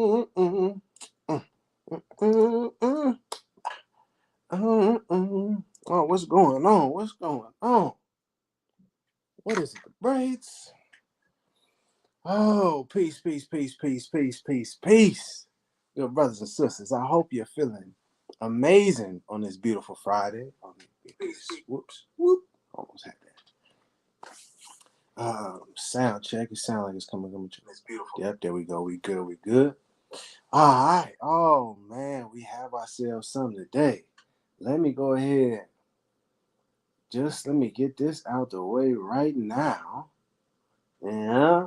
Oh, what's going on? What's going on? What is it? The braids? Oh, peace, peace, peace, peace, peace, peace, peace. Good brothers and sisters, I hope you're feeling amazing on this beautiful Friday. Whoops, whoop. Almost had that. Sound check. It sounds like it's coming. It's beautiful. Yep, there we go. We good. We good. All right. Oh man, we have ourselves something today. Let me go ahead. Just let me get this out the way right now. Yeah.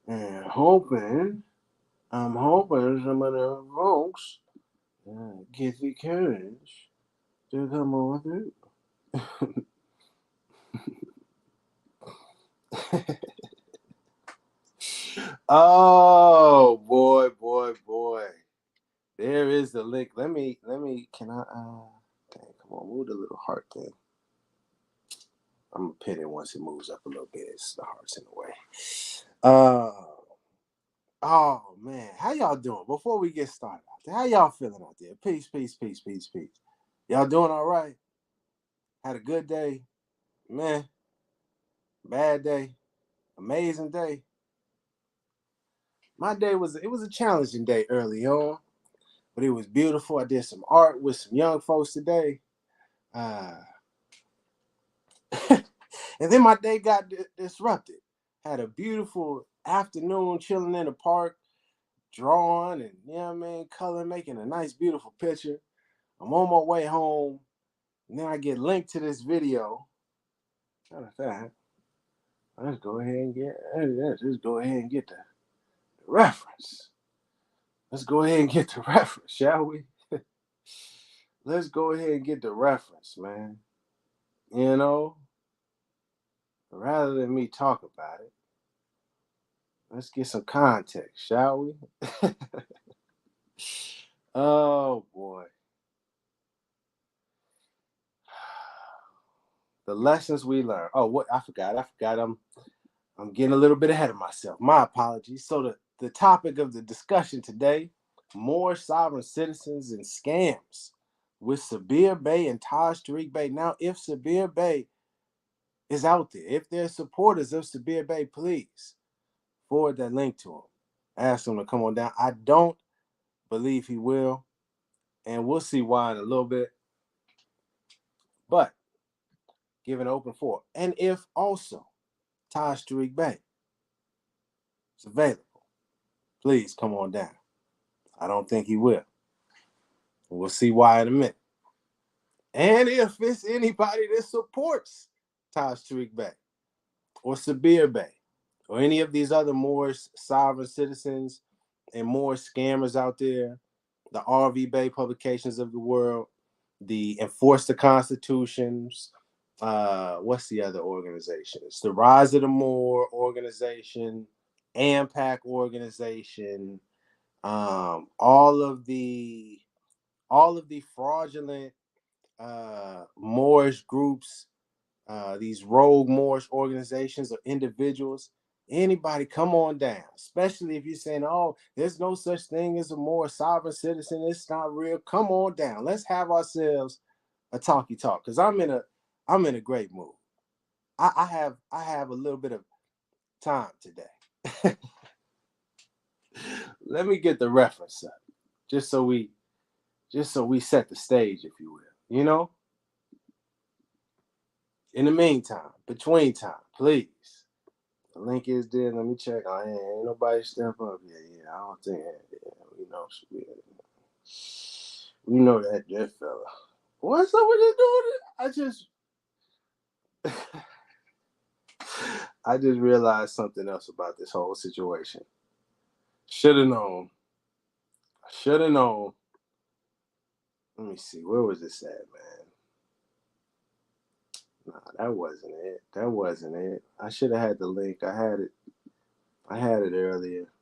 And I'm hoping some of the folks get the courage to come on through. Oh boy, boy, boy. There is the link. Let me, can I, dang, come on, move the little heart thing. I'm gonna pin it once it moves up a little bit. It's the heart's in the way. Oh man, how y'all doing? Before we get started out there, how y'all feeling out there? Peace, peace, peace, peace, peace. Y'all doing all right? Had a good day? Man, bad day? Amazing day? My day was a challenging day early on, but it was beautiful. I did some art with some young folks today. And then my day got disrupted. Had a beautiful afternoon chilling in the park, drawing and, you know what I mean, coloring, making a nice, beautiful picture. I'm on my way home, and then I get linked to this video. Matter of fact, let's go ahead and get the reference. Let's go ahead and get the reference, shall we? Let's go ahead and get the reference, man. You know, rather than me talk about it, let's get some context, shall we? Oh boy. The lessons we learn. Oh, what I forgot. I'm getting a little bit ahead of myself. My apologies. So the topic of the discussion today, Moorish Sovereign Citizens and Scams with Sabir Bey and Taj Tarik Bey. Now, if Sabir Bey is out there, if they're supporters of Sabir Bey, please forward that link to him. Ask him to come on down. I don't believe he will, and we'll see why in a little bit. But give an open for. And if also Taj Tarik Bey is available, please come on down. I don't think he will. We'll see why in a minute. And if it's anybody that supports Taj Tarik Bey or Sabir Bey or any of these other Moorish sovereign citizens and Moorish scammers out there, the RV Bey publications of the world, the Enforce the Constitutions, what's the other organizations? The Rise of the Moor organization, AMPAC organization, all of the fraudulent Moorish groups, these rogue Moorish organizations or individuals. Anybody come on down, especially if you're saying, oh, there's no such thing as a more sovereign citizen. It's not real. Come on down. Let's have ourselves a talkie talk. Because I'm in a great mood. I have a little bit of time today. Let me get the reference up. Just so we set the stage, if you will. You know? In the meantime, between time, please. The link is there. Let me check. Oh, ain't nobody step up yet. Yeah, I don't think. Yeah, we know that fella. What's up with this dude? I just realized something else about this whole situation. Should have known. Should have known. Let me see. Where was this at, man? Nah, that wasn't it. That wasn't it. I should have had the link. I had it. I had it earlier.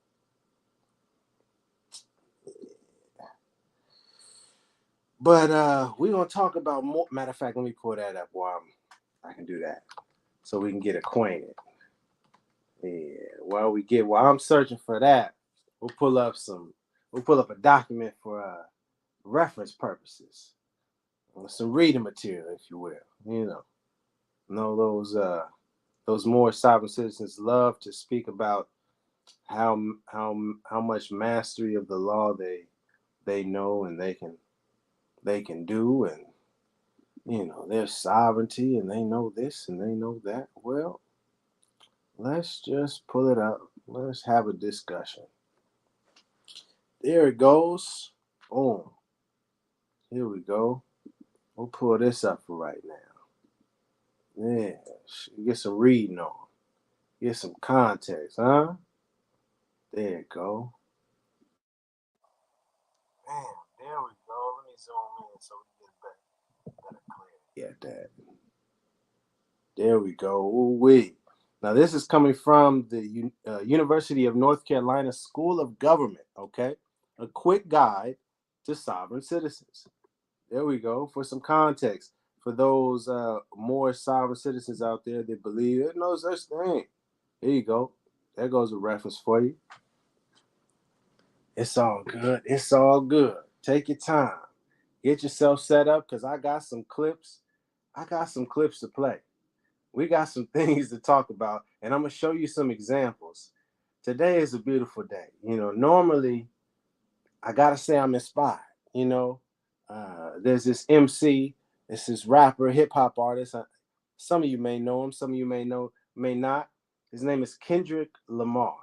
But we're gonna talk about more. Matter of fact, let me pull that up while I can do that, so we can get acquainted. Yeah, while I'm searching for that, We'll pull up a document for reference purposes, some reading material, if you will. Those Moorish sovereign citizens love to speak about how much mastery of the law they know and they can do, and their sovereignty, and they know this and they know that. Well, let's just pull it up. Let's have a discussion. There it goes. Boom. Here we go. We'll pull this up for right now. Yeah. Get some reading on. Get some context, huh? There you go. Man, there we go. Let me zoom in so we get better clarity at that. There we go. Ooh-wee. Now, this is coming from the University of North Carolina School of Government, okay? A quick guide to sovereign citizens. There we go. For some context, for those more sovereign citizens out there that believe there's no such thing. Here you go. There goes a reference for you. It's all good. It's all good. Take your time. Get yourself set up because I got some clips. I got some clips to play. We got some things to talk about, and I'm going to show you some examples. Today is a beautiful day. Normally, I got to say I'm inspired. There's this MC, it's this rapper, hip hop artist. Some of you may know him, some of you may not. His name is Kendrick Lamar.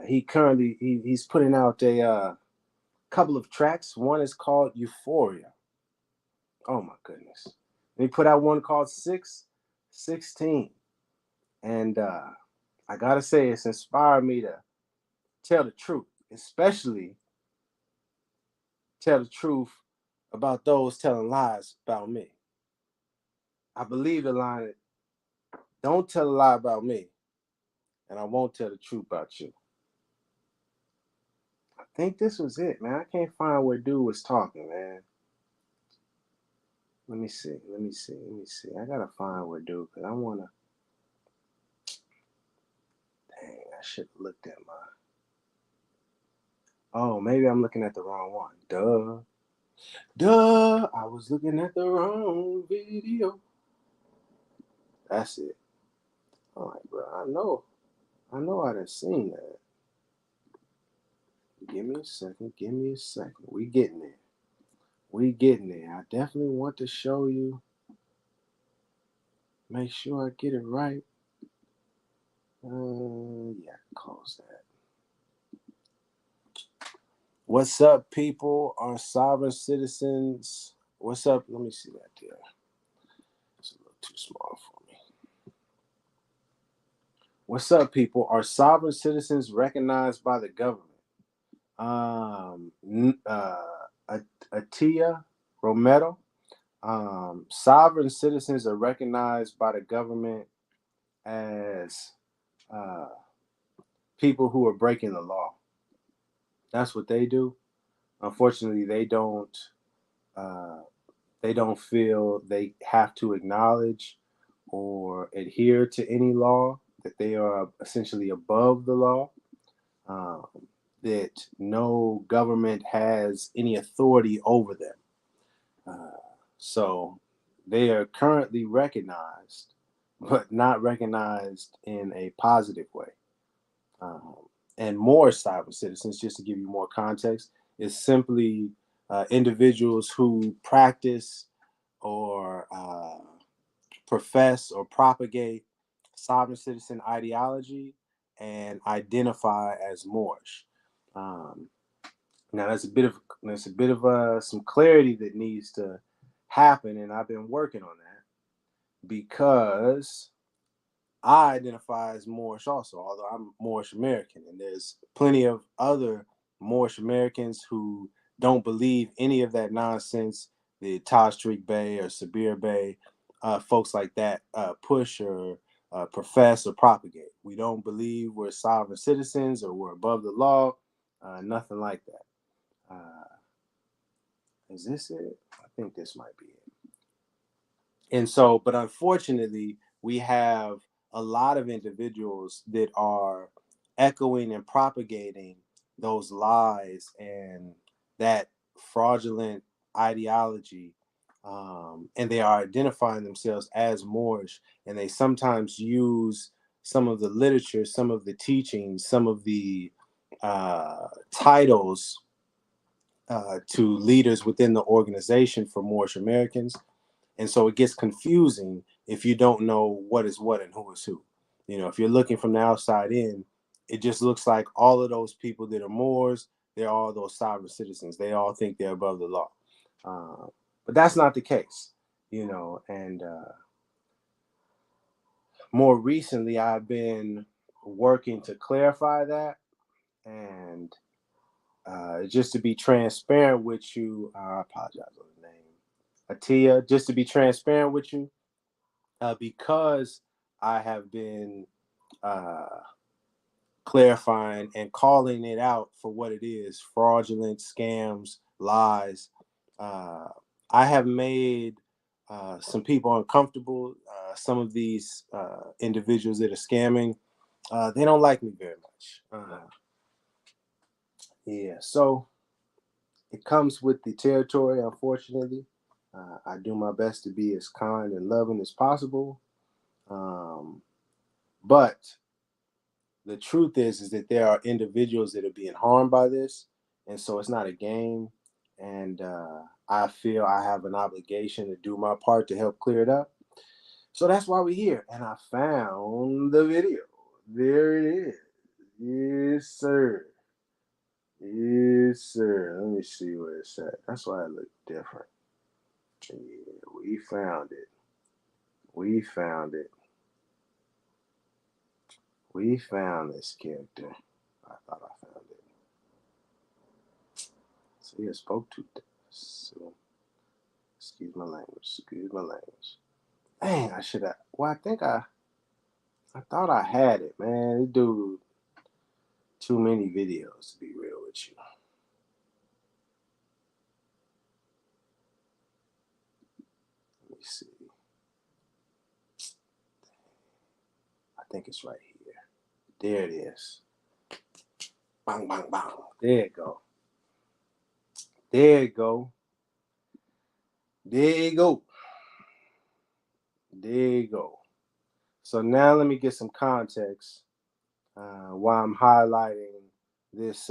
He's putting out a couple of tracks. One is called Euphoria. Oh my goodness. And he put out one called 616. And I gotta say, it's inspired me to tell the truth, especially tell the truth about those telling lies about me. I believe the line, don't tell a lie about me, and I won't tell the truth about you. I think this was it, man. I can't find where dude was talking, man. Let me see. I gotta find where dude, because I wanna. Dang, I should have looked at my. Oh, maybe I'm looking at the wrong one. Duh. I was looking at the wrong video. That's it. All right, bro. I know I done seen that. Give me a second. We getting there. I definitely want to show you. Make sure I get it right. Yeah, close that. What's up, people? Our sovereign citizens. What's up? Let me see that there. It's a little too small for me. What's up, people? Are sovereign citizens recognized by the government? Atia Romero. Sovereign citizens are recognized by the government as people who are breaking the law. That's what they do. Unfortunately, they don't feel they have to acknowledge or adhere to any law, that they are essentially above the law, that no government has any authority over them. So they are currently recognized, but not recognized in a positive way. And more sovereign citizens, just to give you more context, is simply individuals who practice or profess or propagate sovereign citizen ideology and identify as Moorish. Now, there's a bit of some clarity that needs to happen, and I've been working on that because I identify as Moorish also, although I'm Moorish American, and there's plenty of other Moorish Americans who don't believe any of that nonsense the Taj Tarik Bey or Sabir Bey, folks like that, push or profess or propagate. We don't believe we're sovereign citizens or we're above the law, nothing like that. Is this it? I think this might be it. And so, but unfortunately, we have a lot of individuals that are echoing and propagating those lies and that fraudulent ideology, and they are identifying themselves as Moorish, and they sometimes use some of the literature, some of the teachings, some of the titles to leaders within the organization for Moorish Americans. And so it gets confusing if you don't know what is what and who is who. You know, if you're looking from the outside in, it just looks like all of those people that are Moors, they're all those sovereign citizens. They all think they're above the law. But that's not the case, you know. And more recently, I've been working to clarify that. And just to be transparent with you, I apologize on the name, Atia, just to be transparent with you, because I have been clarifying and calling it out for what it is, fraudulent scams, lies. I have made some people uncomfortable. Some of these individuals that are scamming, they don't like me very much. Yeah, so it comes with the territory, unfortunately. I do my best to be as kind and loving as possible. But the truth is that there are individuals that are being harmed by this. And so it's not a game. And I feel I have an obligation to do my part to help clear it up. So that's why we're here. And I found the video. There it is. Yes, sir. Yes, sir. Let me see where it's at. That's why it looked different. Yeah, we found it. We found it. We found this character. I thought I found it. So he spoke to us. So, excuse my language. Excuse my language. Dang, I should have. Well, I thought I had it, man. This dude, too many videos to be real with you. Let me see. I think it's right here. There it is. Bang, bang, bang. There you go. There you go. There you go. There you go. So now let me get some context why I'm highlighting this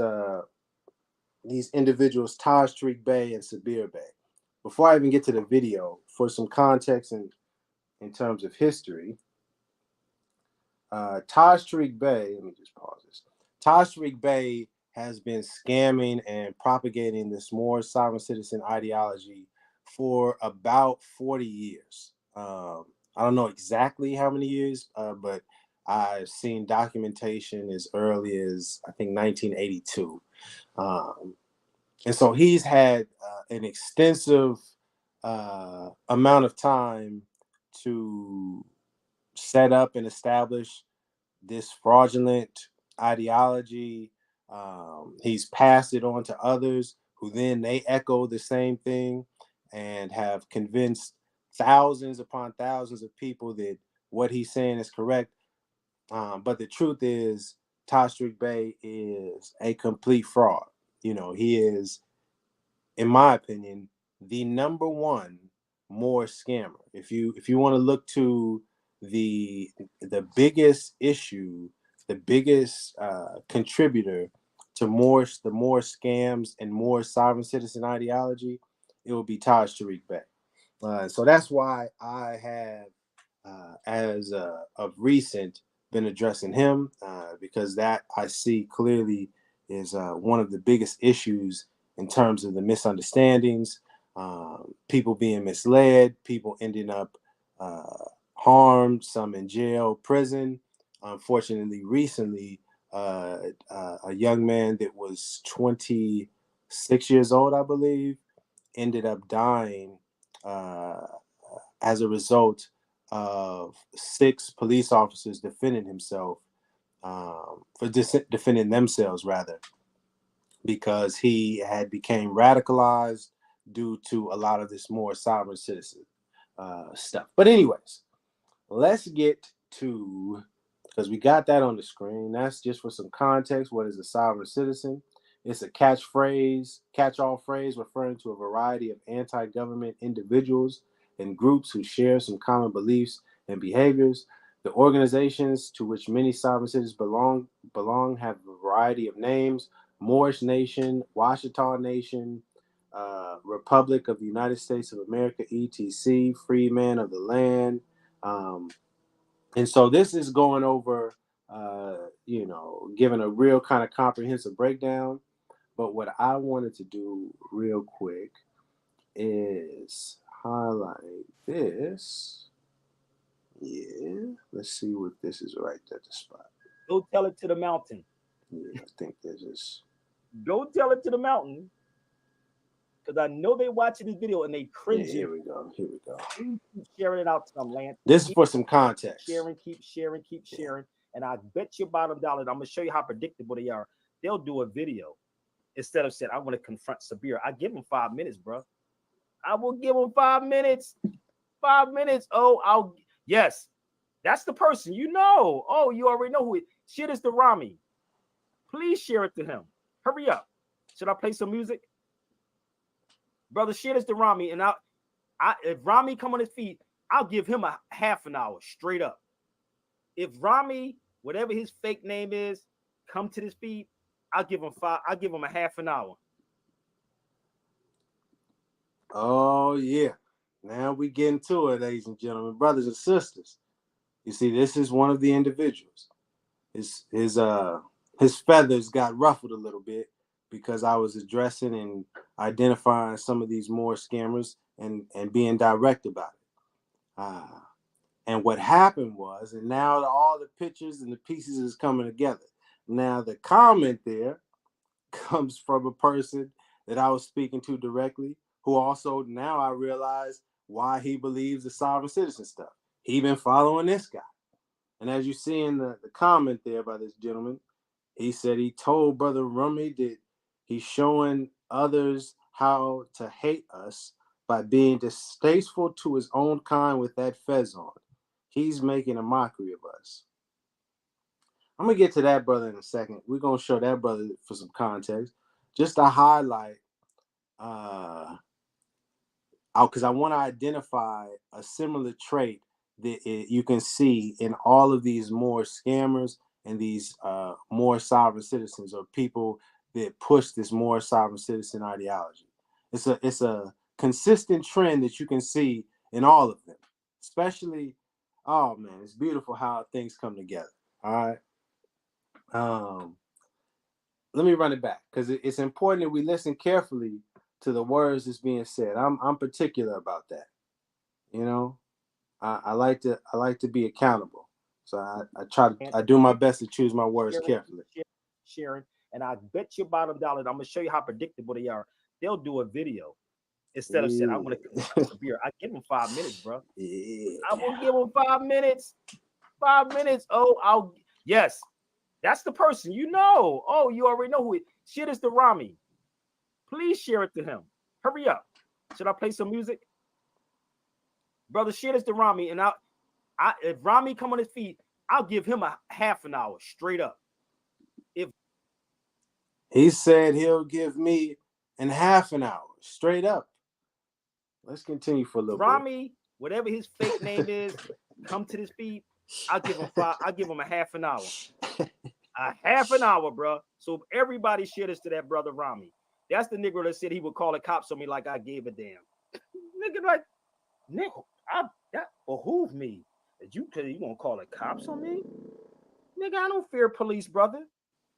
these individuals, Taj Tarik Bey and Sabir Bey. Before I even get to the video, for some context in terms of history, Taj Tarik Bey, let me just pause this. Taj Tarik Bey has been scamming and propagating this Moorish sovereign citizen ideology for about 40 years. I don't know exactly how many years, but I've seen documentation as early as I think 1982. And so he's had an extensive amount of time to set up and establish this fraudulent ideology. He's passed it on to others who then they echo the same thing and have convinced thousands upon thousands of people that what he's saying is correct. But the truth is, Taj Tarik Bey is a complete fraud. You know, he is, in my opinion, the number one Moorish scammer. If you want to look to the biggest issue, the biggest contributor to the Moorish scams and Moorish sovereign citizen ideology, it will be Taj Tarik Bey. So that's why I have, as of recent, been addressing him because that I see clearly is one of the biggest issues in terms of the misunderstandings, people being misled, people ending up harmed, some in jail, prison. Unfortunately, recently, a young man that was 26 years old, I believe, ended up dying as a result of 6 police officers defending himself defending themselves rather, because he had became radicalized due to a lot of this more sovereign citizen stuff. But anyways, let's get to, because we got that on the screen. That's just for some context. What is a sovereign citizen? It's a catch-all phrase referring to a variety of anti-government individuals and groups who share some common beliefs and behaviors. The organizations to which many sovereign citizens belong have a variety of names: Moorish Nation, Washita Nation, Republic of the United States of America, etc., Free Man of the Land. And so this is going over, giving a real kind of comprehensive breakdown. But what I wanted to do real quick is highlight this. Yeah, let's see what this is right at the spot. Go tell it to the mountain. Yeah, I think this is. Go tell it to the mountain. Because I know they watching this video and they cringing. Yeah, here we go. Keep sharing it out to them, Lance. This is for some context. Keep sharing. And I bet you $1. I'm going to show you how predictable they are. They'll do a video. Instead of saying, I want to confront Sabir, I give him 5 minutes, bro. I will give him 5 minutes. 5 minutes. Yes. That's the person. You know. Oh, you already know who it is. Shit is the Rami. Please share it to him. Hurry up. Should I play some music? Brother, shit is the Rami. And if Rami come on his feet, I'll give him a half an hour straight up. If Rami, whatever his fake name is, come to his feet, I'll give him a half an hour. Oh yeah. Now we get into it, ladies and gentlemen, brothers and sisters. You see, this is one of the individuals. His feathers got ruffled a little bit because I was addressing and identifying some of these Moorish scammers and being direct about it. And what happened was, and now all the pictures and the pieces is coming together. Now, the comment there comes from a person that I was speaking to directly, who also, now I realize why he believes the sovereign citizen stuff. He been following this guy. And as you see in the comment there by this gentleman, he said he told Brother Rumi that he's showing others how to hate us by being distasteful to his own kind with that fez on. He's making a mockery of us. I'm going to get to that brother in a second. We're going to show that brother for some context. Just to highlight, because I want to identify a similar trait that you can see in all of these Moorish scammers and these Moorish sovereign citizens, or people that push this Moorish sovereign citizen ideology. It's a consistent trend that you can see in all of them, especially, oh man, it's beautiful how things come together. All right. Let me run it back because it's important that we listen carefully to the words that's being said. I'm particular about that. You know, I like to be accountable, so I do my best to choose my words carefully. Sharing, and I bet you $1. I'm going to show you how predictable they are. They'll do a video. Instead of saying, I want to confront Sabir, I give him 5 minutes, bro. Yeah. I will give him 5 minutes. 5 minutes. Yes. That's the person. You know. Oh, you already know who it is. Shit is the Rami. Please share it to him. Hurry up. Should I play some music? Brother, shit is the Rami. And if Rami come on his feet, I'll give him a half an hour straight up. If he said he'll give me in half an hour straight up. Let's continue for a little Rami, whatever his fake name is, come to his feet. I'll give him a half an hour. A half an hour, bro. So everybody share this to that brother Rami. That's the nigga that said he would call the cops on me like I gave a damn. Nigga, that behoove me. That you gonna call the cops on me? Nigga, I don't fear police, brother.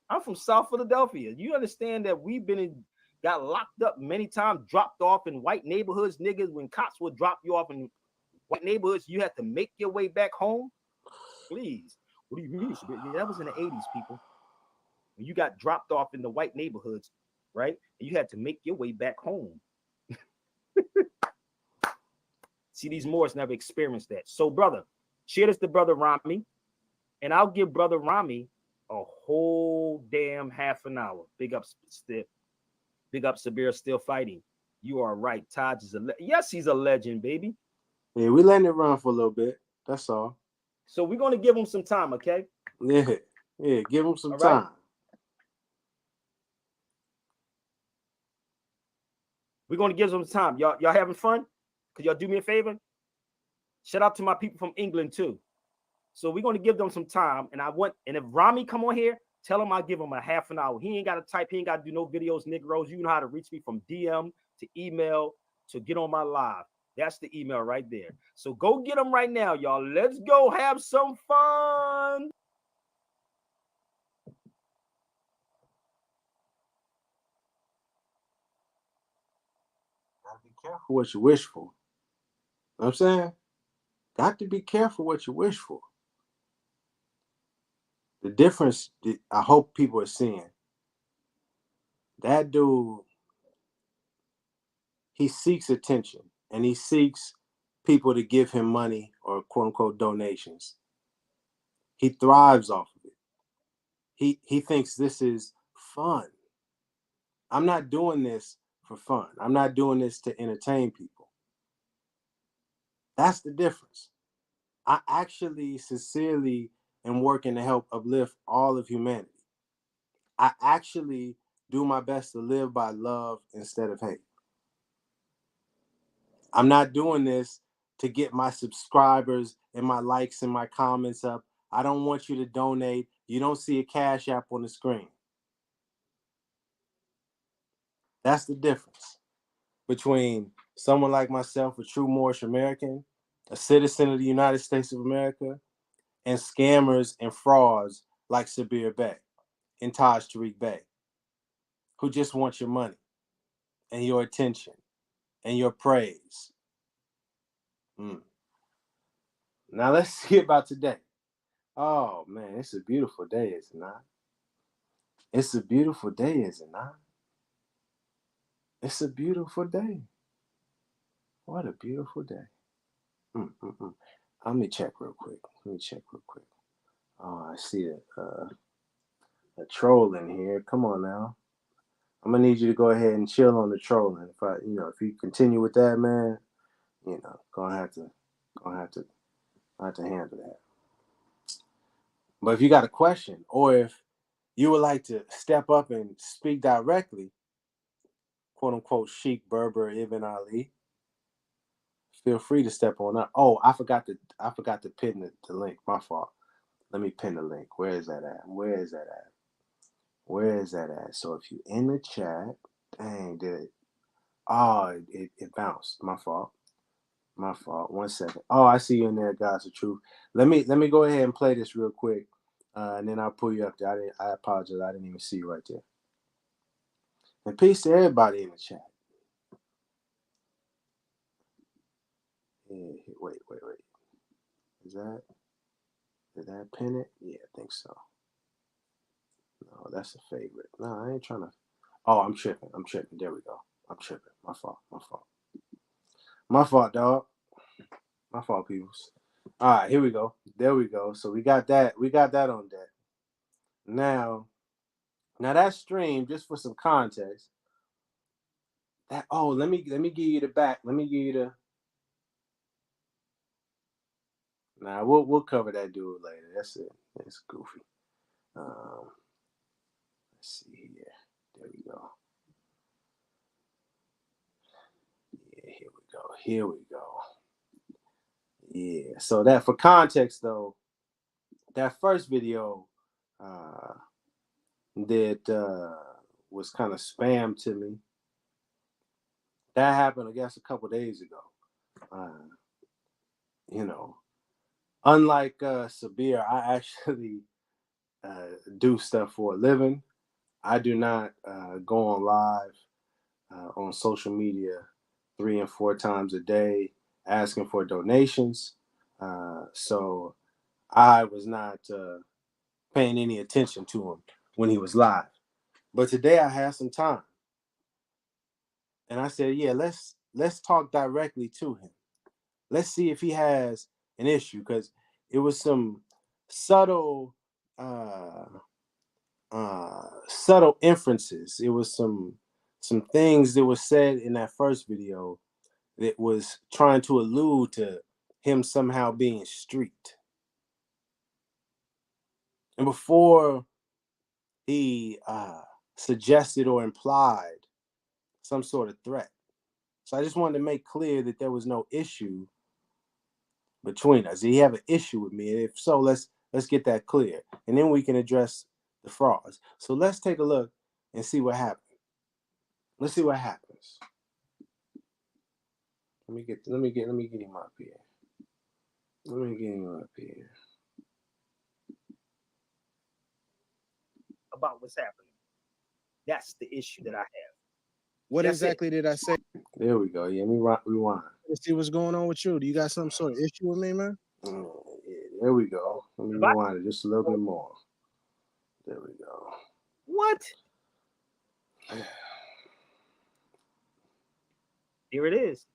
I'm from South Philadelphia. You understand that we've got locked up many times, dropped off in white neighborhoods, niggas. When cops would drop you off in white neighborhoods, you had to make your way back home. Please. What do you mean? That was in the 80s, people. When you got dropped off in the white neighborhoods, right? And you had to make your way back home. See, these Moors never experienced that. So, brother, share this to Brother Rami, and I'll give Brother Rami a whole damn half an hour. Big up Sabir, still fighting. You are right. Taj is yes, he's a legend, baby. Yeah, we letting it run for a little bit. That's all. So we're going to give him some time, okay? Yeah, give him some time. We're gonna give them time. Y'all having fun? Could y'all do me a favor? Shout out to my people from England too. So we're gonna give them some time. And if Rami come on here, tell him I'll give him a half an hour. He ain't gotta type, he ain't gotta do no videos, Negroes. You know how to reach me from DM to email to get on my live. That's the email right there. So go get them right now, y'all. Let's go have some fun. Gotta be careful what you wish for. You know what I'm saying? Got to be careful what you wish for. The difference, I hope people are seeing. That dude, he seeks attention and he seeks people to give him money or quote unquote donations. He thrives off of it. He thinks this is fun. I'm not doing this for fun. I'm not doing this to entertain people. That's the difference. I actually sincerely am working to help uplift all of humanity. I actually do my best to live by love instead of hate. I'm not doing this to get my subscribers and my likes and my comments up. I don't want you to donate. You don't see a Cash App on the screen. That's the difference between someone like myself, a true Moorish American, a citizen of the United States of America, and scammers and frauds like Sabir Bey and Taj Tarik Bey, who just want your money and your attention and your praise. Now let's see about today. Oh man, it's a beautiful day, is it not? It's a beautiful day, is it not? It's a beautiful day. What a beautiful day. Let me check real quick. Oh, I see a troll in here. Come on now. I'm gonna need you to go ahead and chill on the trolling. If you continue with that, man, gonna have to handle that. But if you got a question, or if you would like to step up and speak directly, quote unquote, Sheikh Berber Ibn Ali, feel free to step on up. Oh, I forgot to pin the link. My fault. Let me pin the link. Where is that at? So if you in the chat, dang, did it? Oh, it bounced. My fault. 1 second. Oh, I see you in there, guys. The truth. Let me go ahead and play this real quick, and then I'll pull you up there. I apologize. I didn't even see you right there. And peace to everybody in the chat. Yeah, wait. Did that pin it? Yeah, I think so. No, that's a favorite. No, I ain't trying to. Oh, I'm tripping. There we go. I'm tripping. My fault, dog. My fault, peoples. All right, here we go. There we go. So we got that on deck. Now that stream, just for some context. Let me give you the back. Let me give you the. Nah, we'll cover that dude later. That's it. It's goofy. Let's see here. There we go. Yeah, here we go. Yeah. So that, for context though, that first video that was kind of spammed to me. That happened, I guess, a couple days ago. Unlike Sabir, I actually do stuff for a living. I do not go on live on social media 3 and 4 times a day asking for donations. So I was not paying any attention to him when he was live. But today I had some time. And I said, yeah, let's talk directly to him. Let's see if he has an issue, because it was some subtle inferences. It was some things that were said in that first video that was trying to allude to him somehow being street. And before he suggested or implied some sort of threat, So I just wanted to make clear that there was no issue between us. Did he have an issue with me? And if so, let's get that clear, and then we can address the frauds. So let's take a look and see what happens. Let's see what happens. Let me get him up here. Let me get him up here. About what's happening. That's the issue that I have. What exactly did I say? There we go. Yeah, let me rewind. Let's see what's going on with you. Do you got some sort of issue with me, man? Yeah, there we go. Let me rewind it just a little bit more. There we go. What? Here it is.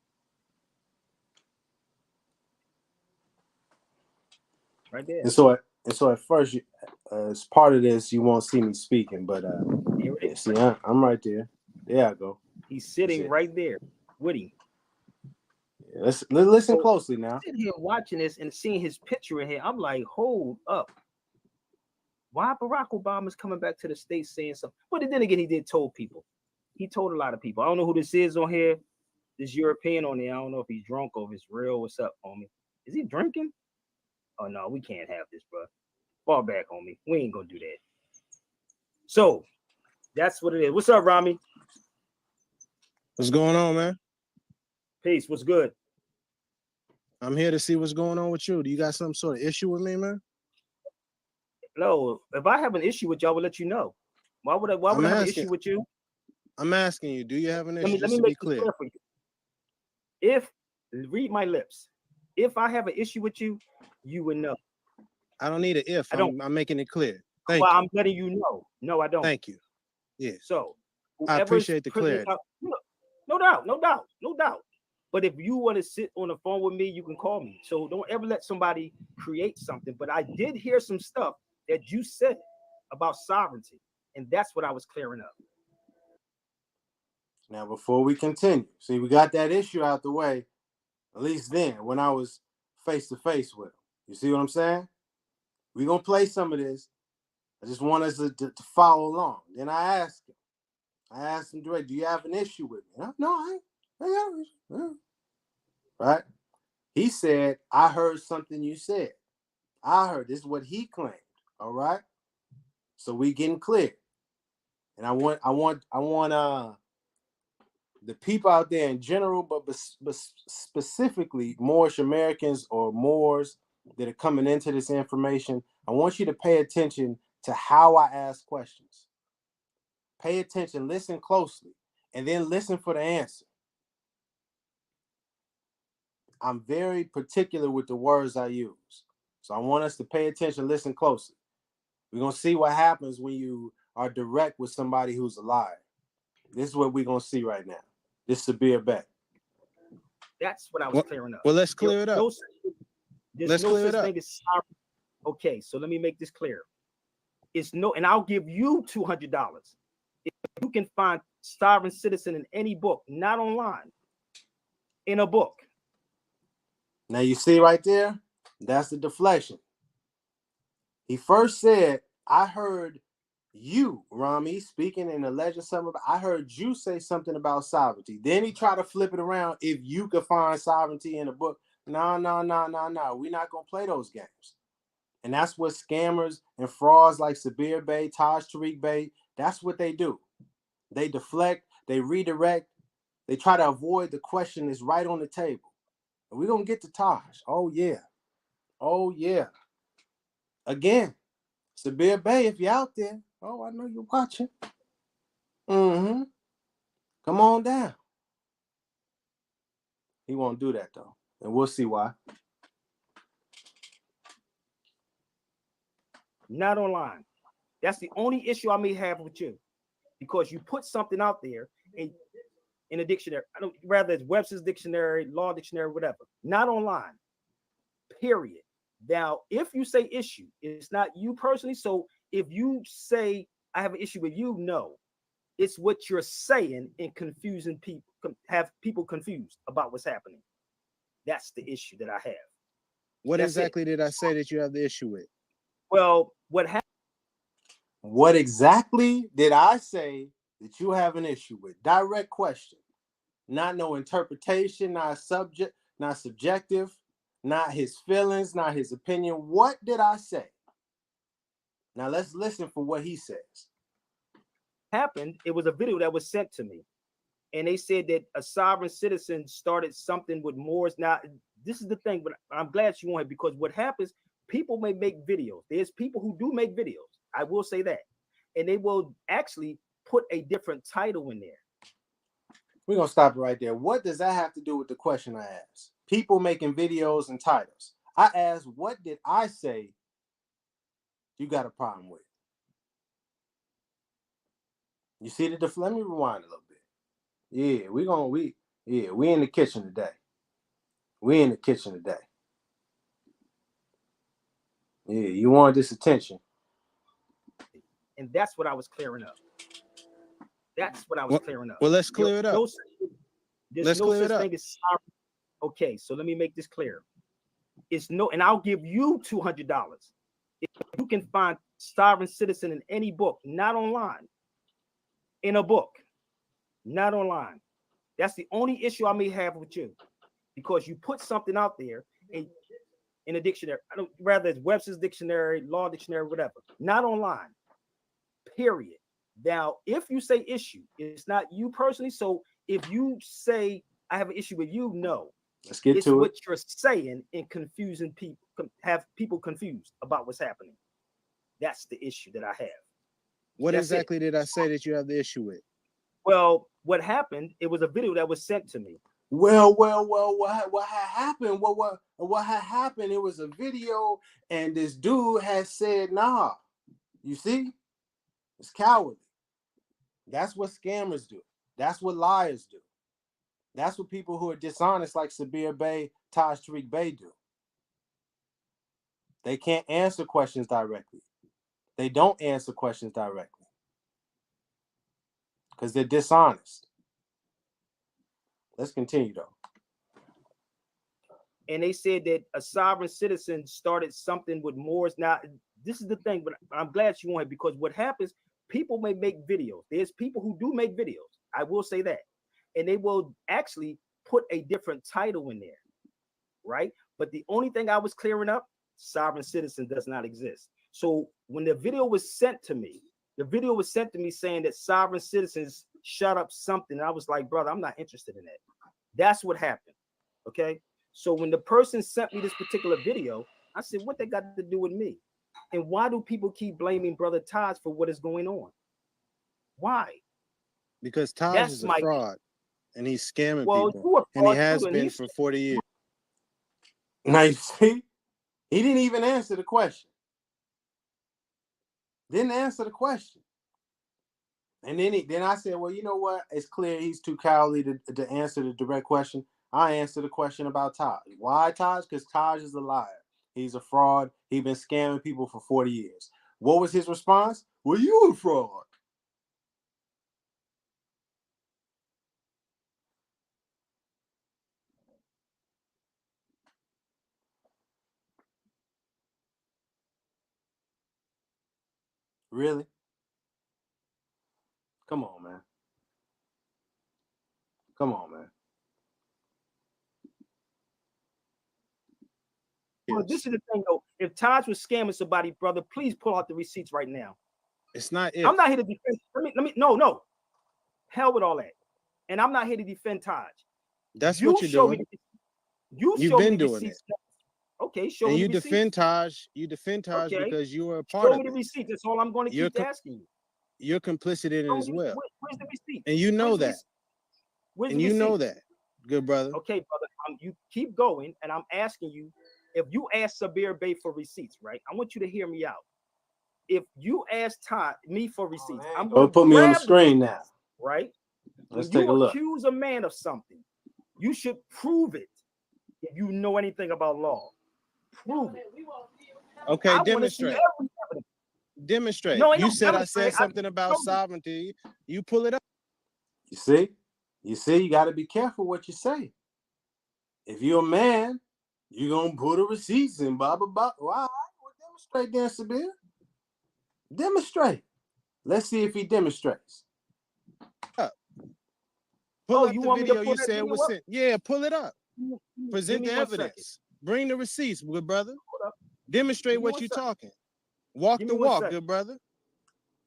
Right there. And so at first, as part of this, you won't see me speaking, but here it is. See, I'm right there. There I go. He's sitting right there. Woody. Yeah, let's listen closely now. Sitting here watching this and seeing his picture in here, I'm like, hold up. Why Barack Obama's coming back to the States saying something? But then again, he did told people. He told a lot of people. I don't know who this is on here. This European on there. I don't know if he's drunk or if it's real. What's up, homie? Is he drinking? Oh, no, we can't have this, bro. Fall back, homie. We ain't gonna do that. So, that's what it is. What's up, Rami? What's going on, man? Peace. What's good? I'm here to see what's going on with you. Do you got some sort of issue with me, man? No. If I have an issue with you, I will let you know. Why would I have an issue with you? I'm asking you, do you have an issue? Let me make it clear for you. Read my lips. If I have an issue with you, you would know. I don't need an if. I'm making it clear. Thank you. I'm letting you know. No, I don't. Thank you. Yeah. So I appreciate the clarity. No doubt. But if you want to sit on the phone with me, you can call me. So don't ever let somebody create something. But I did hear some stuff that you said about sovereignty, and that's what I was clearing up. Now, before we continue, see, we got that issue out the way, at least then, when I was face to face with him. You see what I'm saying? We're going to play some of this. I just want us to follow along. Then I asked him direct, do you have an issue with me? No, I got an issue. Right? He said, I heard something you said. I heard. This is what he claimed. All right? So we getting clear. And I want the people out there in general, but specifically Moorish Americans or Moors that are coming into this information, I want you to pay attention to how I ask questions. Pay attention, listen closely, and then listen for the answer. I'm very particular with the words I use. So I want us to pay attention, listen closely. We're going to see what happens when you are direct with somebody who's a liar. This is what we're going to see right now. This is Sabir Bey. That's what I was clearing up. Well, let's clear it up. Let's clear it up. Okay, so let me make this clear. And I'll give you $200 if you can find sovereign citizen in any book, not online, in a book. Now you see right there, that's the deflection. He first said, I heard you, Rami, speaking and alleging something. I heard you say something about sovereignty. Then he tried to flip it around. If you could find sovereignty in a book, no. We're not going to play those games. And that's what scammers and frauds like Sabir Bey, Taj Tarik Bey, that's what they do. They deflect, they redirect, they try to avoid the question that's right on the table. And we're going to get to Taj. Oh, yeah. Again, Sabir Bey, if you're out there, oh, I know you're watching. Come on down. He won't do that, though. And we'll see why. Not online. That's the only issue I may have with you. Because you put something out there in a dictionary. Rather it's Webster's dictionary, law dictionary, whatever. Not online. Period. Now, if you say issue, it's not you personally. So if you say I have an issue with you, no. It's what you're saying and confusing people, have people confused about what's happening. That's the issue that I have. What exactly did I say that you have the issue with? Well, what happened? What exactly did I say that you have an issue with? Direct question. not no interpretation, not subject, not subjective, not his feelings, not his opinion. What did I say? Now let's listen for what he says. Happened, it was a video that was sent to me. And they said that a sovereign citizen started something with Moors. Now, this is the thing, but I'm glad you want it, because what happens, people may make videos. There's people who do make videos. I will say that. And they will actually put a different title in there. We're going to stop it right there. What does that have to do with the question I asked? People making videos and titles. I asked, what did I say you got a problem with? You see the let me rewind a little bit. Yeah, we in the kitchen today. We in the kitchen today. Yeah, you want this attention. And that's what I was clearing up. That's what I was clearing up. Well, let's clear it up. There's no such thing as sovereign. Okay, so let me make this clear. It's no, and I'll give you $200 if you can find sovereign citizen in any book, not online. In a book, not online. That's the only issue I may have with you, because you put something out there in a dictionary. Rather it's Webster's dictionary, law dictionary, whatever. Not online. Period. Now, if you say issue, it's not you personally. So if you say I have an issue with you, no. Let's get it's to what it. You're saying and confusing people, have people confused about what's happening. That's the issue that I have. What exactly did I say that you have the issue with? Well, what happened? It was a video that was sent to me. Well, what had happened? What had happened? It was a video, and this dude had said, "Nah." You see, it's cowardly. That's what scammers do. That's what liars do. That's what people who are dishonest, like Sabir Bey, Taj Tarik Bey, do. They can't answer questions directly. They don't answer questions directly because they're dishonest. Let's continue, though. And they said that a sovereign citizen started something with Moors. Now, this is the thing, but I'm glad you want it, because what happens, people may make videos. There's people who do make videos. I will say that. And they will actually put a different title in there, right? But the only thing I was clearing up, sovereign citizen does not exist. So when the video was sent to me, saying that sovereign citizens shut up something. And I was like, brother, I'm not interested in that. That's what happened. Okay. So when the person sent me this particular video, I said, what they got to do with me? And why do people keep blaming Brother Taj for what is going on? Why? Because Taj is a fraud and he's scamming people. And he has been for 40 years. Now you see, he didn't even answer the question. Didn't answer the question. And then I said, well, you know what? It's clear he's too cowardly to answer the direct question. I answered the question about Taj. Why Taj? Because Taj is a liar. He's a fraud. He's been scamming people for 40 years. What was his response? Well, you a fraud. Really? Come on, man. Come on, man. Well, this is the thing, though. If Taj was scamming somebody, brother, please pull out the receipts right now. It's not it. I'm not here to defend. No. Hell with all that. And I'm not here to defend Taj. That's what you're doing. You've been doing it. Okay, show me. And you defend Taj. You defend Taj because you were a part of it. Show me the receipts. That's all I'm going to keep asking you. You're complicit in it as well. Where's the receipt? And you know that. And you know that, good brother. Okay, brother. You keep going, and I'm asking you, if you ask Sabir Bey for receipts, right? I want you to hear me out. If you ask me for receipts, I'm going to put me on the screen now. Right? Let's take a look. When you accuse a man of something, you should prove it. If you know anything about law, prove it. Okay, demonstrate. Demonstrate. No, you said I said something about sovereignty. You pull it up. You see, you got to be careful what you say. If you're a man, you're gonna put the receipts in, blah blah blah. Well, all right, well, demonstrate, then, Sabir. Demonstrate. Let's see if he demonstrates. Pull up the video you said was sent. Yeah, pull it up. Present the evidence. Bring the receipts, good brother. Demonstrate what you're talking. Walk the walk, good brother.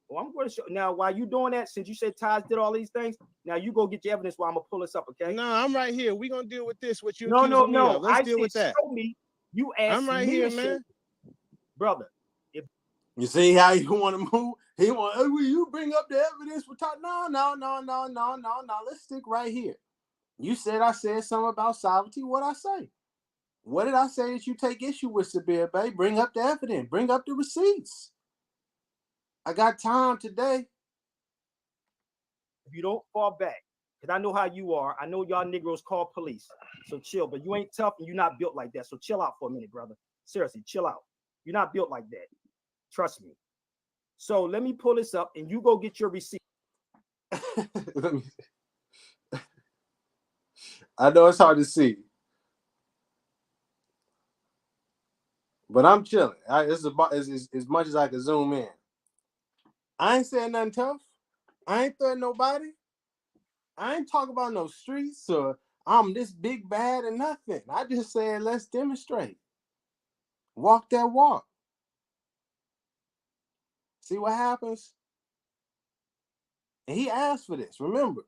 Well, I'm going to show now. While you doing that, since you said Taj did all these things, now you go get your evidence while I'm gonna pull this up, okay? No, I'm right here. We're gonna deal with this. What you accusing me of. Let's deal with that. Show me. You asked I'm right me here, to man. Brother. You see how you want to move? He want, will you bring up the evidence? We're talking. No. Let's stick right here. You said I said something about sovereignty. What'd I say? What did I say that you take issue with, Sabir Bey? Bring up the evidence. Bring up the receipts. I got time today. If you don't fall back, because I know how you are. I know y'all Negroes call police. So chill. But you ain't tough and you're not built like that. So chill out for a minute, brother. Seriously, chill out. You're not built like that. Trust me. So let me pull this up and you go get your receipt. I know it's hard to see, but I'm chilling. It's as much as I can zoom in. I ain't saying nothing tough. I ain't threatening nobody. I ain't talking about no streets or I'm this big bad and nothing. I just said let's demonstrate. Walk that walk. See what happens? And he asked for this. Remember,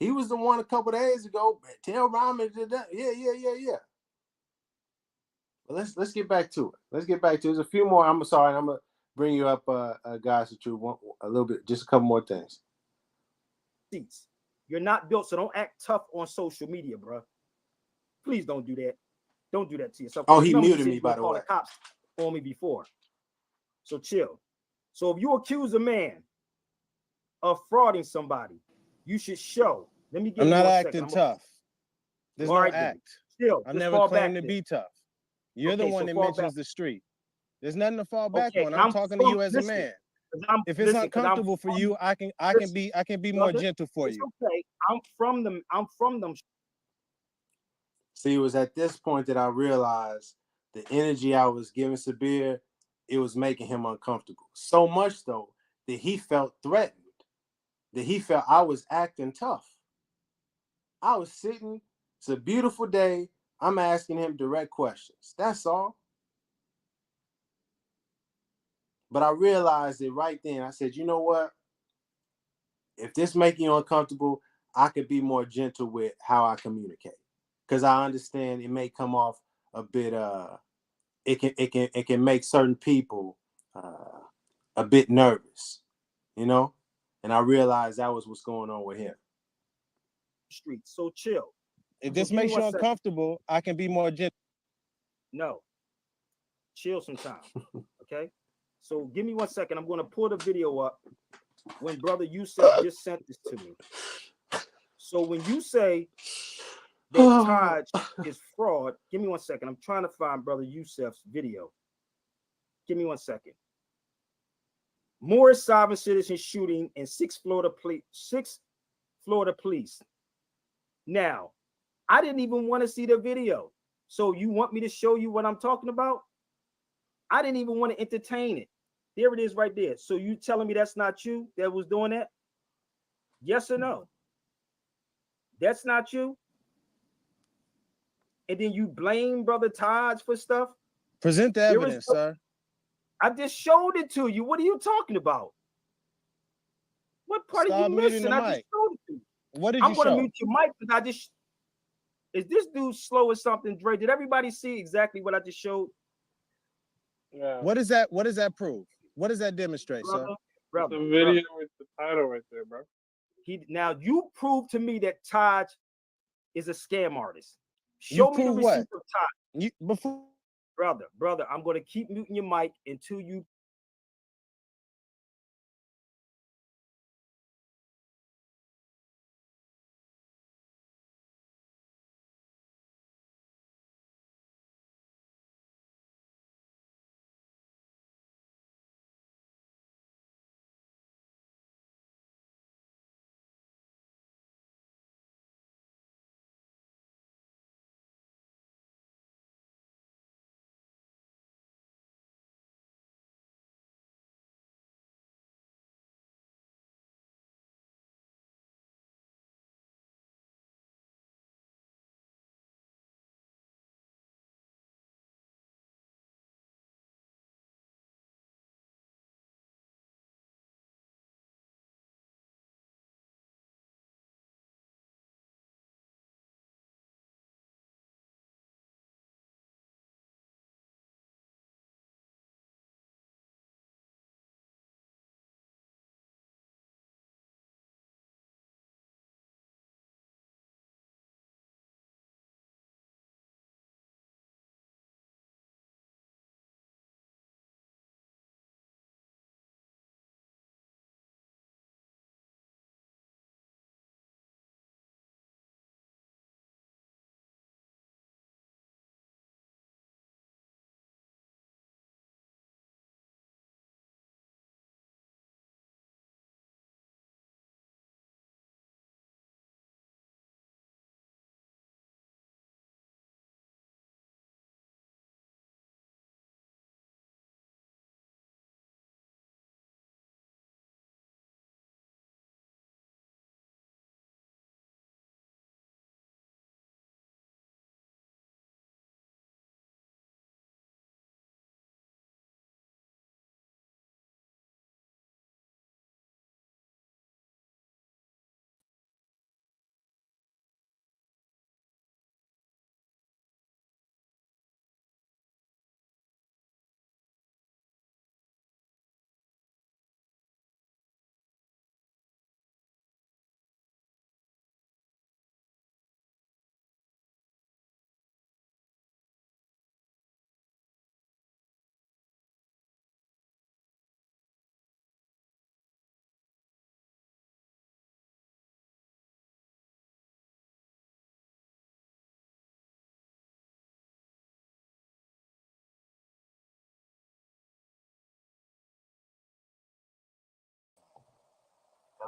he was the one a couple of days ago. Tell Rahman to that. Yeah. But let's get back to it. Let's get back to it. There's a few more. I'm sorry. I'm gonna bring you up, guys. That you want a little bit, just a couple more things. You're not built, so don't act tough on social media, bro. Please don't do that. Don't do that to yourself. Oh, he muted me, by the way. The cops on me before. So chill. So if you accuse a man of frauding somebody, you should show. Let me give I'm you not one acting tough. There's no act. Chill. I never claimed to be tough. You're the one that mentions the street. There's nothing to fall back on. I'm talking to you as a man. If it's uncomfortable for you, I can be more gentle for you. Okay, I'm from them. See, it was at this point that I realized the energy I was giving Sabir, it was making him uncomfortable. So much so that he felt threatened, that he felt I was acting tough. I was sitting, it's a beautiful day. I'm asking him direct questions. That's all. But I realized it right then. I said, you know what? If this makes you uncomfortable, I could be more gentle with how I communicate. Because I understand it may come off a bit it can make certain people a bit nervous, you know? And I realized that was what's going on with him. Street, so chill. If this makes you uncomfortable, I can be more gentle. No. Chill sometime. Okay? So give me 1 second. I'm going to pull the video up when Brother Yusef just sent this to me. So when you say that Taj is fraud, give me 1 second. I'm trying to find Brother Yusef's video. Give me 1 second. Moorish Sovereign Citizens shooting in 6 Florida police. Now, I didn't even want to see the video. So you want me to show you what I'm talking about? I didn't even want to entertain it. There it is right there. So you telling me that's not you that was doing that? Yes or no? That's not you? And then you blame Brother Taj for stuff? Present the evidence, sir. I just showed it to you. What are you talking about? What part are you missing? I just showed it to you. What did you show? I'm going to mute your mic because is this dude slow or something, Dre? Did everybody see exactly what I just showed? Yeah. What does that prove? What does that demonstrate, brother, sir? Brother, the video with the title right there, bro. Now you prove to me that Taj is a scam artist. Show me the receipt of Taj. Brother, I'm going to keep muting your mic until you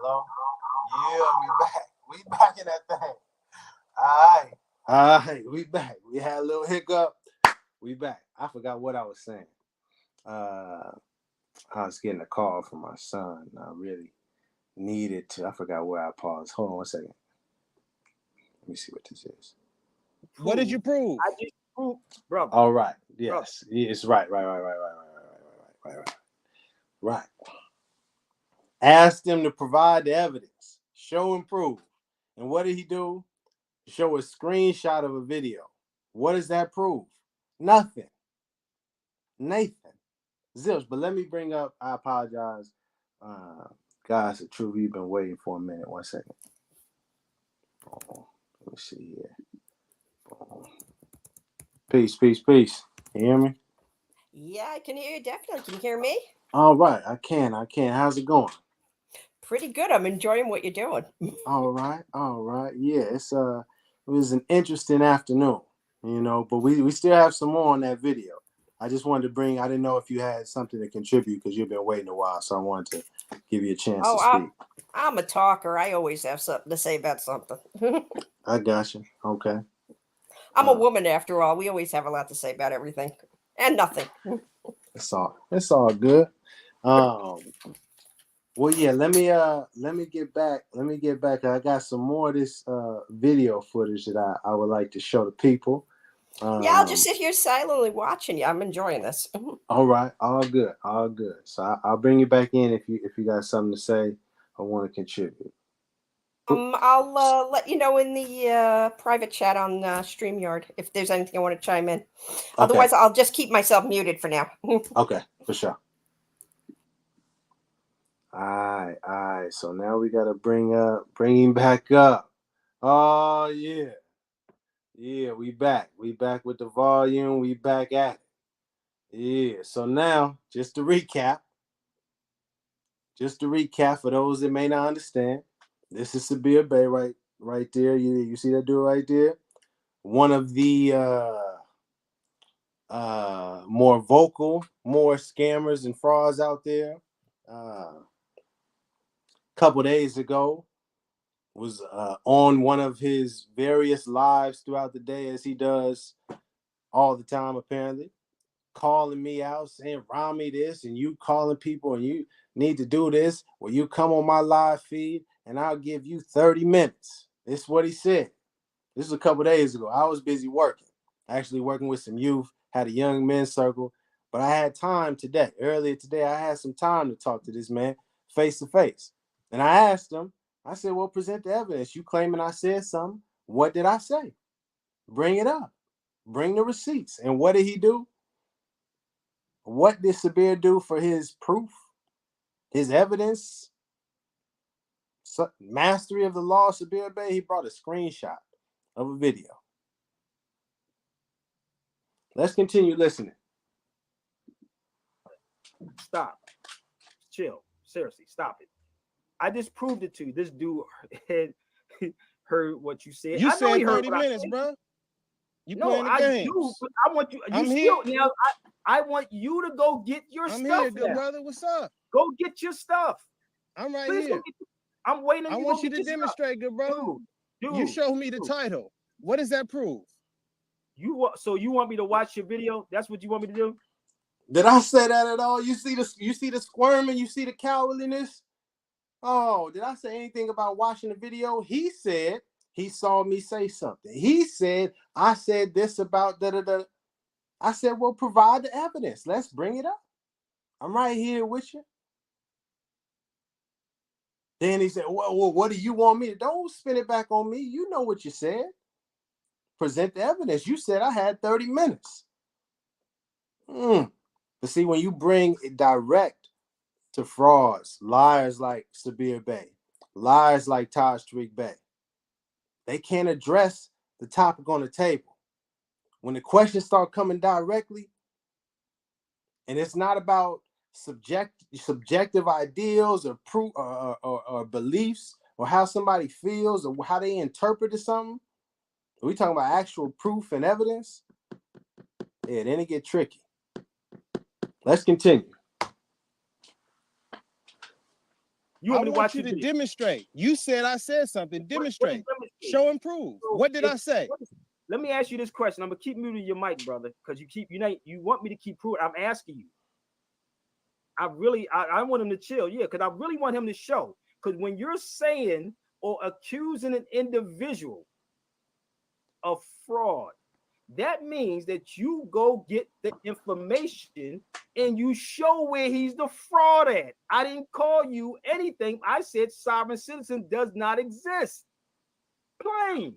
Hello? Yeah, we back. We back in that thing. All right, we back. We had a little hiccup. We back. I forgot what I was saying. I was getting a call from my son. I really needed to. I forgot where I paused. Hold on 1 second. Let me see what this is. What did you prove? I just proved, bro. All right. Yes. It's right. Right. Asked him to provide the evidence. Show and prove. And what did he do? Show a screenshot of a video. What does that prove? Nothing. Nathan. Zilch. But let me bring up, I apologize. Guys, the truth, you've been waiting for a minute. 1 second. Oh, let me see here. Oh. Peace. You hear me? Yeah, I can hear you definitely. Can you hear me? All right, I can. How's it going? Pretty good. I'm enjoying what you're doing. All right. Yeah, it was an interesting afternoon, but we still have some more on that video. I just wanted to I didn't know if you had something to contribute because you've been waiting a while, so I wanted to give you a chance to speak. I'm a talker. I always have something to say about something. I got you. Okay. I'm a woman after all. We always have a lot to say about everything and nothing. It's all good. Well, yeah, let me get back. I got some more of this video footage that I would like to show the people. Yeah, I'll just sit here silently watching you. I'm enjoying this. All right, all good. So I'll bring you back in if you got something to say or want to contribute. I'll let you know in the private chat on StreamYard if there's anything I want to chime in. Okay. Otherwise, I'll just keep myself muted for now. Okay, for sure. All right. So now we gotta bring him back up. Oh yeah. Yeah, we back. We back with the volume. We back at it. Yeah. So now, just to recap for those that may not understand, this is Sabir Bey right there. You see that dude right there? One of the more vocal, more scammers and frauds out there. Couple days ago was on one of his various lives throughout the day, as he does all the time, apparently, calling me out saying, Rami this, and you calling people and you need to do this, well, you come on my live feed and I'll give you 30 minutes. This is what he said. This was a couple days ago. I was busy working, actually working with some youth, had a young men's circle, but I had time today. Earlier today, I had some time to talk to this man face to face. And I asked him, I said, well, present the evidence. You claiming I said something. What did I say? Bring it up. Bring the receipts. And what did he do? What did Sabir do for his proof, his evidence, mastery of the law, Sabir Bey? He brought a screenshot of a video. Let's continue listening. Stop. Chill. Seriously, stop it. I just proved it to you. This dude had heard what you said. You said 30 minutes, bro. You playing the games. I want you. You still now. I want you to go get your stuff. I'm here, good brother. What's up? Go get your stuff. I'm right here. I'm waiting. I want you to demonstrate, good brother. Dude, you show me the title. What does that prove? So you want me to watch your video? That's what you want me to do? Did I say that at all? You see the squirming, you see the cowardliness? Oh, did I say anything about watching the video? He said he saw me say something. He said I said this about da-da-da. I said, well, provide the evidence. Let's bring it up. I'm right here with you. Then he said, well, what do you want me to do? Don't spin it back on me. You know what you said. Present the evidence. You said I had 30 minutes. But see, when you bring it direct to frauds, liars like Sabir Bey, liars like Taj Tarik Bey, they can't address the topic on the table. When the questions start coming directly, and it's not about subjective ideals or proof or beliefs or how somebody feels or how they interpreted something, we talking about actual proof and evidence, yeah, then it get tricky. Let's continue. You want me to watch you to demonstrate. You said I said something. Demonstrate. Show and prove. So what did I say? Let me ask you this question. I'm gonna keep muting your mic, brother, because you want me to keep proving. I'm asking you. I want him to chill, yeah, because I really want him to show. Because when you're saying or accusing an individual of fraud, that means that you go get the information and you show where he's the fraud at. I didn't call you anything. I said sovereign citizen does not exist. Plain,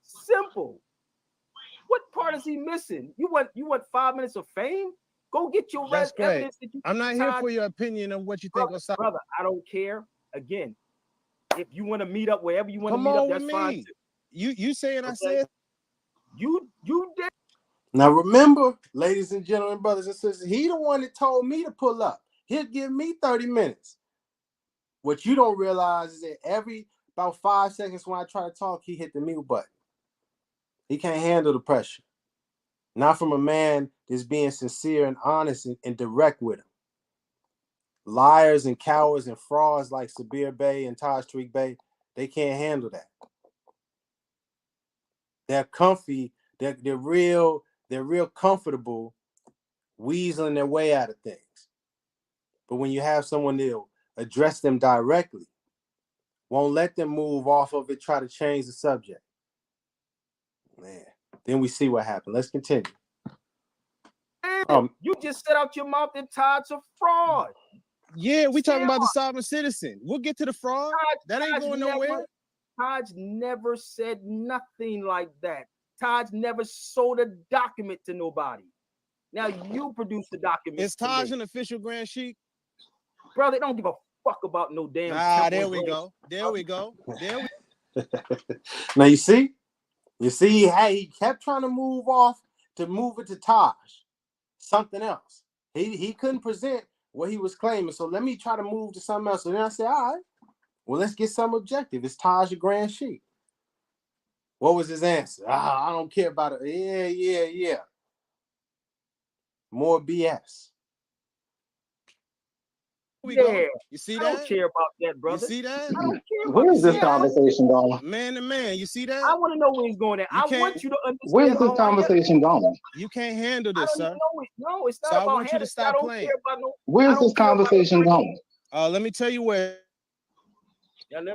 simple. What part is he missing? You want 5 minutes of fame? Go get your evidence. I'm not here for your opinion of what you think of sovereign. Brother, I don't care. Again, if you want to meet up wherever you want to meet up, that's fine. You saying okay. I said you did. Now remember, ladies and gentlemen, brothers and sisters, he the one that told me to pull up. He'll give me 30 minutes. What you don't realize is that every about 5 seconds when I try to talk, he hit the mute button. He can't handle the pressure. Not from a man that's being sincere and honest and direct with him. Liars and cowards and frauds like Sabir Bey and Taj Tarik Bey, they can't handle that. They're comfy. They're real comfortable weaseling their way out of things. But when you have someone that'll address them directly, won't let them move off of it, try to change the subject, man, then we see what happened. Let's continue. You just set out your mouth and Taj's a fraud. Yeah, we talking about the sovereign citizen. We'll get to the fraud. That ain't going nowhere. Taj never said nothing like that. Taj never sold a document to nobody. Now you produce the document. Is Taj an official Grand Sheik? Brother, don't give a fuck about no damn. There we go. There we go. There we. Now you see, he kept trying to move it to Taj, something else. He couldn't present what he was claiming. So let me try to move to something else. So then I said, all right, well, let's get some objective. Is Taj a Grand Sheik? What was his answer? I don't care about it. Yeah. More BS. You see that? I don't care about that, brother. You see that? Where's this conversation going? Man to man, you see that? I want to know where he's going at. I want you to understand. Where's this conversation going? You can't handle this, sir. No, it's not so about I want you to stop playing. Where's this conversation going? Let me tell you where.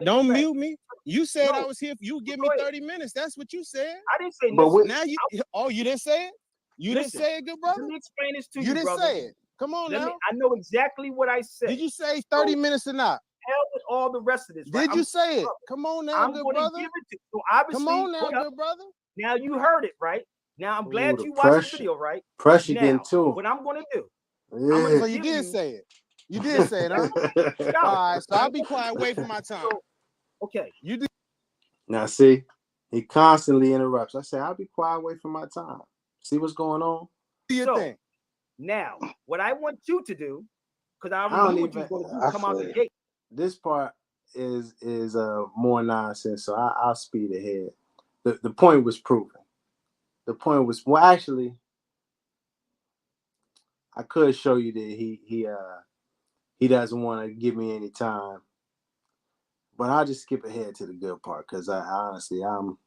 Don't mute me. You said I was here. You give me 30 minutes. That's what you said. I didn't say but now you didn't say it? You didn't say it, good brother? Let me explain this to you, You didn't brother. say it. Come on now. I know exactly what I said. Did you say 30 minutes or not? Hell with all the rest of this. Right? Did you say it? Come on now, good brother. Give it to you. So obviously, come on now, good brother. Now you heard it, right? Now I'm glad you watched the video, right? Pressure getting to him. What I'm going to do. Yeah. So you did say it. You did say it, huh? All right, so I'll be quiet. Wait for my time. Okay. You did. Now see, he constantly interrupts. I say, I'll be quiet. Wait for my time. See what's going on. Do your thing. Now, what I want you to do, because I already knew what you were going to do, come out the gate. This part is more nonsense, so I'll speed ahead. The point was proven. The point was, well, actually, I could show you that he doesn't want to give me any time, but I'll just skip ahead to the good part because I'm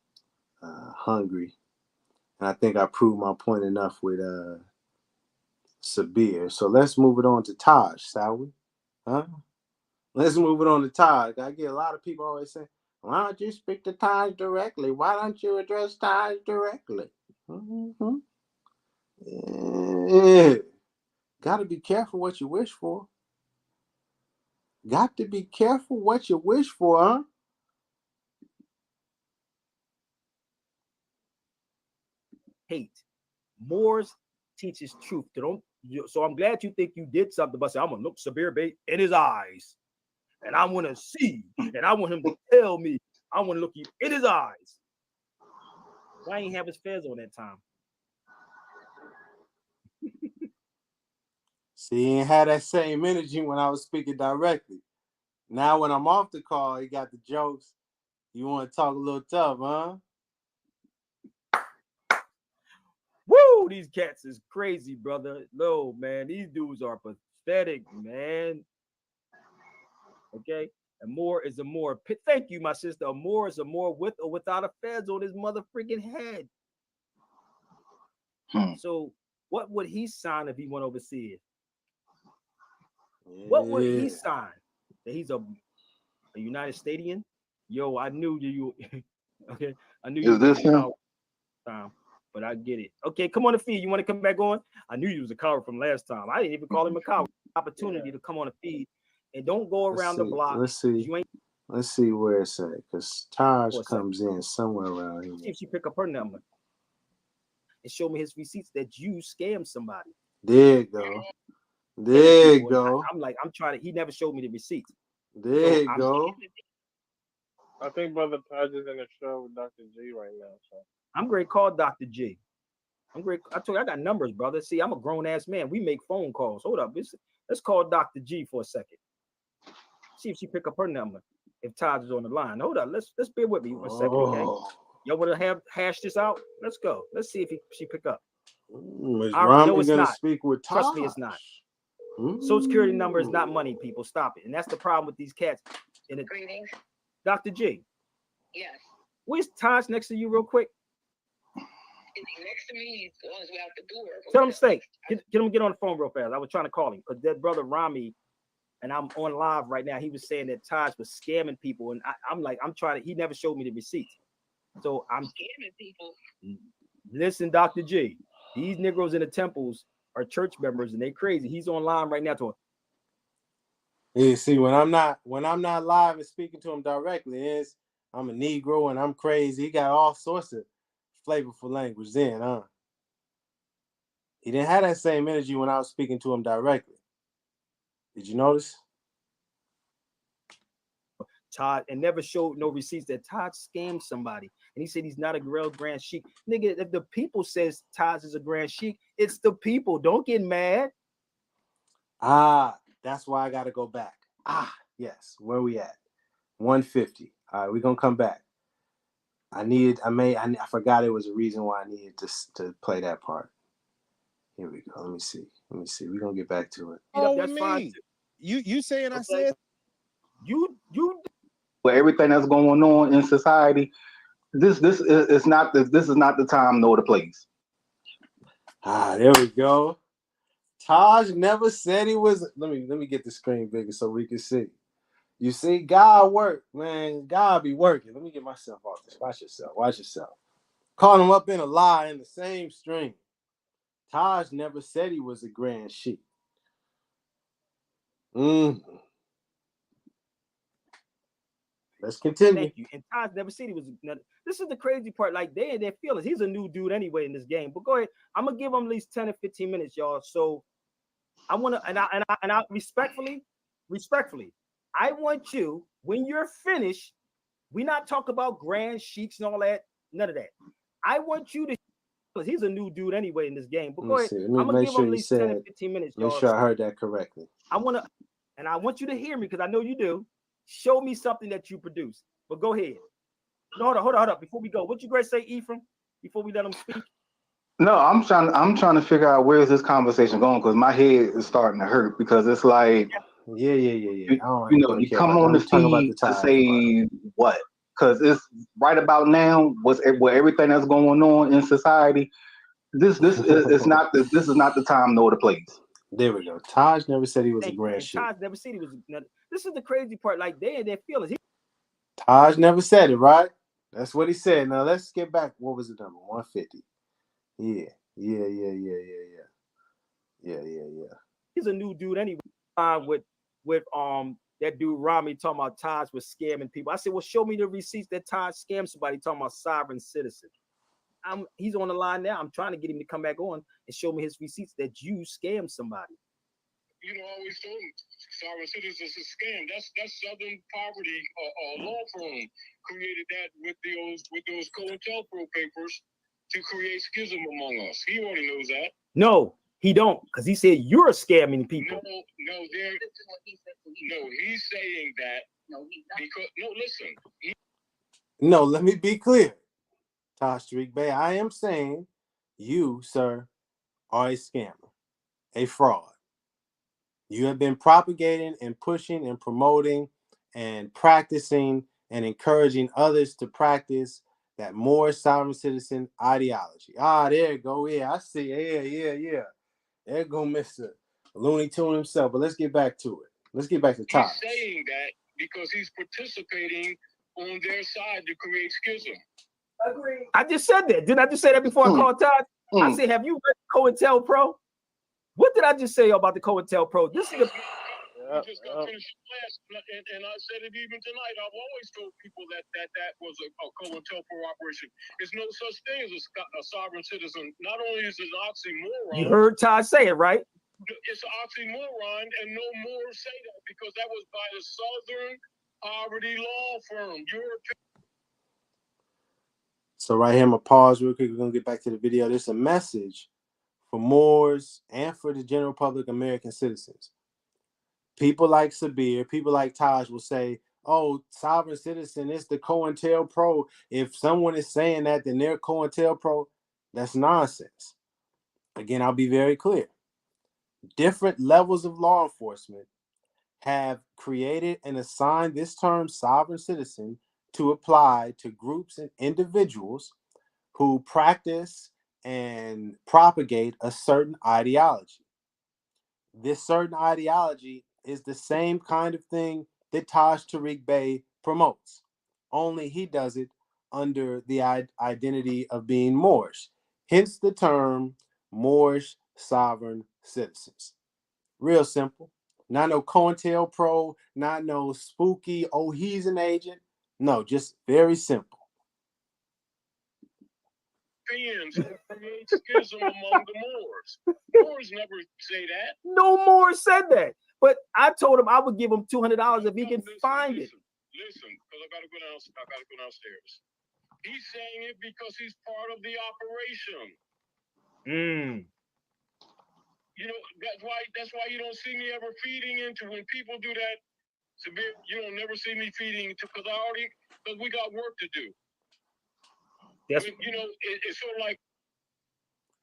hungry, and I think I proved my point enough with Sabir. So let's move it on to Taj, shall we? Huh? Let's move it on to Taj. I get a lot of people always saying, why don't you speak to Taj directly? Why don't you address Taj directly? Mm-hmm. Yeah. Got to be careful what you wish for. Got to be careful what you wish for, huh? Hate. Moors teaches truth. So I'm glad you think you did something, but say, I'm going to look Sabir Bey in his eyes. And I want to see. And I want him to tell me. I want to look you in his eyes. Why ain't have his fez on that time? See, he ain't had that same energy when I was speaking directly. Now when I'm off the call, he got the jokes. You want to talk a little tough, huh? Woo! These cats is crazy, brother. No, man. These dudes are pathetic, man. Okay, and more is a more. Thank you, my sister. A more is a more with or without a fez on his mother freaking head. So what would he sign if he went overseas? Yeah. What would he sign? That he's a United Stadian? Yo, I knew you. Okay, I knew you. Is this him? But I get it. Okay, come on the feed. You want to come back on? I knew you was a coward from last time. I didn't even call him a coward. Opportunity to come on the feed and don't go around the block. Let's see. Let's see where it's at, because Taj comes in somewhere around here. See if she pick up her number and show me his receipts that you scammed somebody. There you go. There you go. I'm trying to. He never showed me the receipts. There you go. I think Brother Taj is in the show with Dr. G right now. So I'm great. Call Dr. G. I'm great. I told you I got numbers, brother. See, I'm a grown ass man. We make phone calls. Hold up. Let's call Dr. G for a second. See if she pick up her number. If Taj is on the line. Hold up. Let's bear with me for a second, okay? Y'all want to hash this out? Let's go. Let's see if she pick up. Is Rami gonna speak with Taj? Trust me, it's not. Social security number is not money, people. Stop it. And that's the problem with these cats. Greetings. Dr. G. Yes. Where's Taj next to you real quick? He's next to me. He's on his way out the door. Tell him stay. Get him on the phone real fast. I was trying to call him because that brother Rami, and I'm on live right now. He was saying that Taj was scamming people, and I'm trying to. He never showed me the receipts, so I'm scamming people. Listen, Dr. G, these Negroes in the temples are church members, and they crazy. He's online right now to him. Yeah, see, when I'm not live and speaking to him directly, I'm a Negro and I'm crazy. He got all sorts of flavorful language then, huh? He didn't have that same energy when I was speaking to him directly. Did you notice? Todd, and never showed no receipts that Todd scammed somebody. And he said he's not a real grand sheik. Nigga, if the people says Todd is a grand sheik, it's the people. Don't get mad. That's why I got to go back. Yes. Where we at? 150. All right, we're going to come back. I forgot it was a reason why I needed to play that part. Here we go. Let me see. We're going to get back to it. That's fine. You saying okay. I said you But everything that's going on in society, this is not the time nor the place. There we go. Taj never said he was. Let me get the screen bigger so we can see. You see, God work, man. God be working. Let me get myself off this. Watch yourself. Caught him up in a lie in the same string. Taj never said he was a grand sheik. Let's continue. Thank you. And Taj never said he was. This is the crazy part. Like they in their feelings. He's a new dude anyway in this game. But go ahead. I'm gonna give him at least 10 or 15 minutes, y'all. So I want to, and I respectfully, I want you, when you're finished, we not talk about grand sheiks and all that, none of that. I want you to, he's a new dude anyway in this game. But go ahead. I'm gonna give him at least 10 or 15 minutes, y'all. Make sure I heard that correctly. I want you to hear me because I know you do. Show me something that you produce. But go ahead. No, hold on. Before we go, what you guys say, Ephraim? Before we let him speak. No, I'm trying to figure out where is this conversation going because my head is starting to hurt because it's like, yeah. You come on the feed to say what? Because it's right about now. Where everything that's going on in society, this is not the time nor the place. There we go. Taj never said he was a grand sheik. Taj never said he was. This is the crazy part. Like they in their feelings. Taj never said it, right? That's what he said. Now let's get back. What was the number? 150. Yeah. He's a new dude anyway. With that dude Rami talking about Taj was scamming people. I said, well, show me the receipts that Taj scammed somebody. Talking about sovereign citizen. He's on the line now. I'm trying to get him to come back on and show me his receipts that you scammed somebody. You know, I always told him sovereign citizens is a scam. That's Southern Poverty law firm created that with those COINTELPRO papers to create schism among us. He already knows that. No, he don't, because he said you're scamming people. No, he's saying that. No, he's not. Because listen. No, let me be clear. Taj Tarik Bey, I am saying you, sir, are a scammer, a fraud. You have been propagating and pushing and promoting and practicing and encouraging others to practice that Moorish sovereign citizen ideology. Ah, there you go. Yeah, I see. Yeah. There go Mr. Looney Tune himself. But let's get back to it. Let's get back to Taj. He's saying that because he's participating on their side to create schism. Agree. I just said that. Didn't I just say that before I called Todd? I said, have you read COINTELPRO? What did I just say about the COINTELPRO? This is the... We just got finished class, and I said it even tonight. I've always told people that was a COINTELPRO operation. There's no such thing as a sovereign citizen. Not only is it an oxymoron. You heard Todd say it, right? It's an oxymoron, and no more say that because that was by the Southern Poverty Law Firm. So right here, I'm going to pause real quick. We're going to get back to the video. There's a message for Moors and for the general public American citizens. People like Sabir, people like Taj will say, oh, sovereign citizen, it's the COINTELPRO. If someone is saying that, then they're COINTELPRO. That's nonsense. Again, I'll be very clear. Different levels of law enforcement have created and assigned this term sovereign citizen to apply to groups and individuals who practice and propagate a certain ideology. This certain ideology is the same kind of thing that Taj Tarik Bey promotes, only he does it under the identity of being Moorish, hence the term Moorish Sovereign Citizens. Real simple. Not no COINTELPRO, not no spooky, oh, he's an agent. No, just very simple. Create schism among the Moors. Moors never say that. No Moors said that. But I told him I would give him $200 if he can find it. Listen, because I gotta go downstairs. He's saying it because he's part of the operation. You know, that's why you don't see me ever feeding into when people do that. Sabir, you don't never see me feeding into because we got work to do. Yes. You know, it's sort of like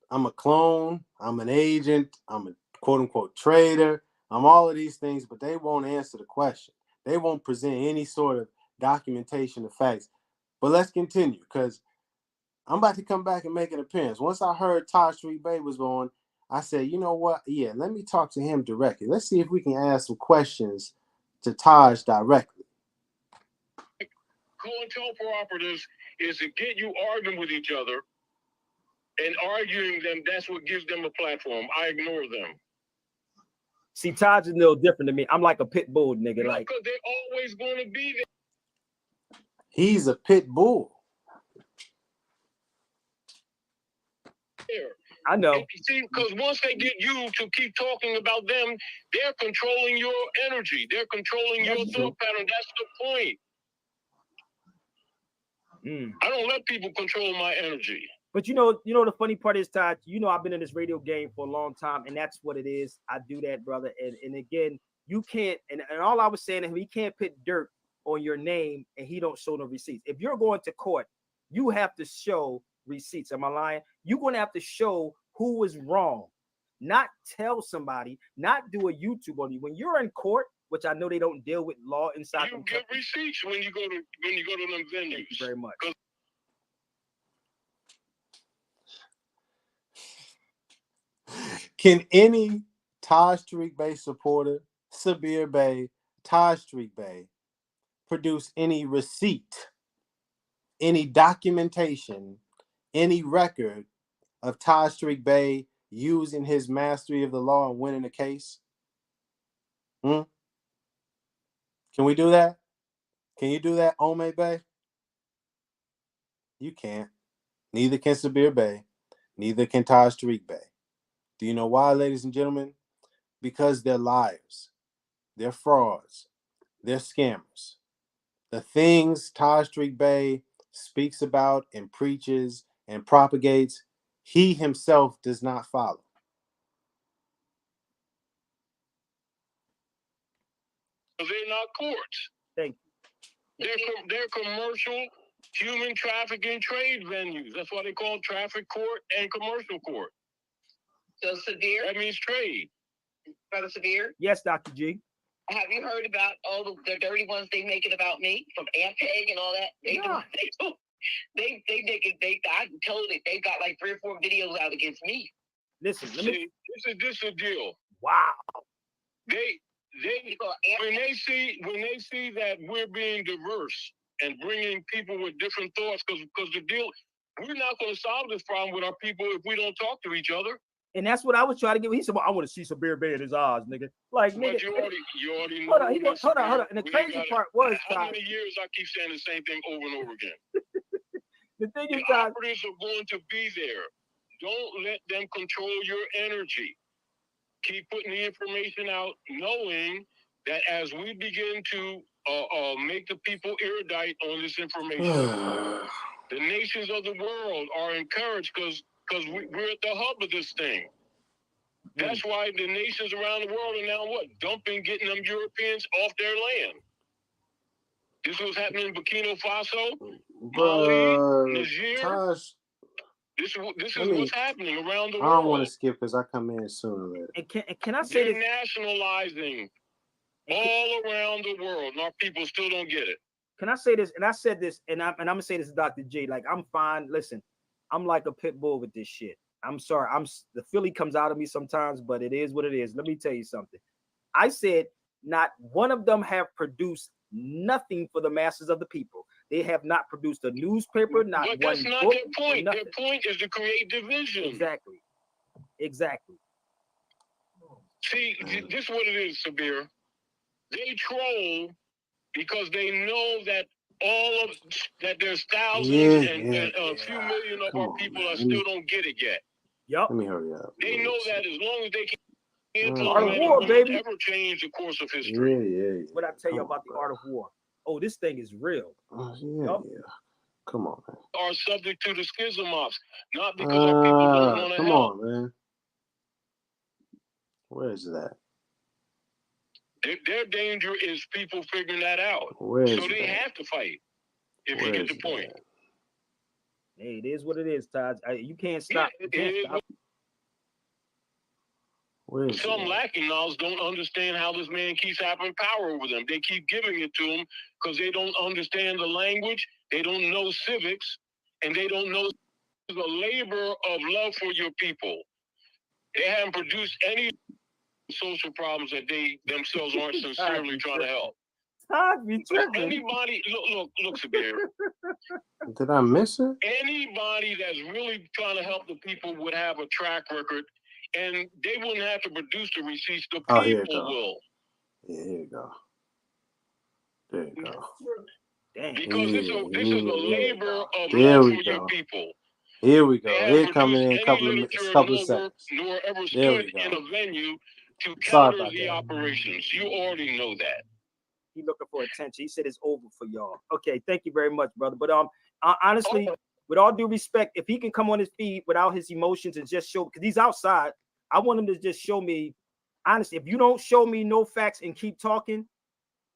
I'm a clone, I'm an agent, I'm a quote-unquote trader, I'm all of these things, but they won't answer the question. They won't present any sort of documentation of facts. But let's continue, because I'm about to come back and make an appearance. Once I heard Taj Tarik Bey was on, I said, you know what? Yeah, let me talk to him directly. Let's see if we can ask some questions to Taj directly. COINTELPRO operatives is to get you arguing with each other and arguing them. That's what gives them a platform. I ignore them. See, Taj is a little different than me. I'm like a pit bull, nigga. Like, because they're always going to be there. He's a pit bull. I know. And see, because once they get you to keep talking about them, they're controlling your energy. They're controlling your thought pattern. That's the point. I don't let people control my energy. But you know the funny part is, Todd, I've been in this radio game for a long time, and that's what it is. I do that, brother. And again, you can't, and all I was saying is he can't put dirt on your name and he don't show no receipts. If you're going to court, you have to show receipts. Am I lying? You're going to have to show who was wrong, not tell somebody, not do a YouTube on you. When you're in court, which I know they don't deal with law inside. You get receipts when you go to them venues. Thank you very much. Can any Taj Tarik Bey supporter, Sabir Bey, Taj Tarik Bey, produce any receipt, any documentation, any record of Taj Tarik Bey using his mastery of the law and winning a case? Can we do that? Can you do that, Ome Bey? You can't. Neither can Sabir Bey. Neither can Taj Tarik Bey. Do you know why, ladies and gentlemen? Because they're liars. They're frauds. They're scammers. The things Taj Tarik Bey speaks about and preaches and propagates, he himself does not follow. They're not courts. Thank you. They're commercial human trafficking trade venues. That's why they call traffic court and commercial court. So Sabir? That means trade. Brother Sabir? Yes, Dr. G. Have you heard about all the dirty ones they making about me from Ampeg and all that? I told it they got like 3 or 4 videos out against me. Listen, this is the deal. Wow. When they see that we're being diverse and bringing people with different thoughts, because the deal, we're not going to solve this problem with our people if we don't talk to each other. And that's what I was trying to get. He said, well, I want to see Sabir Bey in his eyes, nigga. Like, nigga. But you already know. Hold on. And the crazy part was, how many years I keep saying the same thing over and over again. The thing is, the operatives are going to be there. Don't let them control your energy. Keep putting the information out, knowing that as we begin to make the people erudite on this information, the nations of the world are encouraged because we're at the hub of this thing. That's why the nations around the world are now getting them Europeans off their land. This was happening in Burkina Faso, Mali, Niger. Taj, this is what's happening around the world. I don't want to skip because I come in sooner or later. And can I say They're nationalizing all around the world, and our people still don't get it. Can I say this? And I said this, and I'm gonna say this to Dr. J. Like, I'm fine. Listen, I'm like a pit bull with this shit. I'm sorry. The Philly comes out of me sometimes, but it is what it is. Let me tell you something. I said not one of them have produced nothing for the masses of the people. They have not produced a newspaper, not but one that's not book, their point. Their point is to create division. Exactly. See, this is what it is, Sabir. They troll because they know that there's thousands and a few million of our people that still don't get it yet. Yep. Let me hurry up. They know that as long as they can Art of War, baby. Never change the course of history. Yeah. What I tell you about the Art of War? Oh, this thing is real. Yeah. Come on, man. Are subject to the schism ops, not because our people don't want to come help. on, man. Where is that? Their danger is people figuring that out. So they have to fight. If you get the point. Hey, it is what it is, Taj. You can't stop. Some lacking knowledge don't understand how this man keeps having power over them. They keep giving it to him because they don't understand the language, they don't know civics, and they don't know the labor of love for your people. They haven't produced any social problems that they themselves aren't sincerely trying to help. Anybody, look, Sabir. Did I miss it? Anybody that's really trying to help the people would have a track record, and they wouldn't have to produce the receipts. The people will. Yeah, here you go. There you go. Because this is a labor of love for your people. Here we go. Here coming in a couple of seconds. Nor ever stood in a venue to counter the operations. You already know that. He looking for attention. He said it's over for y'all. Okay, thank you very much, brother. But honestly, with all due respect, if he can come on his feet without his emotions and just show, because he's outside, I want him to just show me. Honestly, if you don't show me no facts and keep talking,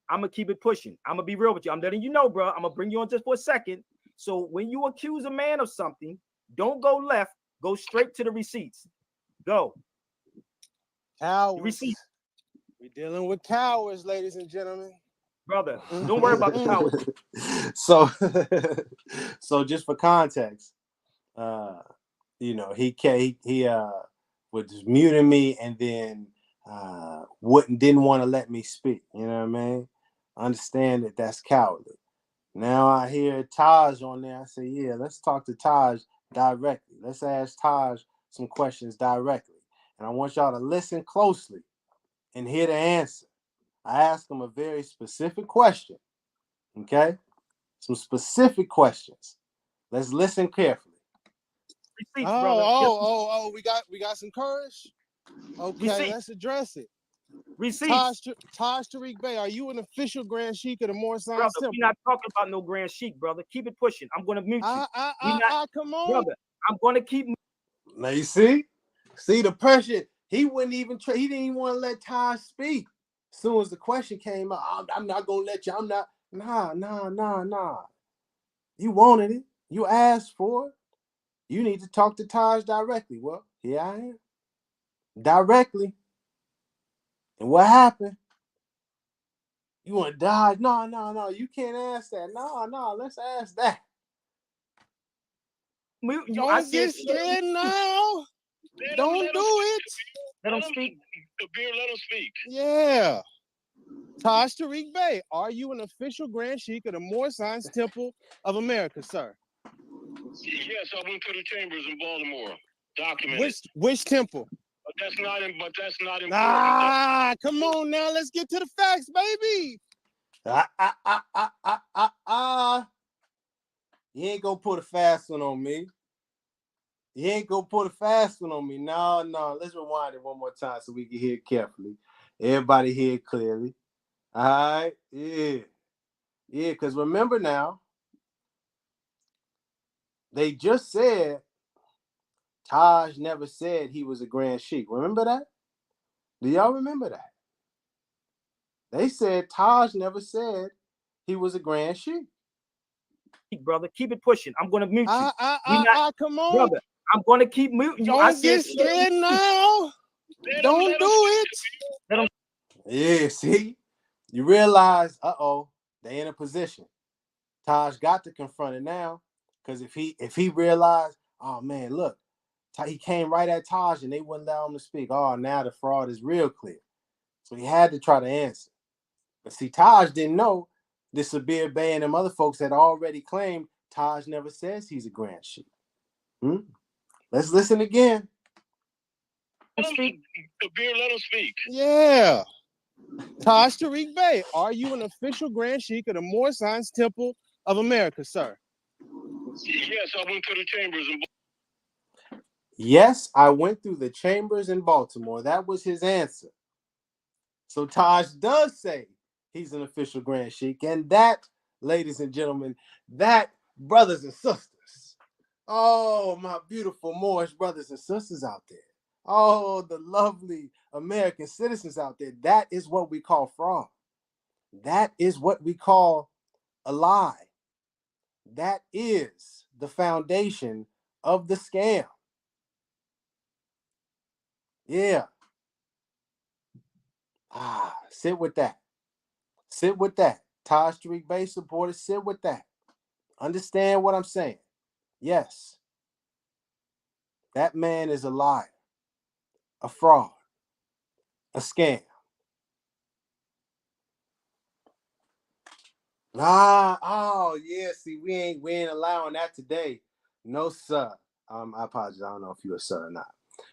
I'm gonna keep it pushing. I'm gonna be real with you. I'm letting you know, bro. I'm gonna bring you on just for a second. So when you accuse a man of something, don't go left. Go straight to the receipts. Go. Cowards. Receipts. We're dealing with cowards, ladies and gentlemen. Brother, don't worry about the cowards. So just for context, he was muting me and then didn't want to let me speak. You know what I mean? Understand that's cowardly. Now I hear Taj on there. I say, yeah, let's talk to Taj directly. Let's ask Taj some questions directly. And I want y'all to listen closely and hear the answer. I asked him a very specific question. Okay? Some specific questions. Let's listen carefully. Receipts, we got some courage. Okay, let's address it. Receipts. Taj Tarik Bey, are you an official Grand Sheik of the Moorish Temple? We're not talking about no Grand Sheik, brother. Keep it pushing. I'm gonna mute you. Come on, brother. I'm gonna keep. Now you see the pressure. He wouldn't even try. He didn't even want to let Taj speak. As soon as the question came out, I'm not gonna let you. I'm not. Nah. You wanted it. You asked for it. You need to talk to Taj directly. Well, here I am. Directly. And what happened? You want to dodge? No. You can't ask that. No. Let's ask that. Don't get scared now. Don't do it. Let him speak. Sabir, let him speak. Yeah. Taj Tarik Bey, are you an official Grand Sheik of the Moorish Science Temple of America, sir? Yes, I went to the chambers in Baltimore. Documented. Which temple? But that's not important. Come on now. Let's get to the facts, baby. You ain't gonna put a fast one on me. No. Let's rewind it one more time so we can hear it carefully. Everybody hear it clearly. All right. Yeah, because remember now, they just said Taj never said he was a Grand Sheik. Remember that? Do y'all remember that? They said Taj never said he was a Grand Sheik. Brother, keep it pushing. I'm going to mute you. Come on. Brother, I'm going to keep muting you. Don't get scared now. Don't do it. Yeah, see? You realize, they in a position. Taj got to confront it now. Because if he realized, oh man, look, he came right at Taj and they wouldn't allow him to speak. Oh, now the fraud is real clear. So he had to try to answer. But see, Taj didn't know the Sabir Bey and them other folks had already claimed Taj never says he's a Grand Sheik. Let's listen again. Let him speak. Sabir, let him speak. Yeah. Taj Tarik Bey, are you an official Grand Sheik of the Moorish Science Temple of America, sir? Yes, I went to the chambers in Baltimore. Yes, I went through the chambers in Baltimore. That was his answer. So Taj does say he's an official Grand Sheik. And that, ladies and gentlemen, that, brothers and sisters, oh, my beautiful Moorish brothers and sisters out there, oh, the lovely American citizens out there, that is what we call fraud. That is what we call a lie. That is the foundation of the scam. Yeah. Sit with that. Sit with that. Taj Tarik Bey supporters, sit with that. Understand what I'm saying. Yes. That man is a liar, a fraud, a scam. See, we ain't allowing that today. No, sir. I apologize. I don't know if you're a sir or not.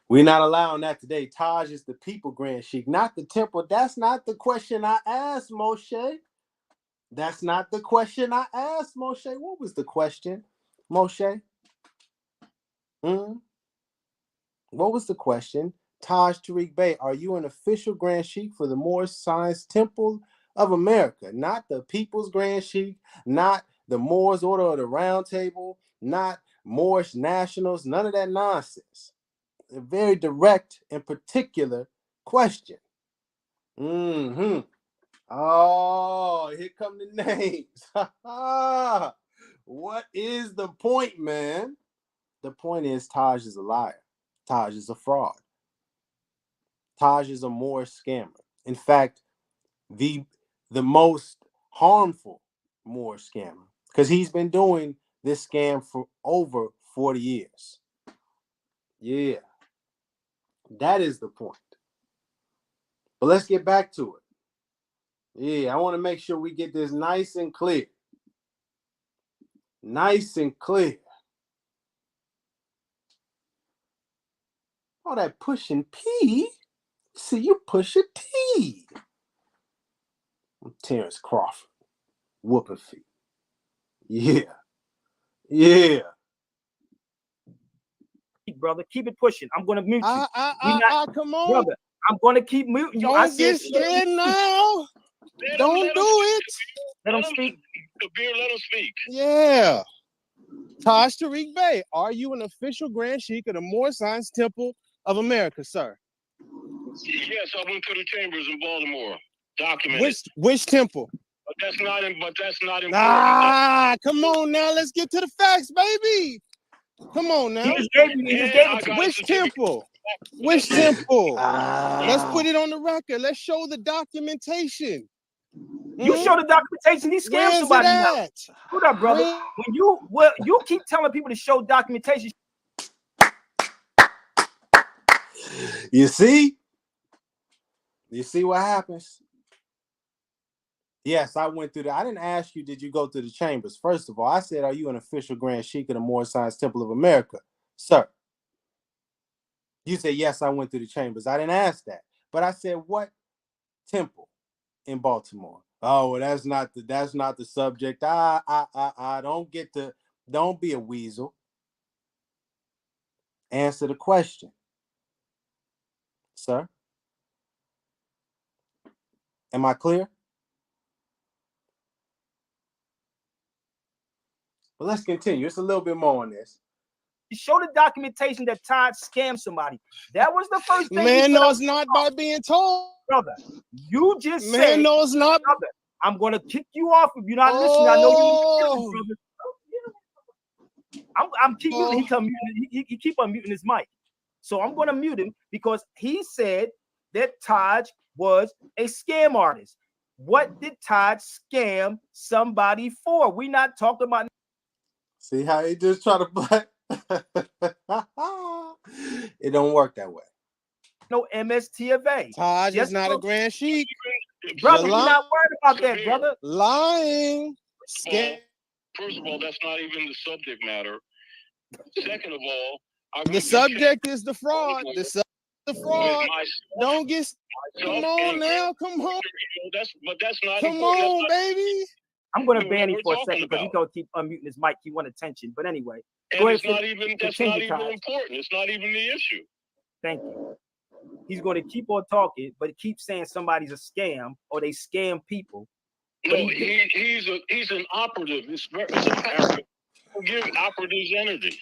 We're not allowing that today. Taj is the people Grand Sheik, not the temple. That's not the question I asked, Moshe. That's not the question I asked, Moshe. What was the question, Moshe? What was the question? Taj Tarik Bey, are you an official Grand Sheik for the Moorish Science Temple of America? Not the People's Grand Sheik, not the Moors Order of the Round Table, not Moorish Nationals, none of that nonsense. A very direct and particular question. Oh, here come the names. What is the point, man? The point is Taj is a liar. Taj is a fraud. Taj is a Moorish scammer. In fact, the most harmful Moorish scammer, because he's been doing this scam for over 40 years. Yeah. That is the point. But let's get back to it. Yeah, I want to make sure we get this nice and clear. Nice and clear. Oh, that pushing P. See, you push a T. I'm Terrence Crawford. Whooping feet. Yeah. Brother, keep it pushing. I'm going to mute you. Come on. Brother, I'm going to keep muting you. Don't get scared now. Don't do it. Let him speak. Sabir, let him speak. Yeah. Taj Tarik Bey, are you an official Grand Sheik of the Moorish Science Temple of America, sir? Yes, I went to the chambers in Baltimore. Documented. Which temple? But that's not important. Come on now. Let's get to the facts, baby. Come on now. He just gave it to Which temple? Which temple? Let's put it on the record. Let's show the documentation. You show the documentation. He scammed somebody now. Hold up, brother. When you keep telling people to show documentation. You see? You see what happens? Yes, I went through I didn't ask you, did you go through the chambers? First of all, I said, are you an official Grand Sheik of the Moorish Science Temple of America? Sir. You said, yes, I went through the chambers. I didn't ask that. But I said, what temple in Baltimore? Oh, well, that's not the subject. I don't be a weasel. Answer the question. Sir. Am I clear? But let's continue. It's a little bit more on this. You show the documentation that Todd scammed somebody. That was the first thing. Man knows not by being told. Brother, you just said. Man knows not. Brother, I'm going to kick you off if you're not listening. I know you. I'm keep muting. He keep on muting his mic. So I'm going to mute him because he said that Taj was a scam artist. What did Taj scam somebody for? We not talking about. See how he just try to play? It don't work that way. No MST of A. Taj is not a Grand Sheik. Brother, you're not worried about that, brother. Lying. First of all, that's not even the subject matter. Second of all, the subject is the fraud. The fraud. Don't get. Come on now. Come on. That's not. Come on, baby. I'm going to ban him for a second because he's going to keep unmuting his mic. He want attention. But anyway. And it's not even, that's not even important. It's not even the issue. Thank you. He's going to keep on talking, but he keeps saying somebody's a scam or they scam people. No, he's an operative. It's American. Give operatives energy.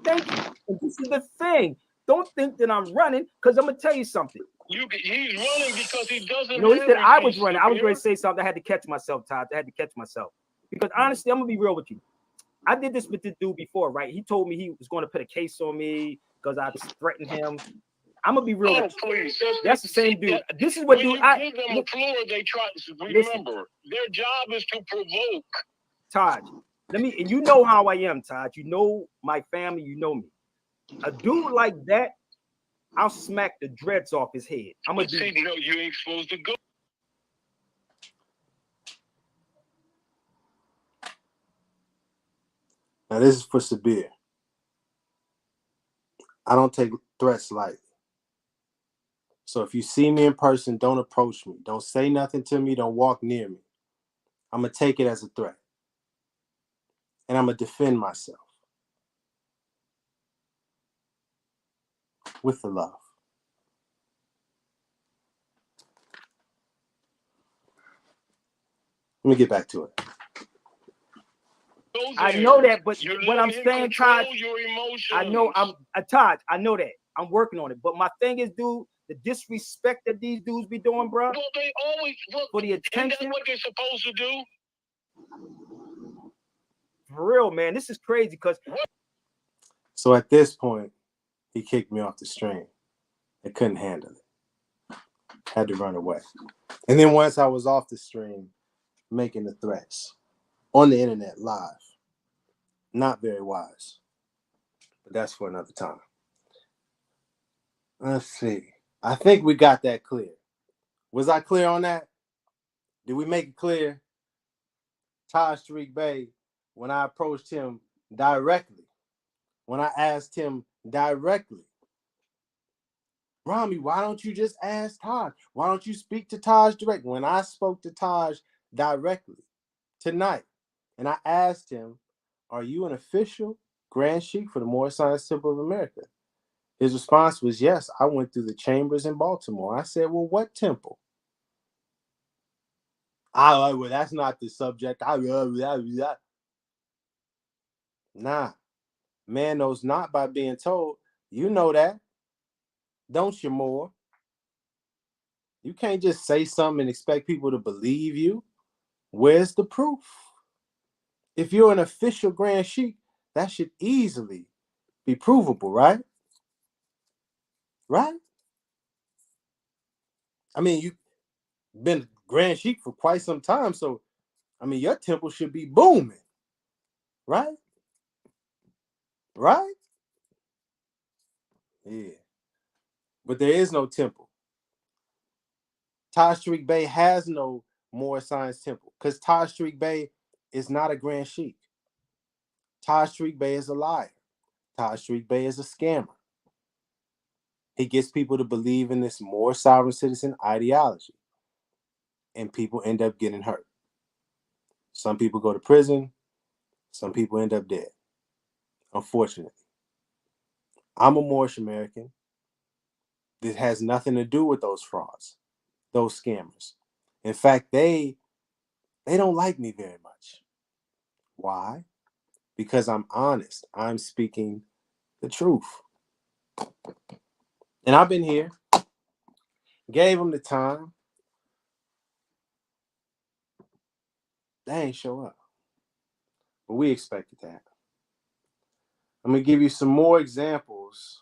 Thank you. And this is the thing. Don't think that I'm running because I'm going to tell you something. He's running because he doesn't. No, he said I was running. I was going to say something. I had to catch myself, Todd. I had to catch myself. Because honestly, I'm going to be real with you. I did this with this dude before, right? He told me he was going to put a case on me because I threatened him. I'm going to be real with you. Please. That's the same dude. This is what dude. Give them a floor, they try to remember. Their job is to provoke. Todd, and you know how I am, Todd. You know my family, you know me. A dude like that, I'll smack the dreads off his head. I'm gonna say, no, you ain't supposed to go. Now this is for Sabir. I don't take threats lightly. So if you see me in person, don't approach me. Don't say nothing to me. Don't walk near me. I'm gonna take it as a threat. And I'm gonna defend myself. With the love. Let me get back to it. I know that, but what I'm saying, Todd, I know Todd, I know that. I'm working on it. But my thing is, dude, the disrespect that these dudes be doing, bro. Well, they always look for the attention. Isn't that what they're supposed to do? For real, man. This is crazy because so at this point, he kicked me off the stream. I couldn't handle it. Had to run away. And then once I was off the stream, making the threats on the internet live. Not very wise. But that's for another time. Let's see. I think we got that clear. Was I clear on that? Did we make it clear? Taj Tarik Bey, when I approached him directly, when I asked him directly, Rami, why don't you just ask Taj? Why don't you speak to Taj directly? When I spoke to Taj directly tonight, and I asked him, are you an official Grand Sheik for the Moorish Science Temple of America? His response was, yes, I went through the chambers in Baltimore. I said, well, what temple? Well, that's not the subject. Nah, man knows not by being told. You know that. Don't you, Moore? You can't just say something and expect people to believe you. Where's the proof? If you're an official Grand Sheik, that should easily be provable, right? Right? I mean, you've been Grand Sheik for quite some time. So, I mean, your temple should be booming, right? Right? Yeah. But there is no temple. Taj Tarik Bey has no Moorish Science Temple because Taj Tarik Bey is not a Grand Sheik. Taj Tarik Bey is a liar. Taj Tarik Bey is a scammer. He gets people to believe in this Moorish sovereign citizen ideology, and people end up getting hurt. Some people go to prison. Some people end up dead, unfortunately. I'm a Moorish American. This has nothing to do with those frauds, those scammers. In fact, they don't like me very much. Why? Because I'm honest. I'm speaking the truth. And I've been here, gave them the time. They ain't show up. But we expected that. I'm going to give you some more examples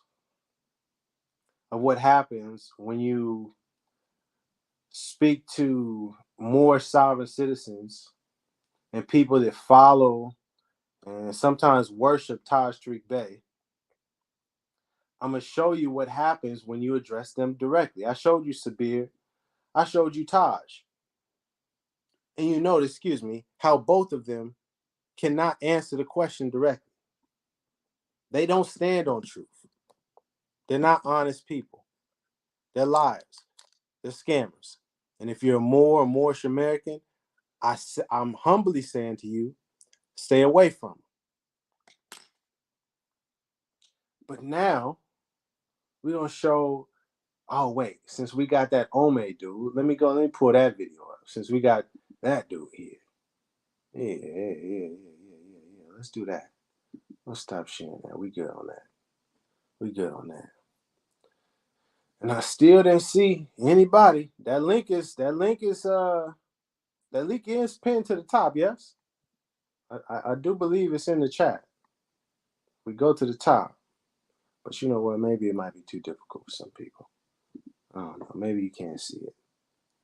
of what happens when you speak to more sovereign citizens and people that follow and sometimes worship Taj Tarik Bey. I'm going to show you what happens when you address them directly. I showed you Sabir. I showed you Taj. And you notice, excuse me, how both of them cannot answer the question directly. They don't stand on truth. They're not honest people. They're liars. They're scammers. And if you're a Moorish American, I'm humbly saying to you, stay away from them. But now, we're going to show, oh, wait, since we got that Ome dude, let me pull that video up. Since we got that dude here. Yeah. Let's do that. Let's stop sharing that. We good on that. And I still didn't see anybody. That link is pinned to the top, yes? I do believe it's in the chat. We go to the top. But you know what? Maybe it might be too difficult for some people. I don't know. Maybe you can't see it.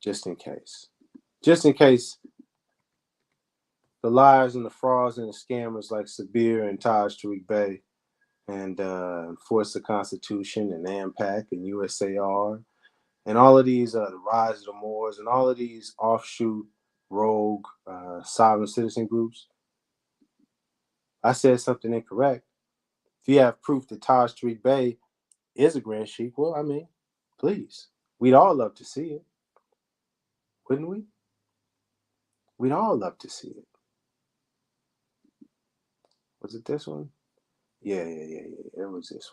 Just in case. Just in case the liars and the frauds and the scammers like Sabir and Taj Tarik Bey and Enforce the Constitution and AMPAC and USAR and all of these, the Rise of the Moors and all of these offshoot rogue sovereign citizen groups. I said something incorrect. If you have proof that Taj Tarik Bey is a Grand Sheik, well, I mean, please. We'd all love to see it. Wouldn't we? We'd all love to see it. Was it this one? Yeah. It was this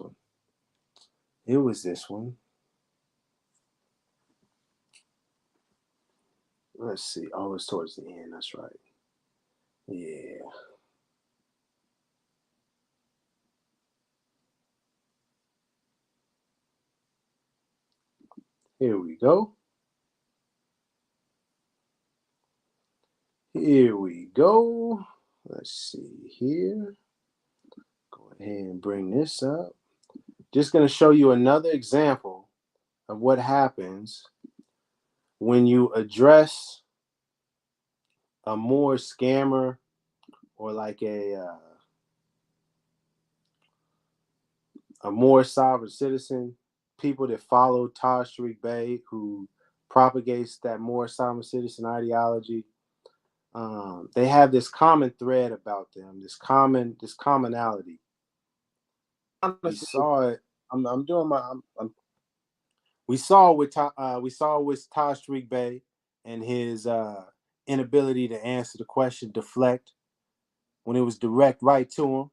one. Let's see. Oh, it's towards the end. That's right. Yeah. Here we go. Let's see here. Go ahead and bring this up. Just going to show you another example of what happens when you address a more scammer or like a more sovereign citizen, people that follow Taj Tarik Bey, who propagates that more sovereign citizen ideology. They have this common thread about them, this commonality. We saw it. We saw with Taj Tarik Bey and his inability to answer the question, deflect when it was direct right to him,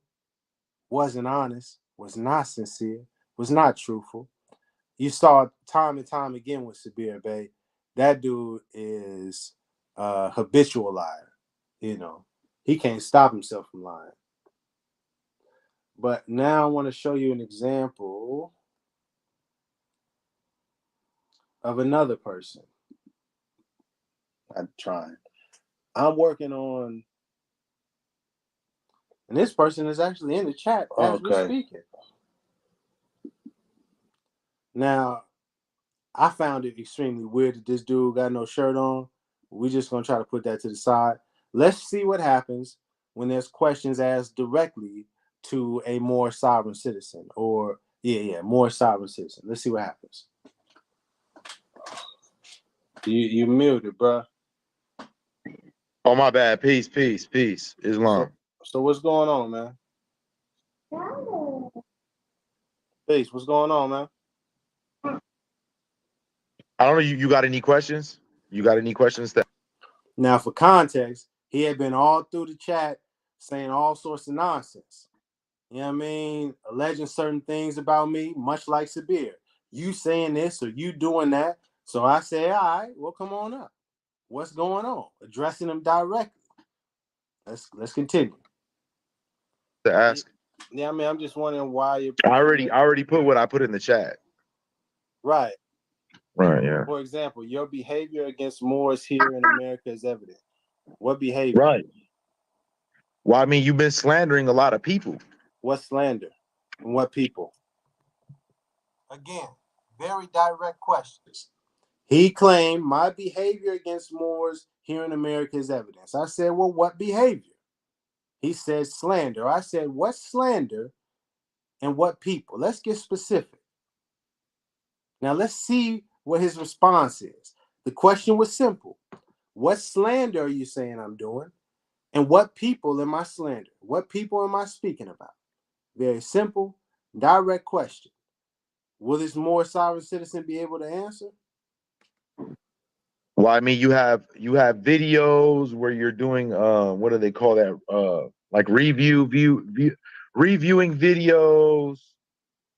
wasn't honest, was not sincere, was not truthful. You saw time and time again with Sabir Bey. That dude is a habitual liar. You know, he can't stop himself from lying. But now I want to show you an example of another person. I'm trying. I'm working on, and this person is actually in the chat as we're speaking. Now, I found it extremely weird that this dude got no shirt on, We're just going to try to put that to the side. Let's see what happens when there's questions asked directly to a Moorish sovereign citizen, or Moorish sovereign citizen. Let's see what happens. You muted, bro. Oh, my bad. Peace. Islam. So what's going on, man? Peace. What's going on, man? I don't know. You got any questions? You got any questions? Now, for context, he had been all through the chat saying all sorts of nonsense. You know what I mean? Alleging certain things about me, much like Sabir. You saying this or you doing that. So I say, all right, well, come on up. What's going on? Addressing them directly. Let's continue. To ask. Yeah, I mean, I'm just wondering why you. I already put what I put in the chat. Right. Right. Yeah. For example, your behavior against Moors here in America is evident. What behavior? Right. Well, I mean, you've been slandering a lot of people. What slander? And what people? Again, very direct questions. He claimed my behavior against Moors here in America is evidence. I said, well, what behavior? He said slander. I said, what slander and what people? Let's get specific. Now, let's see what his response is. The question was simple. What slander are you saying I'm doing? And what people am I slandering? What people am I speaking about? Very simple, direct question. Will this Moorish sovereign citizen be able to answer? Well, I mean, you have videos where you're doing what do they call that? Like reviewing videos.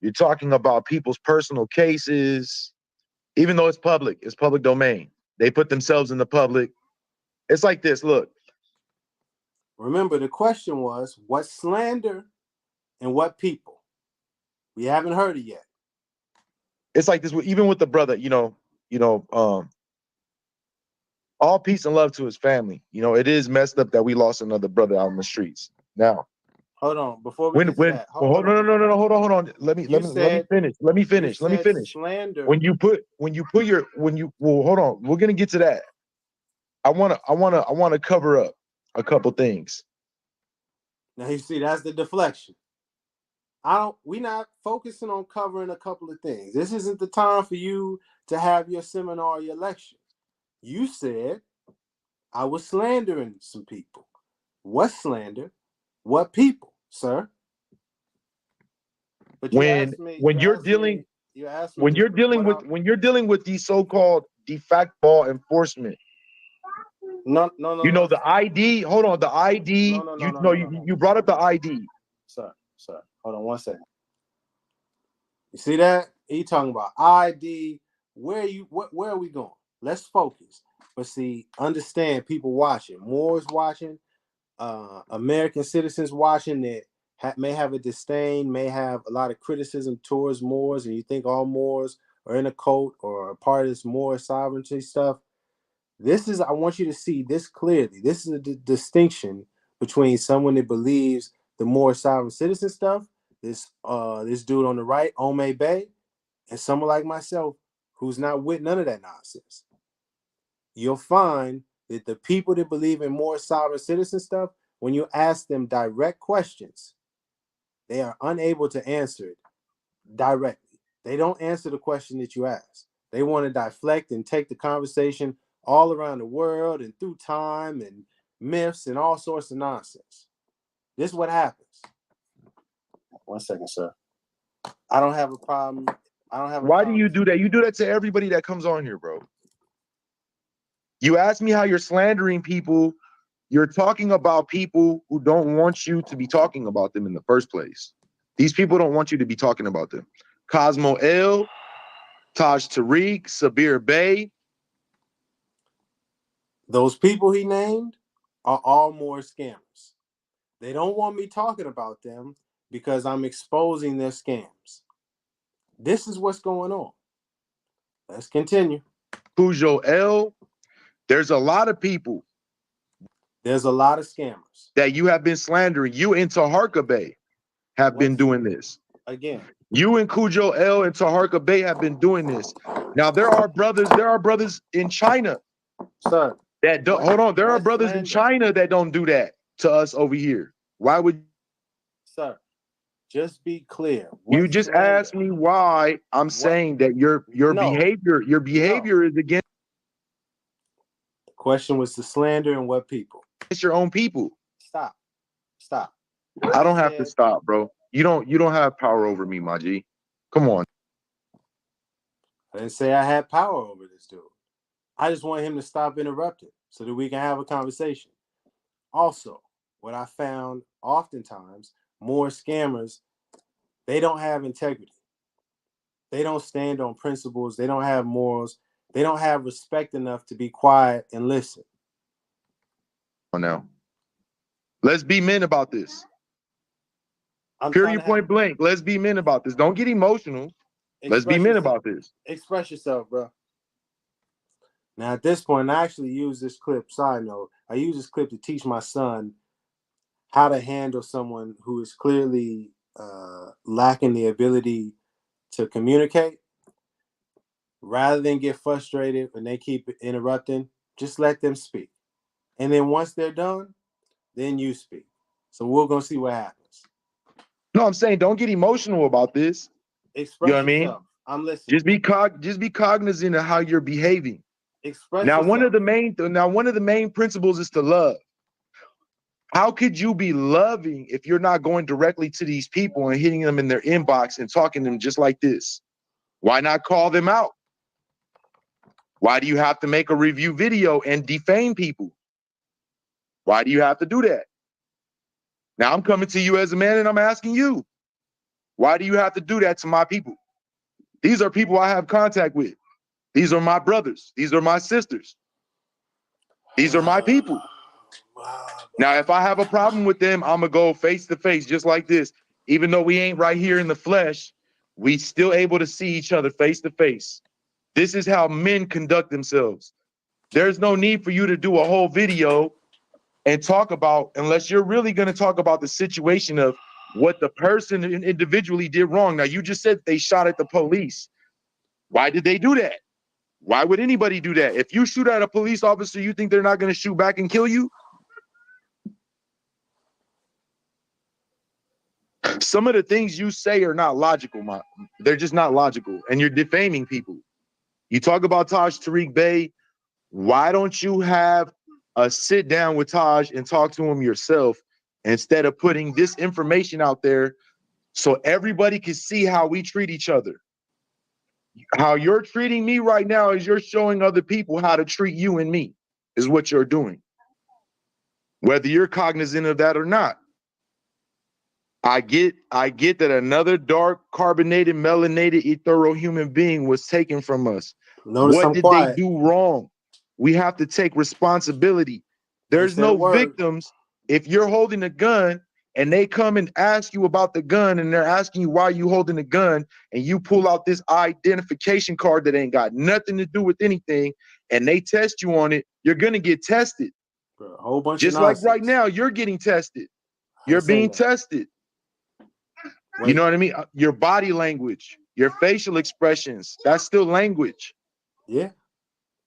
You're talking about people's personal cases, even though it's public domain. They put themselves in the public. It's like this. Look. Remember, the question was what slander and what people? We haven't heard it yet. It's like this, even with the brother, all peace and love to his family. It is messed up that we lost another brother out in the streets. Now, hold on, before we get to that. Hold on. Let me finish. Slander. When you put hold on, we're gonna get to that. I wanna cover up a couple things. Now you see, that's the deflection. We're not focusing on covering a couple of things. This isn't the time for you to have your seminar or your lecture. You said I was slandering some people. What slander? What people, sir? But when you're dealing with these so-called de facto enforcement. No. The ID. Hold on, the ID. You brought up the ID. Sir. Hold on 1 second. You see that? He talking about ID. Where are we going? Let's focus. But see, understand people watching. Moors watching, American citizens watching that may have a disdain, may have a lot of criticism towards Moors, and you think all Moors are in a cult or a part of this Moorish sovereignty stuff. I want you to see this clearly. This is a distinction between someone that believes the Moorish sovereign citizen stuff, this dude on the right, Bey, and someone like myself who's not with none of that nonsense. You'll find that the people that believe in Moorish sovereign citizen stuff, when you ask them direct questions, they are unable to answer it directly. They don't answer the question that you ask. They want to deflect and take the conversation all around the world and through time and myths and all sorts of nonsense. This is what happens. 1 second, sir. I don't have a problem. Why do you do that? You do that to everybody that comes on here, bro. You ask me how you're slandering people. You're talking about people who don't want you to be talking about them in the first place. These people don't want you to be talking about them. Cosmo L, Taj Tarik, Sabir Bey. Those people he named are all Moorish scammers. They don't want me talking about them because I'm exposing their scams. This is what's going on. Let's continue. Cujo L. There's a lot of people. There's a lot of scammers that you have been slandering. You and Taharka Bey have been doing this. Again. You and Cujo L and Taharka Bey have been doing this. Now there are brothers in China. Sir. Hold on, there are brothers in China that don't do that to us over here. Why would, sir? Just be clear. You just asked me why I'm saying that your behavior is against. The question was the slander and what people? It's your own people. Stop. I don't have to stop, bro. You don't have power over me, my G. Come on. I didn't say I had power over this dude. I just want him to stop interrupting so that we can have a conversation. Also, what I found oftentimes, more scammers, they don't have integrity. They don't stand on principles. They don't have morals. They don't have respect enough to be quiet and listen. Oh, no. Let's be men about this. Period, point blank. Let's be men about this. Don't get emotional. Let's be men about this. Express yourself, bro. Now, at this point, I actually use this clip. Side note, I use this clip to teach my son how to handle someone who is clearly lacking the ability to communicate. Rather than get frustrated when they keep interrupting, just let them speak. And then once they're done, then you speak. So we're going to see what happens. No, I'm saying don't get emotional about this. Express you know what yourself. I mean? I'm listening. Just be cognizant of how you're behaving. Express now, yourself. one of the main principles is to love. How could you be loving if you're not going directly to these people and hitting them in their inbox and talking to them just like this? Why not call them out? Why do you have to make a review video and defame people? Why do you have to do that? Now I'm coming to you as a man and I'm asking you, why do you have to do that to my people? These are people I have contact with. These are my brothers. These are my sisters. These are my people. Now, if I have a problem with them, I'm going to go face to face just like this. Even though we ain't right here in the flesh, we still able to see each other face to face. This is how men conduct themselves. There's no need for you to do a whole video and talk about, unless you're really going to talk about the situation of what the person individually did wrong. Now, you just said they shot at the police. Why did they do that? Why would anybody do that? If you shoot at a police officer, you think they're not going to shoot back and kill you? Some of the things you say are not logical, they're just not logical, and you're defaming people. You talk about Taj Tarik Bey. Why don't you have a sit down with Taj and talk to him yourself instead of putting this information out there so everybody can see how we treat each other? How you're treating me right now is you're showing other people how to treat you and me, is what you're doing. Whether you're cognizant of that or not. I get that another dark, carbonated, melanated, ethereal human being was taken from us. What did they do wrong? We have to take responsibility. There's no victims. If you're holding a gun and they come and ask you about the gun and they're asking you why you holding the gun and you pull out this identification card that ain't got nothing to do with anything and they test you on it, you're going to get tested. Bro, a whole bunch just of like right now, you're getting tested. You're being tested. You know what I mean? Your body language, your facial expressions, that's still language. Yeah.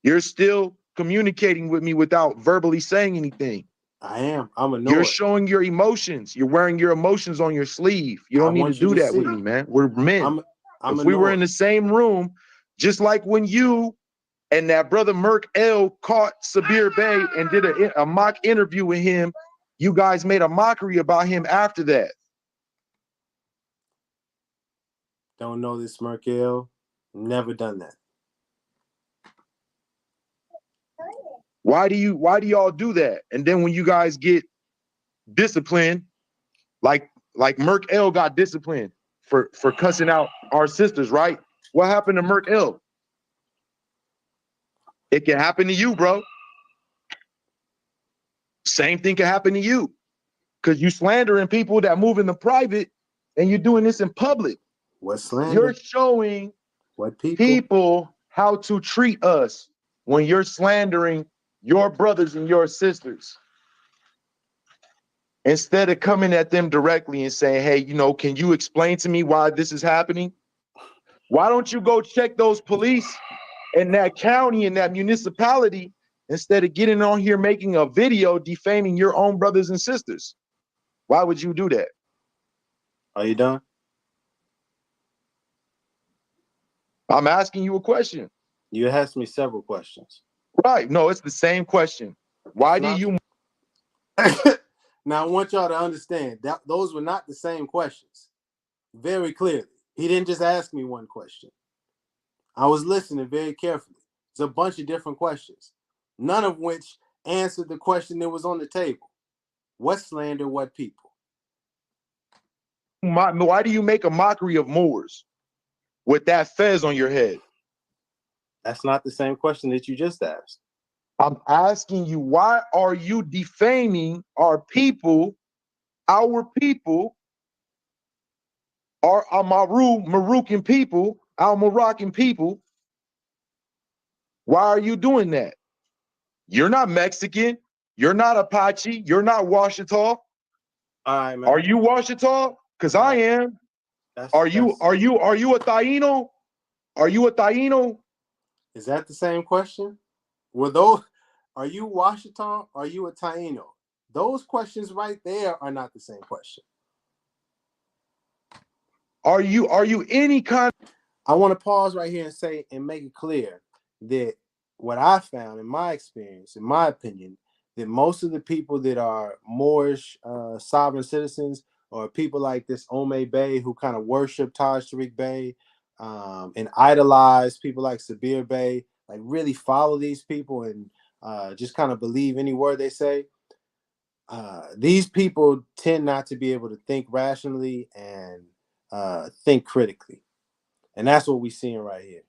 You're still communicating with me without verbally saying anything. I am. I'm annoyed. You're showing your emotions. You're wearing your emotions on your sleeve. You don't need to do that with me, man. We're men. If we were in the same room, just like when you and that brother Merk L caught Sabir Bey and did a mock interview with him, you guys made a mockery about him after that. Don't know this Merk L. Never done that. Why do y'all do that? And then when you guys get disciplined, like Merk L got disciplined for cussing out our sisters, right? What happened to Merk L? It can happen to you, bro. Same thing can happen to you. Because you slandering people that move in the private and you're doing this in public. What slander? You're showing what people how to treat us when you're slandering your brothers and your sisters. Instead of coming at them directly and saying, hey, you know, can you explain to me why this is happening? Why don't you go check those police in that county, in that municipality, instead of getting on here making a video defaming your own brothers and sisters? Why would you do that? Are you done? I'm asking you a question. You asked me several questions. Right. No, it's the same question. Why do you? Now, I want y'all to understand that those were not the same questions. Very clearly. He didn't just ask me one question. I was listening very carefully. It's a bunch of different questions, none of which answered the question that was on the table. What slander, what people? Why do you make a mockery of Moors with that fez on your head? That's not the same question that you just asked. I'm asking you, why are you defaming our people, our Moroccan people, our Moroccan people? Why are you doing that? You're not Mexican. You're not Apache. You're not Washita. All right, man. Are you Washita? Because I am. Are you a Taino? Are you a Taino? Is that the same question? Are you Washita? Are you a Taino? Those questions right there are not the same question. Are you any kind? I want to pause right here and say and make it clear that what I found in my experience, in my opinion, that most of the people that are Moorish sovereign citizens or people like this Bey who kind of worship Taj Tarik Bey and idolize people like Sabir Bey, like really follow these people and just kind of believe any word they say. These people tend not to be able to think rationally and think critically. And that's what we're seeing right here.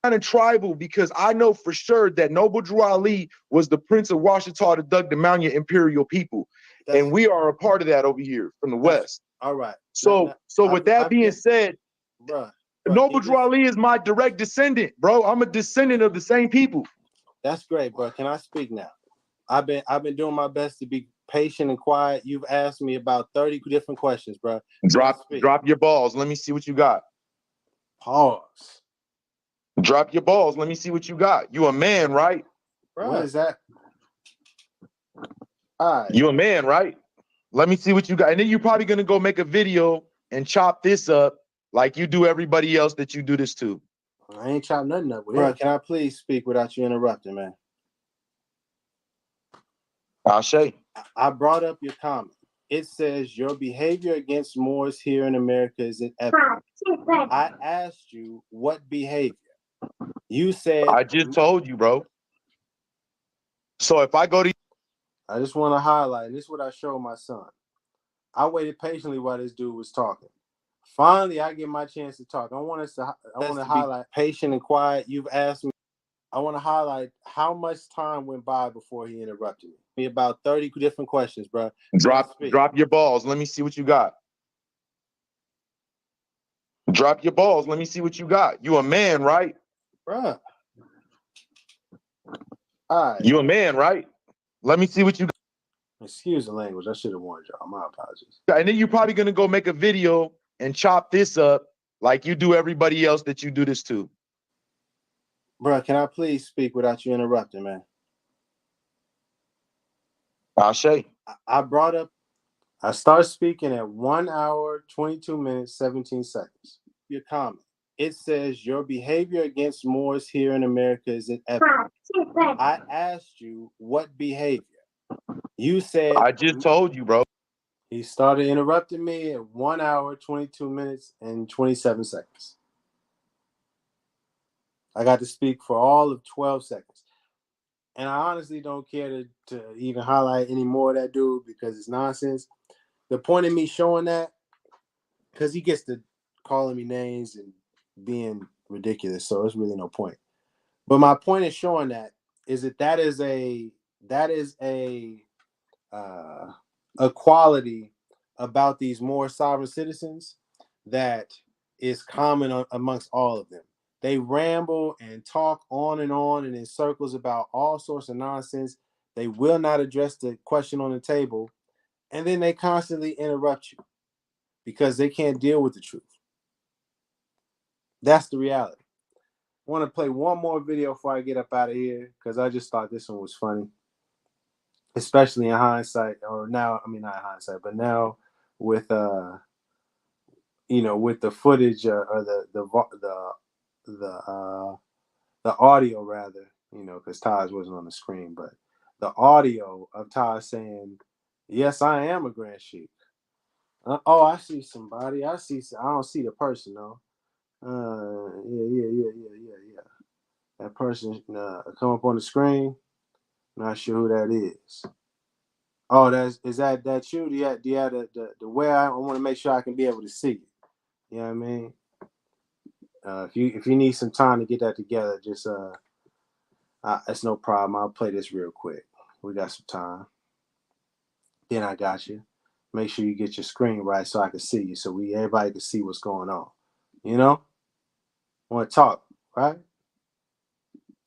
Kind of tribal, because I know for sure that Noble Drew Ali was the Prince of Washita, the Doug Demania Imperial people. And we are a part of that over here from the West. All right. So with that being said, Noble Drew Ali is my direct descendant, bro. I'm a descendant of the same people. That's great, bro. Can I speak now? I've been doing my best to be patient and quiet. You've asked me about 30 different questions, bro. Drop your balls. Let me see what you got. Pause. Drop your balls. Let me see what you got. You a man, right? Bro. What is that? All right. You a man, right? Let me see what you got. And then you're probably going to go make a video and chop this up like you do everybody else that you do this to. I ain't chopped nothing up with bro, can I please speak without you interrupting, man? Ashe. I brought up your comment. It says your behavior against Moors here in America is inevitable. I asked you what behavior. You said I just told you, bro. So if I go to, I just want to highlight, and this is what I showed my son. I waited patiently while this dude was talking. Finally, I get my chance to talk. I want to highlight patient and quiet. You've asked me. I want to highlight how much time went by before he interrupted me. About 30 different questions, bro. Drop your balls. Let me see what you got. Drop your balls. Let me see what you got. You a man, right? Bruh. All right. You a man, right? Let me see what you got. Excuse the language. I should have warned y'all. My apologies. And then you're probably going to go make a video and chop this up like you do everybody else that you do this to. Bro, can I please speak without you interrupting, man? Ashe. I start speaking at 1 hour, 22 minutes, 17 seconds. Your comment. It says your behavior against Moors here in America is inevitable. I asked you what behavior. You said I just told you, bro. He started interrupting me at 1 hour, 22 minutes, and 27 seconds. I got to speak for all of 12 seconds. And I honestly don't care to even highlight any more of that dude because it's nonsense. The point of me showing that, because he gets to calling me names and being ridiculous, so it's really no point. But my point in showing that is that is a quality about these Moorish sovereign citizens that is common amongst all of them. They ramble and talk on and in circles about all sorts of nonsense. They will not address the question on the table, and then they constantly interrupt you because they can't deal with the truth. That's the reality. want to play one more video before I get up out of here because I just thought this one was funny, especially in hindsight. Or now, I mean, not in hindsight, but now with with the footage or the audio rather, because Taj wasn't on the screen, but the audio of Taj saying, "Yes, I am a Grand Sheik." Oh, I see somebody. I don't see the person though. Yeah. That person come up on the screen. Not sure who that is. Oh, is that you? Do you have the way? I want to make sure I can be able to see it. You know what I mean? If you need some time to get that together, just it's no problem. I'll play this real quick. We got some time. Then I got you. Make sure you get your screen right so I can see you, so everybody can see what's going on. Want to talk, right?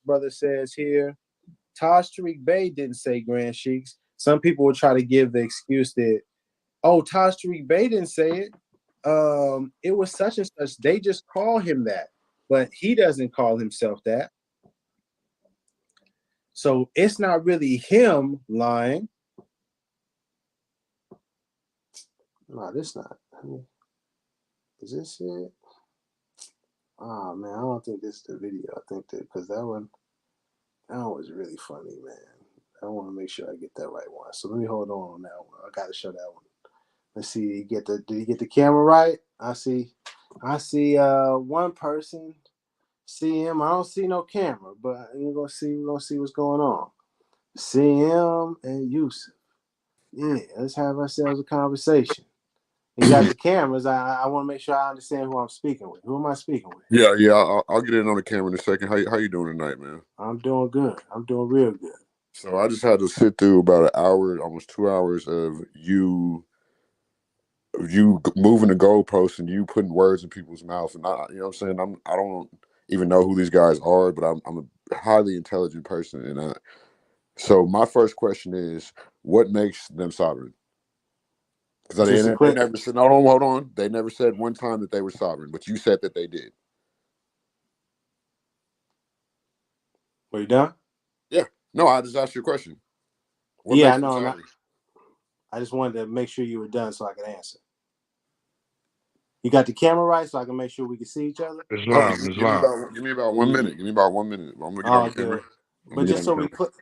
Brother says here, Taj Tarik Bey didn't say Grand Sheiks. Some people will try to give the excuse that, oh, Taj Tarik Bey didn't say it. It was such and such. They just call him that, but he doesn't call himself that. So it's not really him lying. No, this not. Is this it? Oh man, I don't think this is the video. I think that because that one was really funny, man. I want to make sure I get that right one. So let me hold on that one. I got to show that one. Let's see. Did he get the camera right? I see one person. See him. I don't see no camera, but we're gonna see what's going on. See him and Yusuf. Yeah, let's have ourselves a conversation. You got the cameras. I want to make sure I understand who I'm speaking with. Who am I speaking with? Yeah. I'll get in on the camera in a second. How you doing tonight, man? I'm doing good. I'm doing real good. So I just had to sit through about an hour, almost 2 hours of you moving the goalposts and you putting words in people's mouth. And you know what I'm saying? I don't even know who these guys are, but I'm a highly intelligent person. And so my first question is, what makes them sovereign? Because they never said, hold on. They never said one time that they were sovereign, but you said that they did. Were you done? Yeah. No, I just asked you a question. I know. I just wanted to make sure you were done so I could answer. You got the camera right so I can make sure we can see each other? It's live. Give me about 1 minute. Give me about 1 minute. I'm gonna get on the camera. But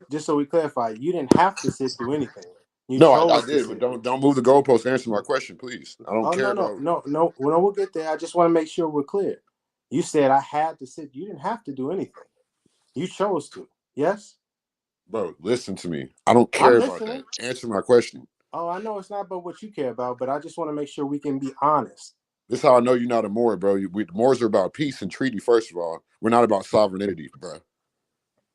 just so we clarify, you didn't have to sit through anything. I did, but don't move the goalpost. Answer my question, please. I don't care. No, we'll get there. I just want to make sure we're clear. You said I had to sit. You didn't have to do anything. You chose to. Yes? Bro, listen to me. I don't care about that. Answer my question. Oh, I know it's not about what you care about, but I just want to make sure we can be honest. This is how I know you're not a Moor, bro. Moors are about peace and treaty, first of all. We're not about sovereignty, bro.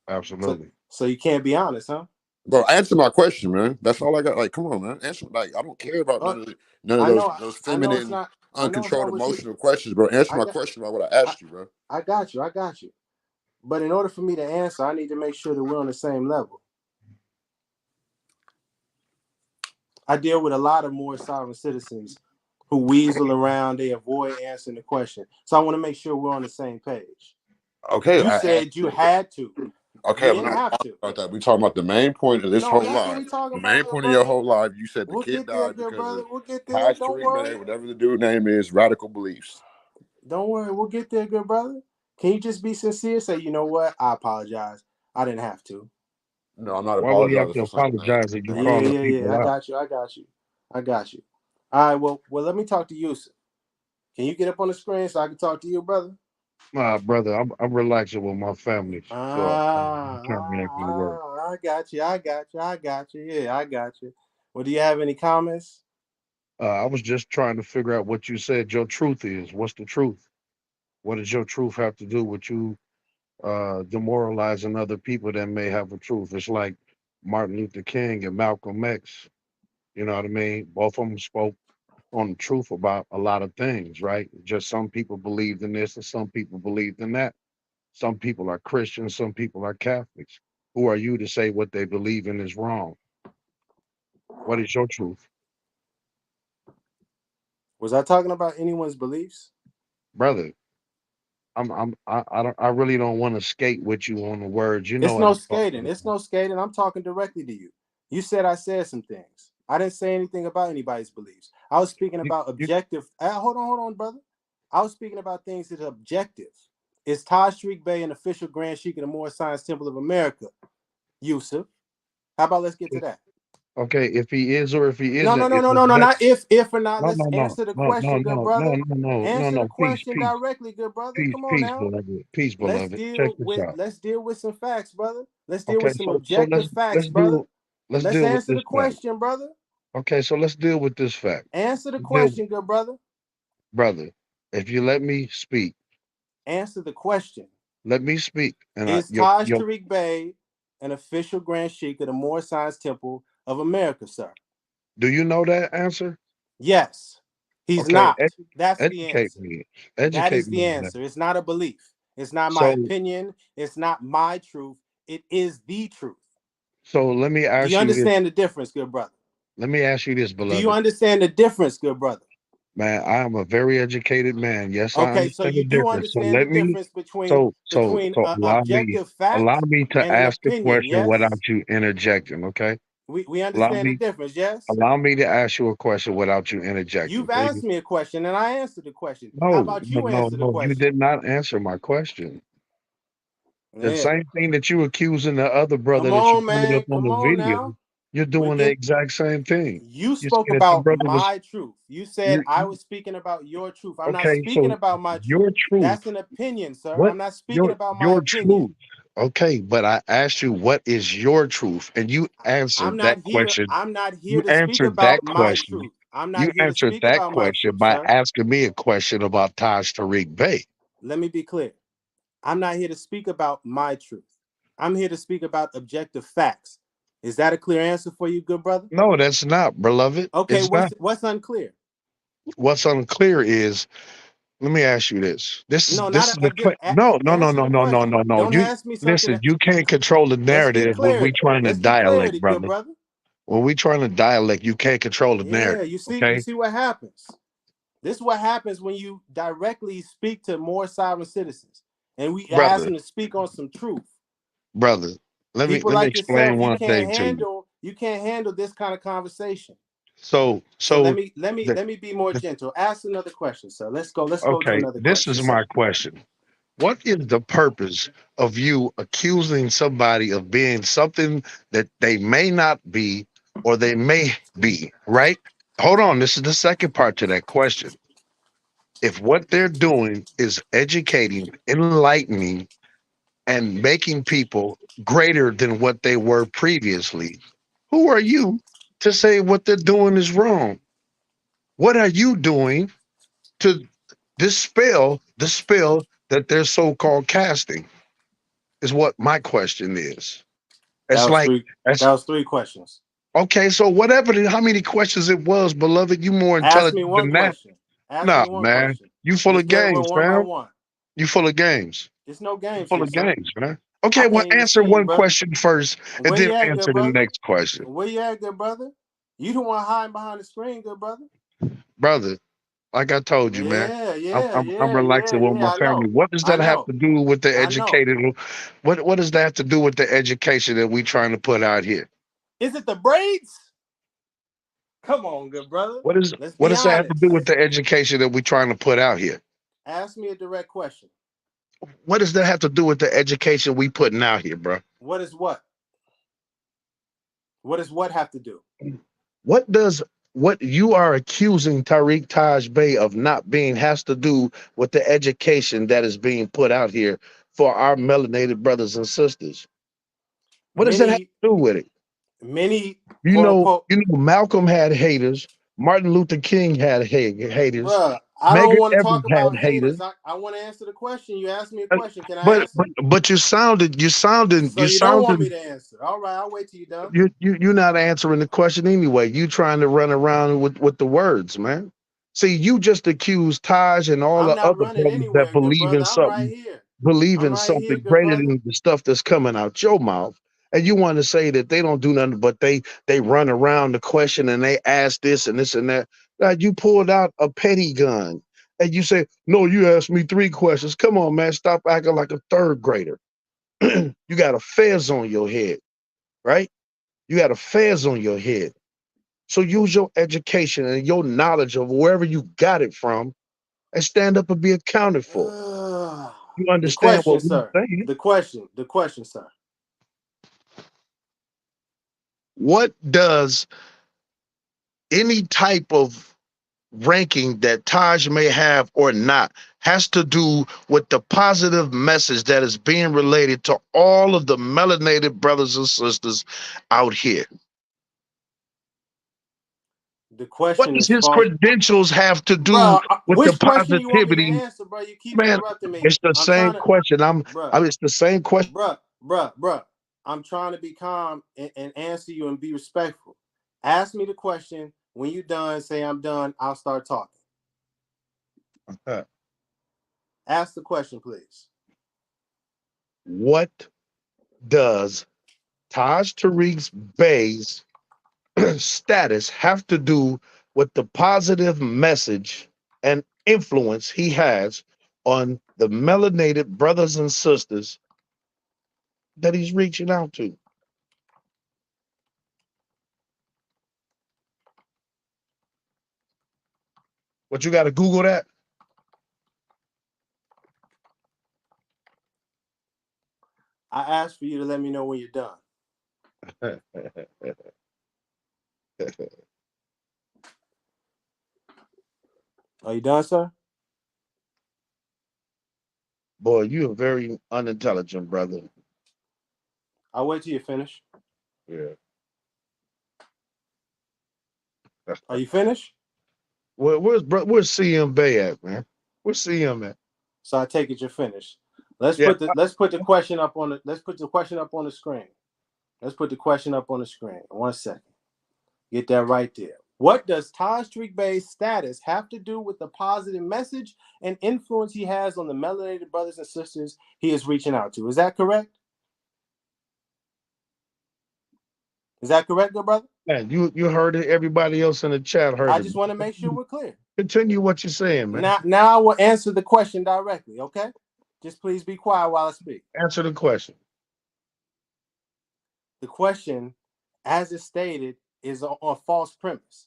Absolutely. So you can't be honest, huh? Bro, answer my question, man. That's all I got. Like, come on, man. Answer. Like, I don't care about none of those feminine, uncontrolled emotional questions, bro. Answer my question about what I asked you, bro. I got you. But in order for me to answer, I need to make sure that we're on the same level. I deal with a lot of Moorish sovereign citizens who weasel around. They avoid answering the question. So I want to make sure we're on the same page. Okay. You said you had to. Okay, we're not talking about that. We're talking about the main point of this whole life. The main point of your whole life, you said the kid died because of Taj Tarik Bey, whatever the dude's name is, radical beliefs. Don't worry, we'll get there, good brother. Can you just be sincere? Say, you know what? I apologize. I didn't have to. No, I'm not apologizing. Why would you have to apologize if you call the people out? I got you. All right, well, let me talk to Yusuf. Can you get up on the screen so I can talk to you, brother? Nah, brother, I'm relaxing with my family. I got you. Yeah, I got you. Well, do you have any comments? I was just trying to figure out what you said your truth is. What's the truth? What does your truth have to do with you demoralizing other people that may have a truth? It's like Martin Luther King and Malcolm X. You know what I mean? Both of them spoke on the truth about a lot of things, right? Just some people believed in this and some people believed in that. Some people are Christians, some people are Catholics. Who are you to say what they believe in is wrong? What is your truth? Was I talking about anyone's beliefs? Brother, I really don't want to skate with you on the words. You know It's what no I'm skating. talking It's about. no skating. I'm talking directly to you. You said I said some things. I didn't say anything about anybody's beliefs. I was speaking about You objective. Hold on, brother. I was speaking about things that are objective. Is Taj Tarik Bey an official Grand Sheik of the Moorish Science Temple of America? Yusuf. How about let's get to that? okay? If he is or if he No, isn't, no, no, it's no, no, no, object. not if or not. No, Let's no, no, answer the no, no, question, good no, no, brother. no, no, no, Answer the no. Peace, question peace, directly, good brother. peace, Come on peace, now. beloved, peace, Let's beloved. Check deal this with out. some facts, brother. Let's deal Okay, with some so objective facts, brother. let's Let's deal with answer this the fact. question, brother. Okay, so let's deal with this fact. Answer the Deal, question, good brother. brother. If you let me speak, Answer the question. let me speak, and Is Taj Tarik Bey an official Grand Sheik of the Moorish Science Temple of America, sir? do you know that answer? Yes. He's Okay, not. That's the educate answer. me. That Educate is me the on that. answer. It's not a belief. It's not my So, opinion. It's not my truth. It is the truth. so let me Do you ask you this. understand the difference, good brother? Let me ask you this, Do you beloved. understand the difference, good brother? Man, I am a very educated man. Yes, I Okay, so understand the you do difference. So understand the let me, difference between objective allow facts me to and an ask the opinion, question yes? without you interjecting. Okay, We allow understand the me, difference, yes? allow me to ask you a question without you interjecting, You've asked please. me a question and I answered the question. How No, about no, you no, answer the no. You question? did not answer my question. The Yeah. same thing that you accusing the other brother Come that you on, put man. up on Come the on video, now. you're We're doing the getting exact same thing. You You spoke said the about brother was my truth. You said you. I was speaking about your truth. I'm not Okay, speaking so about my truth. your truth. That's an opinion, sir. What I'm not speaking about my your opinion. truth? Okay, but I asked you what is your truth, and you I'm answered that not here. question. I'm not here You to speak answered that about my question. truth. I'm not You here to answered speak that about my question truth, by sir. asking me a question about Taj Tarik Bey. Let me be clear. I'm not here to speak about my truth. I'm here to speak about objective facts. Is that a clear answer for you, good brother? No, that's not, beloved. Okay, It's not. what's unclear? What's unclear is, let me ask you this. No, This not is the no, no, no, answer no, the no, no, question. no, no. Don't You ask me something listen. that You can't control the let's get narrative when we clarity. trying to Let's get dialect, clarity, good brother. brother. When we trying to dialect, you can't control the Yeah, narrative. you Okay, see what happens. This is what happens when you directly speak to more sovereign citizens and we ask brother, them to speak on some truth. brother. People Let me like explain yourself, one thing to you. you can't handle this kind of conversation. So, So so let me be more gentle. Ask another question, sir. Let's go to okay, another this question, is sir. my question. What is the purpose of you accusing somebody of being something that they may not be or they may be, right? Hold on, this is the second part to that question. If what they're doing is educating, enlightening, and making people greater than what they were previously, who are you to say what they're doing is wrong? What are you doing to dispel the spell that they're so-called casting? Is what my question is. That It's was like three. that's That was three questions. okay. So whatever, how many questions it was, beloved, you more Ask me intelligent one than that. question. Ask Nah, me one man, question. you full Let's of deal with games, one by fam. one. You full of games. It's no You games full here, of sir. games, man. I Okay, well, can't even answer see you, one brother. question first, and Where then you at, answer good the brother? next question, Where you at, good brother? You the one hiding behind the screen, good brother. brother. Like I told you, man. I'm relaxing with my I family. know. What does I that have know. to do with the I know. educated? What does that have to do with the education that we trying to put out here? Is it the braids? Come on, good brother. Let's What be does that have to honest. do with the education that we're trying to put out here? Ask me a direct question. What does that have to do with the education we putting out here, bro? What is what? What does what have to do? What does what you are accusing Tariq Taj Bey of not being has to do with the education that is being put out here for our melanated brothers and sisters? What does that have to Many, do with it? many quote unquote. You know, Malcolm had haters. Martin Luther King had haters. Bruh, I don't Megan want to Evans talk had about haters. haters. I want to answer the question. You asked me a Uh, question. Can I answer? But So you you don't want me sounded to answer. All right, I'll wait till you're done. you're not answering the question anyway. You trying to run around with the words, man. See, you just accused Taj and all I'm the not other running brothers that anywhere, good brother. I'm right here. believe I'm in right something here, good greater brother. than the stuff that's coming out your mouth. And you want to say that they don't do nothing, but they run around the question and they ask this and this and that. Now, you pulled out a petty gun And you say, no, you asked me 3 questions. Come on, man, stop acting like a 3rd grader. You got affairs on your head, right? You got affairs on your head. So use your education and your knowledge of wherever you got it from and stand up and be accounted for. You understand what we're saying? The question, sir. What does any type of ranking that Taj may have or not has to do with the positive message that is being related to all of the melanated brothers and sisters out here? The question what does his credentials have to do with the positivity? You want me to answer, bro? You keep interrupting me. It's the same question. It's the same question. Bruh. I'm trying to be calm and answer you and be respectful. Ask me the question. When you're done, say I'm done. I'll start talking. Okay. Ask the question, please. What does Taj Tarik Bey's status have to do with the positive message and influence he has on the melanated brothers and sisters that he's reaching out to? What, you got to Google that? I asked for you to let me know when you're done. Are you done, sir? Boy, you're a very unintelligent brother. I'll wait till you finish. Yeah. Are you finished? Where's CM Bey at, man? Where's CM at? So I take it you're finished. Let's put the question up on the screen. Let's put the question up on the screen. 1 second. Get that right there. What does Taj Tarik Bey's status have to do with the positive message and influence he has on the melanated brothers and sisters he is reaching out to? Is that correct? Is that correct, good brother? Man, you heard it. Everybody else in the chat heard it. I just want to make sure we're clear. Continue what you're saying, man. Now I will answer the question directly, okay? Just please be quiet while I speak. Answer the question. The question, as it's stated, is on false premise.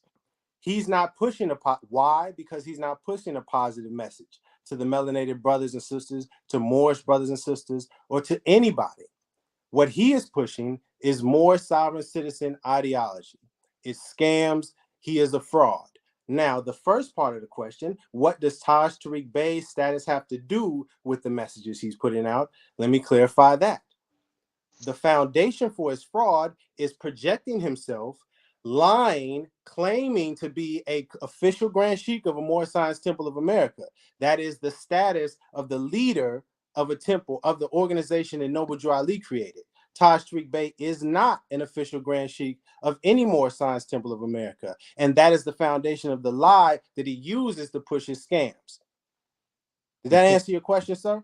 He's not pushing why? Because he's not pushing a positive message to the melanated brothers and sisters, to Moorish brothers and sisters, or to anybody. What he is pushing is more sovereign citizen ideology. It's scams. He is a fraud. Now, the first part of the question, what does Taj Tarik Bey's status have to do with the messages he's putting out? Let me clarify that. The foundation for his fraud is projecting himself, lying, claiming to be an official Grand Sheik of a Moorish Science Temple of America. That is the status of the leader of a temple, of the organization that Noble Drew Ali created. Taj Tarik Bey is not an official Grand Sheik of any Moorish Science Temple of America. And that is the foundation of the lie that he uses to push his scams. Did that answer your question, sir?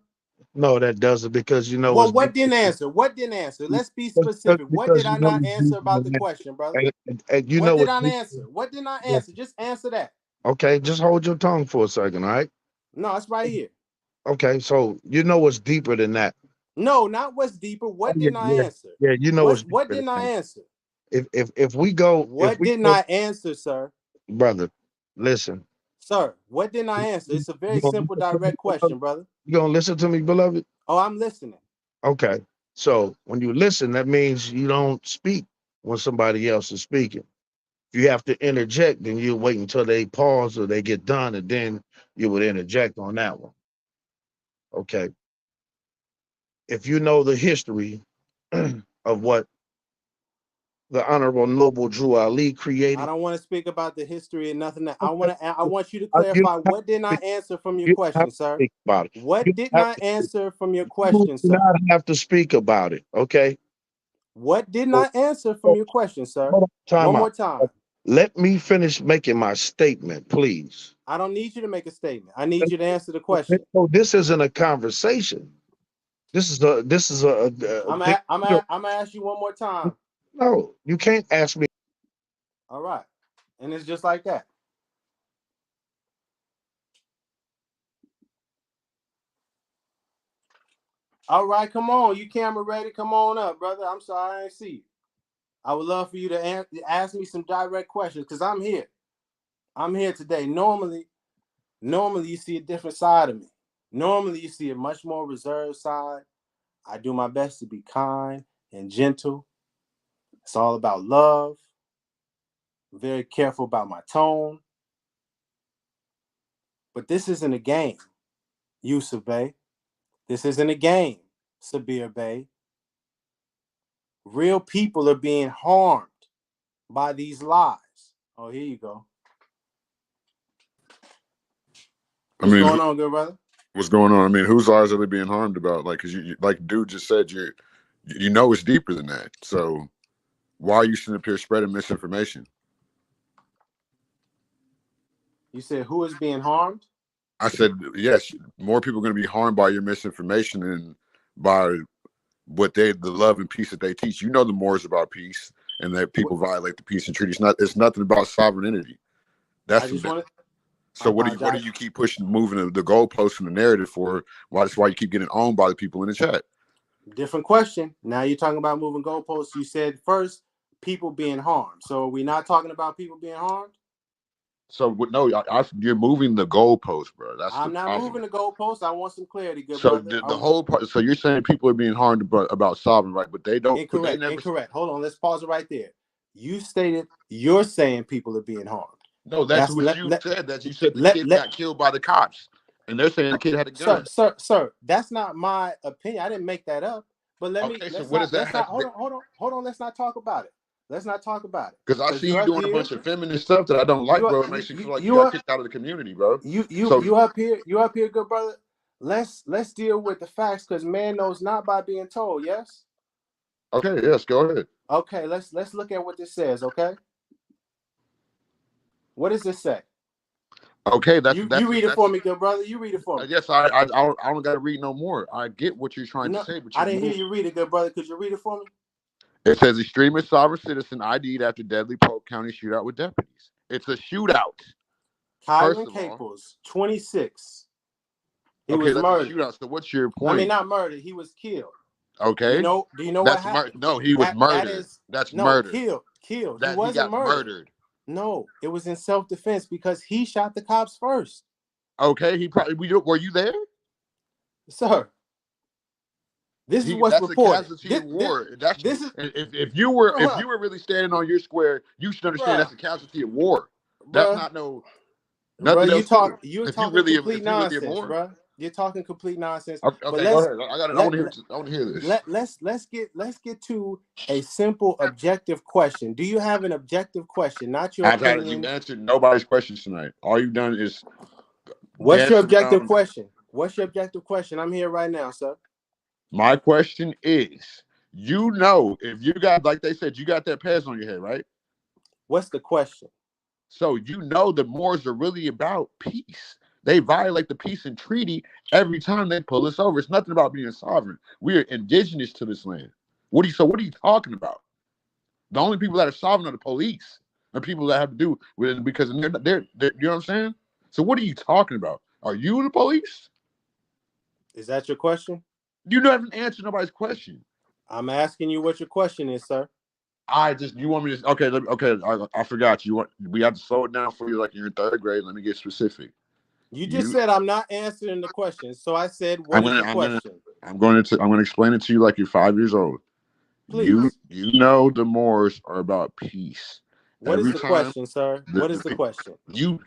No, that doesn't, because you know. Well, what didn't answer? What didn't answer? Let's be specific. What did I not answer about the question, brother? And you what know did I answer? What did I answer? Just answer that. Okay, just hold your tongue for a second, all right? No, it's right here. Okay, so you know what's deeper than that. No, not what's deeper. What didn't I answer? Yeah, you know what didn't I answer? If we go, what didn't I answer, sir? Brother, listen. Sir, what didn't I answer? It's a very simple, direct question, brother. You gonna listen to me, beloved? Oh, I'm listening. Okay, so when you listen, that means you don't speak when somebody else is speaking. If you have to interject, then you wait until they pause or they get done, and then you would interject on that one. Okay. If you know the history of what the Honorable Noble Drew Ali created. I don't want to speak about the history and nothing. I want you to clarify. What didn't I answer from your question, sir? What didn't I answer from your question, sir? You do not have to speak about it, okay? What didn't I answer from your question, sir? One more time. Let me finish making my statement, please. I don't need you to make a statement. I need you to answer the question. So this isn't a conversation. This is a. I'm gonna ask you one more time. No, you can't ask me. All right, and it's just like that. All right, come on. You camera ready? Come on up, brother. I'm sorry I ain't see you. I would love for you to ask me some direct questions because I'm here. I'm here today. Normally you see a different side of me. Normally you see a much more reserved side. I do my best to be kind and gentle. It's all about love. I'm very careful about my tone. But this isn't a game, Yusuf Bey. This isn't a game, Sabir Bey. Real people are being harmed by these lies. Oh, here you go. What's going on, good brother? What's going on? I mean, whose lives are they being harmed about? Like, because you like dude just said, you know it's deeper than that. So why are you sitting up here spreading misinformation? You said who is being harmed? I said, yes, more people are going to be harmed by your misinformation and by the love and peace that they teach. You know the more is about peace and that people violate the peace and treaty. It's nothing about sovereignty. So what do you keep moving the goalposts and the narrative for? That's why you keep getting owned by the people in the chat. Different question. Now you're talking about moving goalposts. You said first people being harmed. So are we not talking about people being harmed? So no, you're moving the goalpost, bro. I'm not moving the goalpost. I want some clarity, good brother. So the whole part. So you're saying people are being harmed about sovereign, right? But they don't. Incorrect. Incorrect. Hold on. Let's pause it right there. You stated you're saying people are being harmed. No, that's what you said. That you said the kid got killed by the cops, and they're saying the kid had a gun. Sir, that's not my opinion. I didn't make that up. But hold on. Let's not talk about it. Let's not talk about it. Because I see you doing a bunch of feminist stuff that I don't like, bro. It makes you feel like you got kicked out of the community, bro. You up here, good brother. Let's deal with the facts because man knows not by being told. Yes. Okay. Yes. Go ahead. Okay. Let's look at what this says. Okay. What does this say? Okay, you read it for me, good brother. You read it for me. Yes, I don't got to read no more. I get what you're trying to say, but I didn't hear you read it, good brother. Could you read it for me? It says extremist sovereign citizen ID'd after deadly Polk County shootout with deputies. It's a shootout. Kyron Caples, 26. He was murdered. Shootout. So what's your point? I mean, not murdered. He was killed. Okay. Do you know what happened? No, he was murdered. That's murder. Killed. He wasn't murdered. No, it was in self-defense because he shot the cops first. Okay, he probably were you there? Sir. This is what's reported. That's a casualty of war. If you were really standing on your square, you should understand that's a casualty of war. That's not no nothing else. You're talking complete nonsense, bro. You're talking complete nonsense. Okay, go ahead. I want to hear this. Let's get to a simple objective question. Do you have an objective question? Not your opinion. You've answered nobody's questions tonight. All you've done is what's your objective question? What's your objective question? I'm here right now, sir. My question is, if you got, like they said, you got that pass on your head, right? What's the question? So the Moors are really about peace. They violate the peace and treaty every time they pull us over. It's nothing about being sovereign. We are indigenous to this land. What are you talking about? The only people that are sovereign are the police, and people that have to do with it because they're you know what I'm saying? So what are you talking about? Are you the police? Is that your question? You haven't answered nobody's question. I'm asking you what your question is, sir. You want me to? Okay. I forgot. We have to slow it down for you like you're in third grade. Let me get specific. You just said I'm not answering the question, so I said, "What is the question?" I'm going to explain it to you like you're 5 years old. Please. You know the Moors are about peace. What is the question, sir? What is the question? You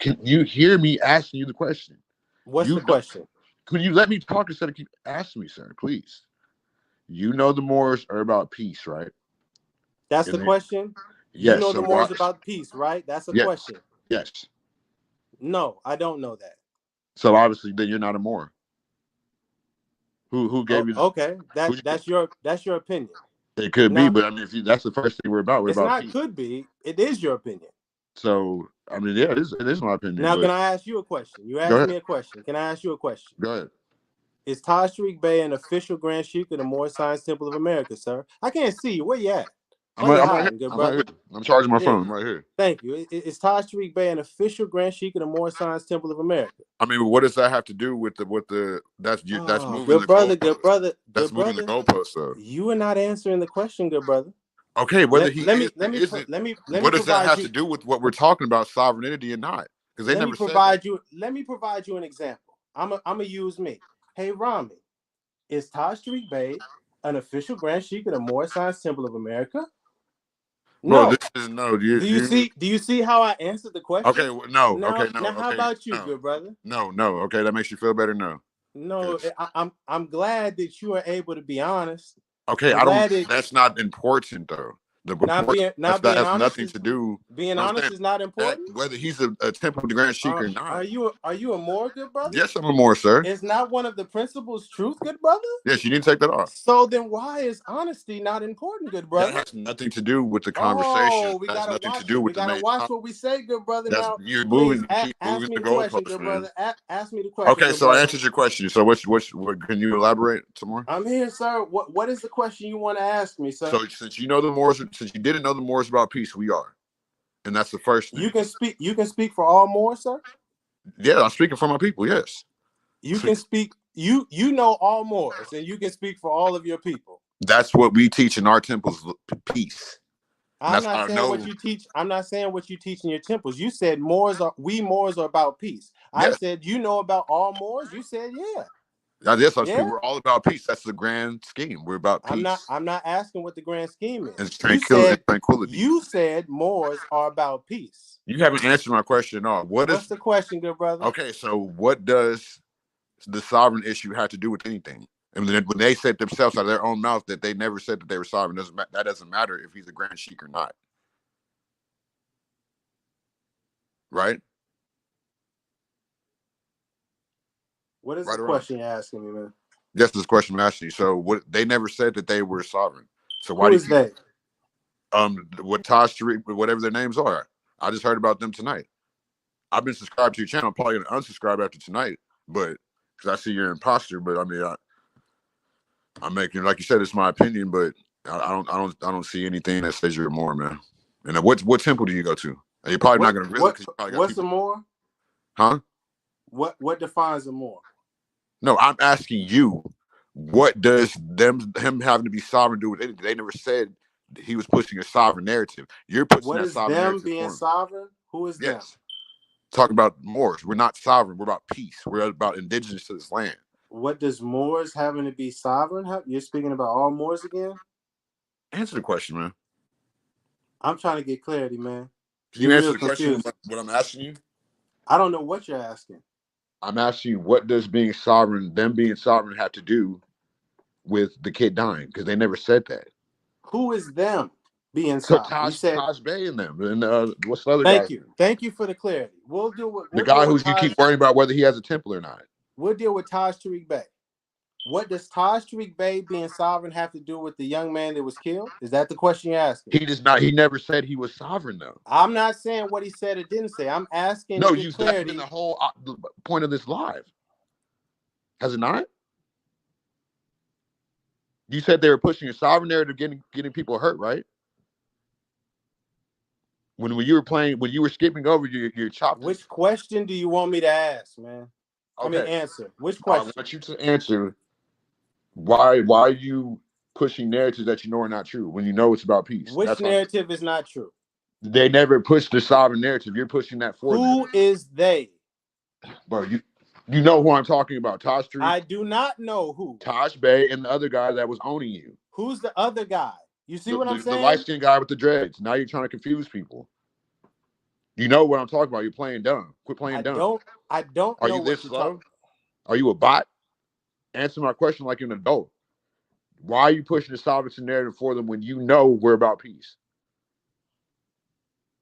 hear me asking you the question? What's the question? Could you let me talk instead of keep asking me, sir? Please. You know the Moors are about peace, right? That's the question. Yes. You know the Moors about peace, right? That's a question. Yes. No, I don't know that. So obviously, then you're not a Moor. Who gave you? Okay, that's your opinion. It could be, but I mean, that's the first thing we're about. We're about peace. Could be. It is your opinion. So I mean, yeah, it is my opinion. Now, can I ask you a question? You asked me a question. Can I ask you a question? Go ahead. Is Taj Tarik Bey an official Grand Sheik of the Moorish Science Temple of America, sir? I can't see you. Where you at? I'm charging my phone. I'm right here. Thank you. Is Taj Tarik Bey an official Grand Sheik of the Moorish Science Temple of America? I mean, what does that have to do with the that's moving good the brother, goalpost. Good brother. That's moving the goalpost, though. You are not answering the question, good brother. Okay, whether let me what does that have to do with what we're talking about, sovereignty or not? Because they never said that. Let me provide you an example. I'm gonna use me. Hey, Rami, is Taj Tarik Bey an official Grand Sheik of the Moorish Science Temple of America? No. No. This is no. Do you see how I answered the question? Okay, no. Now, okay, no. Now, how okay, about you, no. good brother? No. Okay, that makes you feel better. No. No, I'm glad that you are able to be honest. Okay, that's not important though. Not being has honest nothing to do. Being honest is not important. Whether he's a Temple Grand Sheik or not. Are you a Moor, good brother? Yes, I'm a Moor, sir. Is not one of the principles truth, good brother? Yes, you need to take that off. So then why is honesty not important, good brother? That has nothing to do with the conversation. We gotta watch what we say, good brother. Now you're moving. Ask me the question, good brother. Ask me the question. Okay, so I answered your question. So what can you elaborate some more? I'm here, sir. What is the question you want to ask me, sir? So since you know the Moors, since you didn't know the Moors about peace, we are. And that's the first thing. You can speak for all Moors, sir? Yeah, I'm speaking for my people, yes. You can speak, you know all Moors, and you can speak for all of your people. That's what we teach in our temples, peace. I'm not saying what you teach. I'm not saying what you teach in your temples. You said Moors are about peace. I said you know about all Moors. You said yeah. Yes, we're all about peace. That's the grand scheme. We're about peace. I'm not asking what the grand scheme is. It's tranquility. You said Moors are about peace. You haven't answered my question at all. What's the question, good brother? Okay, so what does the sovereign issue have to do with anything? And when they said themselves out of their own mouth that they never said that they were sovereign, that doesn't matter if he's a Grand Sheik or not. Right? What is the question you're asking me, man? Yes, this question I'm asking you. So they never said that they were sovereign. So why Who is they? What Taj Tarik, whatever their names are. I just heard about them tonight. I've been subscribed to your channel. I'm probably gonna unsubscribe after tonight, but because I see you're an imposter. But I mean, I'm making, like you said, it's my opinion, but I don't see anything that says you're a Moor, man. And what temple do you go to? You're probably not gonna visit. What's a Moor? Huh? What defines a Moor? No, I'm asking you, what does him having to be sovereign do with anything? They never said he was pushing a sovereign narrative. You're pushing that sovereign narrative. What is them being sovereign? Who is them? Talking about Moors. We're not sovereign. We're about peace. We're about indigenous to this land. What does Moors having to be sovereign have? You're speaking about all Moors again? Answer the question, man. I'm trying to get clarity, man. Can you answer the question what I'm asking you? I don't know what you're asking. I'm asking you, what does being sovereign, them being sovereign, have to do with the kid dying? Because they never said that. Who is them being sovereign? Taj Bey and them. And what's the other guy? Thank you. Thank you for the clarity. We'll deal with the guy who you keep worrying about whether he has a temple or not. We'll deal with Taj Tarik Bey. What does Taj Tarik Bey being sovereign have to do with the young man that was killed? Is that the question you're asking? He does not. He never said he was sovereign, though. I'm not saying what he said or didn't say. I'm asking. No, that's been the whole point of this live. Has it not? You said they were pushing a sovereign narrative, getting people hurt, right? When you were playing, when you were skipping over your chopped. Which question do you want me to ask, man? Okay. I mean, answer. Which question? I want you to answer. Why are you pushing narratives that you know are not true when you know it's about peace? Which narrative is not true? They never pushed the sovereign narrative. You're pushing that for them. Who is they? Bro, you know who I'm talking about. Taj Tarik. I do not know who. Taj Bey and the other guy that was owning you. Who's the other guy? You see what I'm saying? The light-skinned guy with the dreads. Now you're trying to confuse people. You know what I'm talking about. You're playing dumb. Quit playing dumb. I don't Are you this slow? Are you a bot? Answer my question like an adult. Why are you pushing the sovereignty narrative for them when you know we're about peace?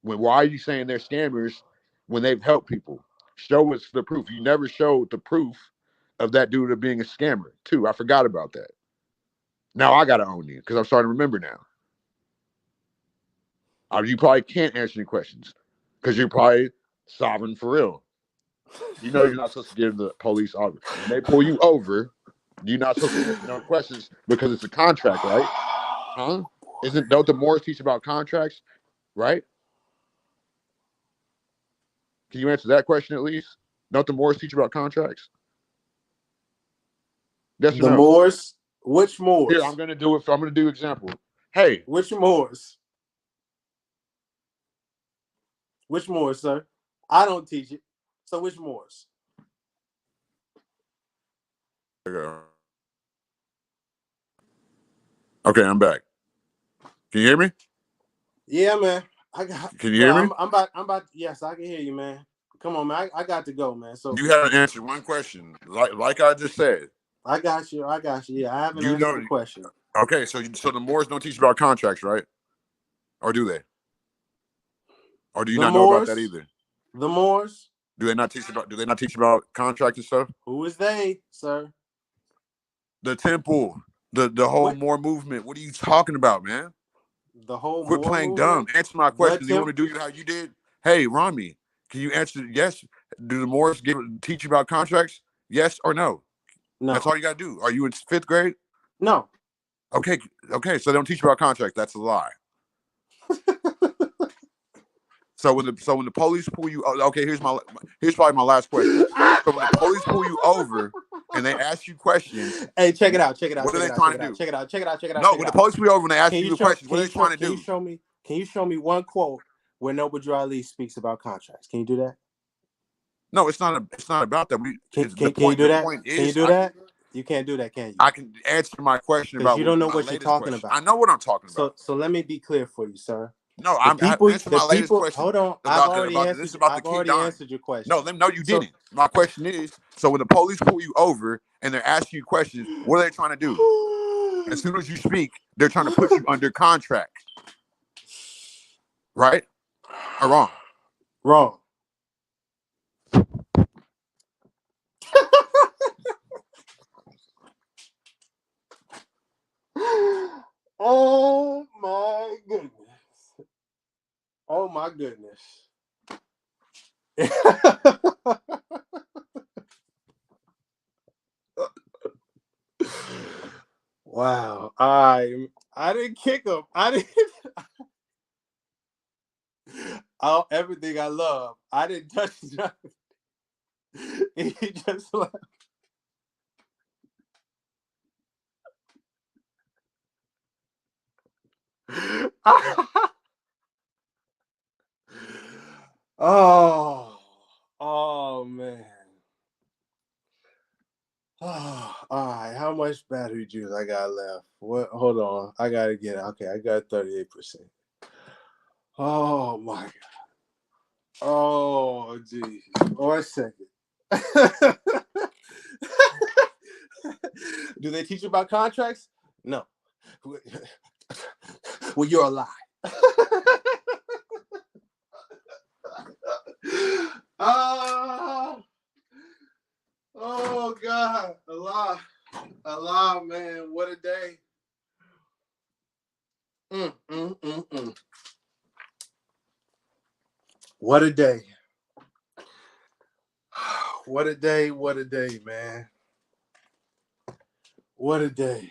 Why are you saying they're scammers when they've helped people? Show us the proof. You never showed the proof of that dude of being a scammer, too. I forgot about that. Now I got to own you because I'm starting to remember now. You probably can't answer any questions because you're probably sovereign for real. You know you're not supposed to give the police over. When they pull you over, you're not supposed to answer no questions because it's a contract, right? Huh? don't the Moors teach about contracts, right? Can you answer that question at least? Don't the Moors teach about contracts? Yes or The no? Moors? Which Moors? Here, I'm gonna do it. I'm gonna do example. Hey, which Moors? Which Moors, sir? I don't teach it. So which Moors? Okay, I'm back. Can you hear me? Yeah, man. Can you hear me? I'm about. Yes, I can hear you, man. Come on, man. I got to go, man. So you haven't answered one question, like I just said. I got you. Yeah, I haven't answered the question. Okay, so the Moors don't teach about contracts, right? Or do they? Or do you not know about that either? The Moors? Do they not teach about contracts and stuff? Who is they, sir? The temple, the whole Moor movement. What are you talking about, man? The whole Quit Moor playing movement? dumb. Answer my question. Do you want me to do how you did? Hey, Rami, can you answer yes? Do the Moors teach you about contracts? Yes or no? No. That's all you gotta do. Are you in 5th grade? No. Okay. So they don't teach you about contracts. That's a lie. So when the police pull you, okay, here's probably my last question. So when the police pull you over and they ask you questions, hey, check it out. What are they trying to do? Check it out. No, when the police pull you over and they ask you questions, what are they trying to do? Can you show me one quote where Noble Drew Ali speaks about contracts? Can you do that? No, it's not about that. Can you do that? Can you do that? You can't do that, can you? I can answer my question about you don't know what you're talking about. I know what I'm talking about. So let me be clear for you, sir. No, I'm answering my latest question. Hold on, I've already answered your question. No, you didn't. My question is: so when the police pull you over and they're asking you questions, what are they trying to do? As soon as you speak, they're trying to put you under contract. Right or wrong? Wrong. Oh my goodness. Oh my goodness. Wow. I didn't kick him. I didn't everything I love. I didn't touch nothing. He just left. Oh man. Oh, all right. How much battery juice I got left? What? Hold on. I gotta get it. Okay, I got 38%. Oh my god. Oh geez. 1 second. Do they teach you about contracts? No. Well, you're a lie. Oh God, Allah, man, what a day. What a day. What a day, man. What a day.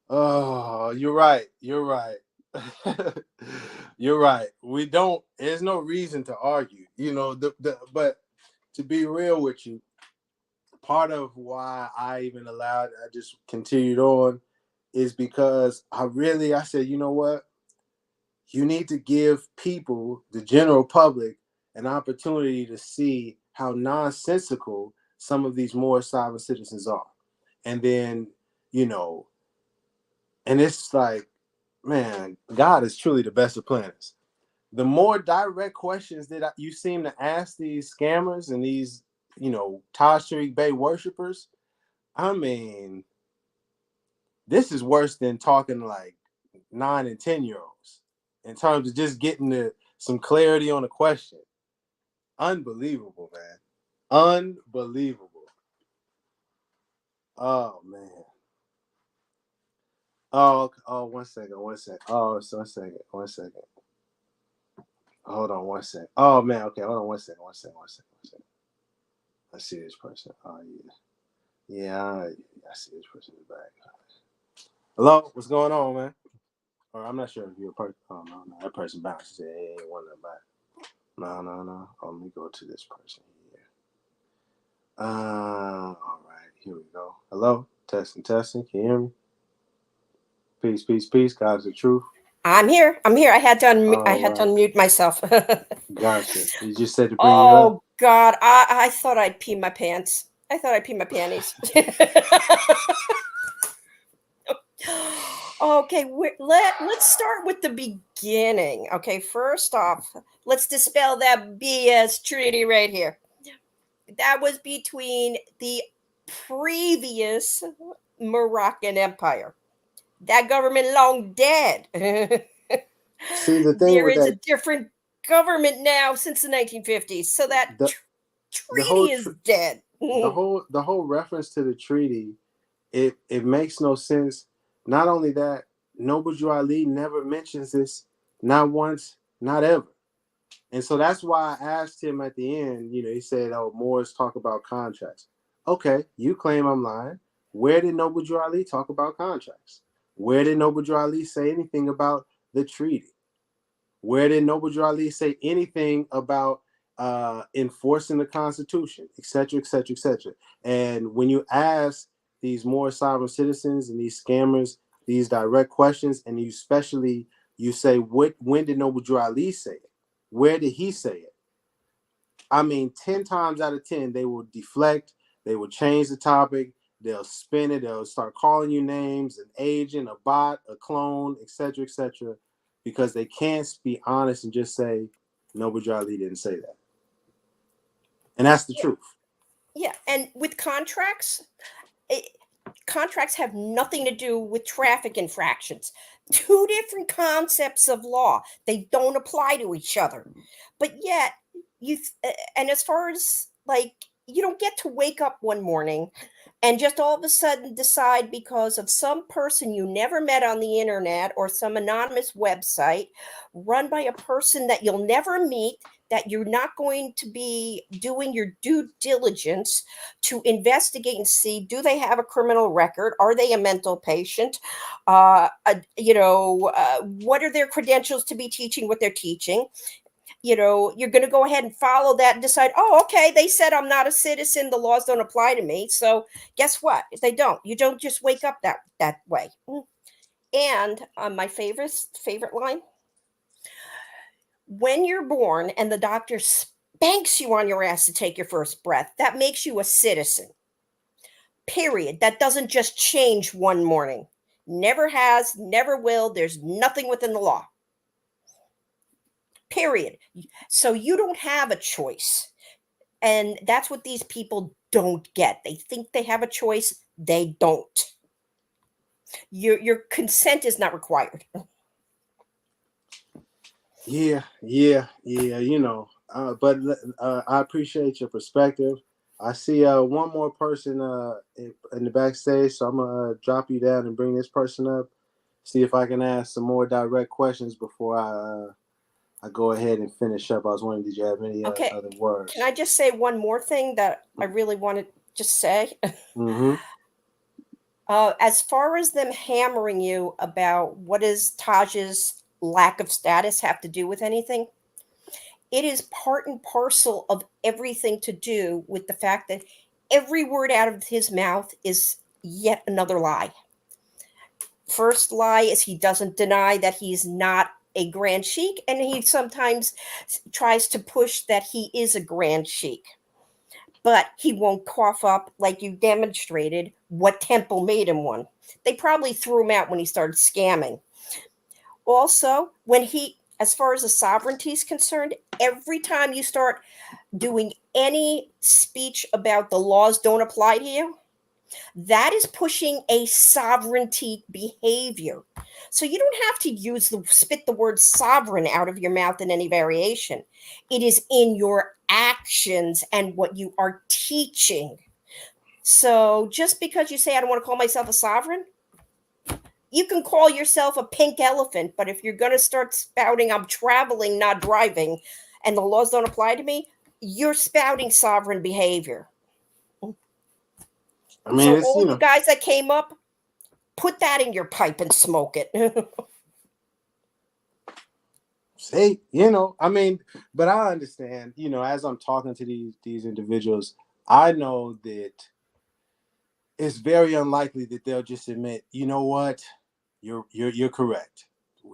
Oh, you're right. You're right. There's no reason to argue. You know, but to be real with you, part of why I just continued on is because I said, you know what? You need to give people, the general public, an opportunity to see how nonsensical some of these Moorish sovereign citizens are. And then, and it's like, man, God is truly the best of planners. The more direct questions that you seem to ask these scammers and these, Taj Tarik Bey worshipers, I mean, this is worse than talking like 9 and 10-year-olds in terms of just getting some clarity on a question. Unbelievable, man. Unbelievable. Oh, man. Oh, 1 second. Oh, so 1 second. Hold on 1 second. Oh, man. Okay, hold on 1 second. I see this person. Oh, yeah. Yeah, I see this person in the back. Hello, what's going on, man? Or I'm not sure if you're a person. Oh no, that person bounced. It ain't one of them. No. Oh, let me go to this person here. All right, here we go. Hello, testing. Can you hear me? Peace. God's the truth. I'm here. I had to unmute myself. Gotcha. You just said to bring you up. Oh God, I thought I'd pee my pants. I thought I'd pee my panties. Okay, let's start with the beginning. Okay, first off, let's dispel that BS treaty right here. That was between the previous Moroccan Empire. That government long dead. See, the thing there with is that, a different government now since the 1950s, so that treaty is dead. the whole reference to the treaty, it makes no sense. Not only that, Noble Drew Ali never mentions this, not once, not ever. And so that's why I asked him at the end, he said, oh, Moors talk about contracts. Okay, you claim I'm lying. Where did Noble Drew Ali talk about contracts? Where did Noble Drew Ali say anything about the treaty? Where did Noble Drew Ali say anything about enforcing the Constitution, et cetera, et cetera, et cetera? And when you ask these Moorish sovereign citizens and these scammers these direct questions, and you say, when did Noble Drew Ali say it? Where did he say it? I mean, 10 times out of 10, they will deflect, they will change the topic, they'll spin it, they'll start calling you names, an agent, a bot, a clone, et cetera, because they can't be honest and just say, Noble Drew Ali didn't say that. And that's the truth. Yeah, and with contracts, contracts have nothing to do with traffic infractions. Two different concepts of law. They don't apply to each other. But yet, and as far as you don't get to wake up one morning and just all of a sudden decide because of some person you never met on the internet or some anonymous website run by a person that you'll never meet, that you're not going to be doing your due diligence to investigate and see, do they have a criminal record? Are they a mental patient? What are their credentials to be teaching what they're teaching? You're going to go ahead and follow that and decide, oh, okay, they said I'm not a citizen. The laws don't apply to me. So guess what? If they don't, you don't just wake up that way. And my favorite line, when you're born and the doctor spanks you on your ass to take your first breath, that makes you a citizen. Period. That doesn't just change one morning. Never has, never will. There's nothing within the law. Period. So you don't have a choice. And that's what these people don't get. They think they have a choice. They don't. Your consent is not required. Yeah. But I appreciate your perspective. I see one more person in the backstage, so I'm going to drop you down and bring this person up. See if I can ask some more direct questions before I go ahead and finish up. I was wondering, did you have any other words? Can I just say one more thing that I really want to just say? Mm-hmm. As far as them hammering you about what does Taj's lack of status have to do with anything, it is part and parcel of everything to do with the fact that every word out of his mouth is yet another lie. First lie is he doesn't deny that he's not a Grand Sheik, and he sometimes tries to push that he is a Grand Sheik. But he won't cough up, like you demonstrated, what temple made him one. They probably threw him out when he started scamming. Also, as far as the sovereignty is concerned, every time you start doing any speech about the laws don't apply to you, that is pushing a sovereignty behavior. So you don't have to spit the word sovereign out of your mouth in any variation. It is in your actions and what you are teaching. So just because you say, I don't want to call myself a sovereign, you can call yourself a pink elephant, but if you're going to start spouting, I'm traveling, not driving, and the laws don't apply to me, you're spouting sovereign behavior. I mean, so all the guys that came up, put that in your pipe and smoke it. See, you know, I mean, but I understand, you know, as I'm talking to these individuals, I know that it's very unlikely that they'll just admit, you know what, you're correct.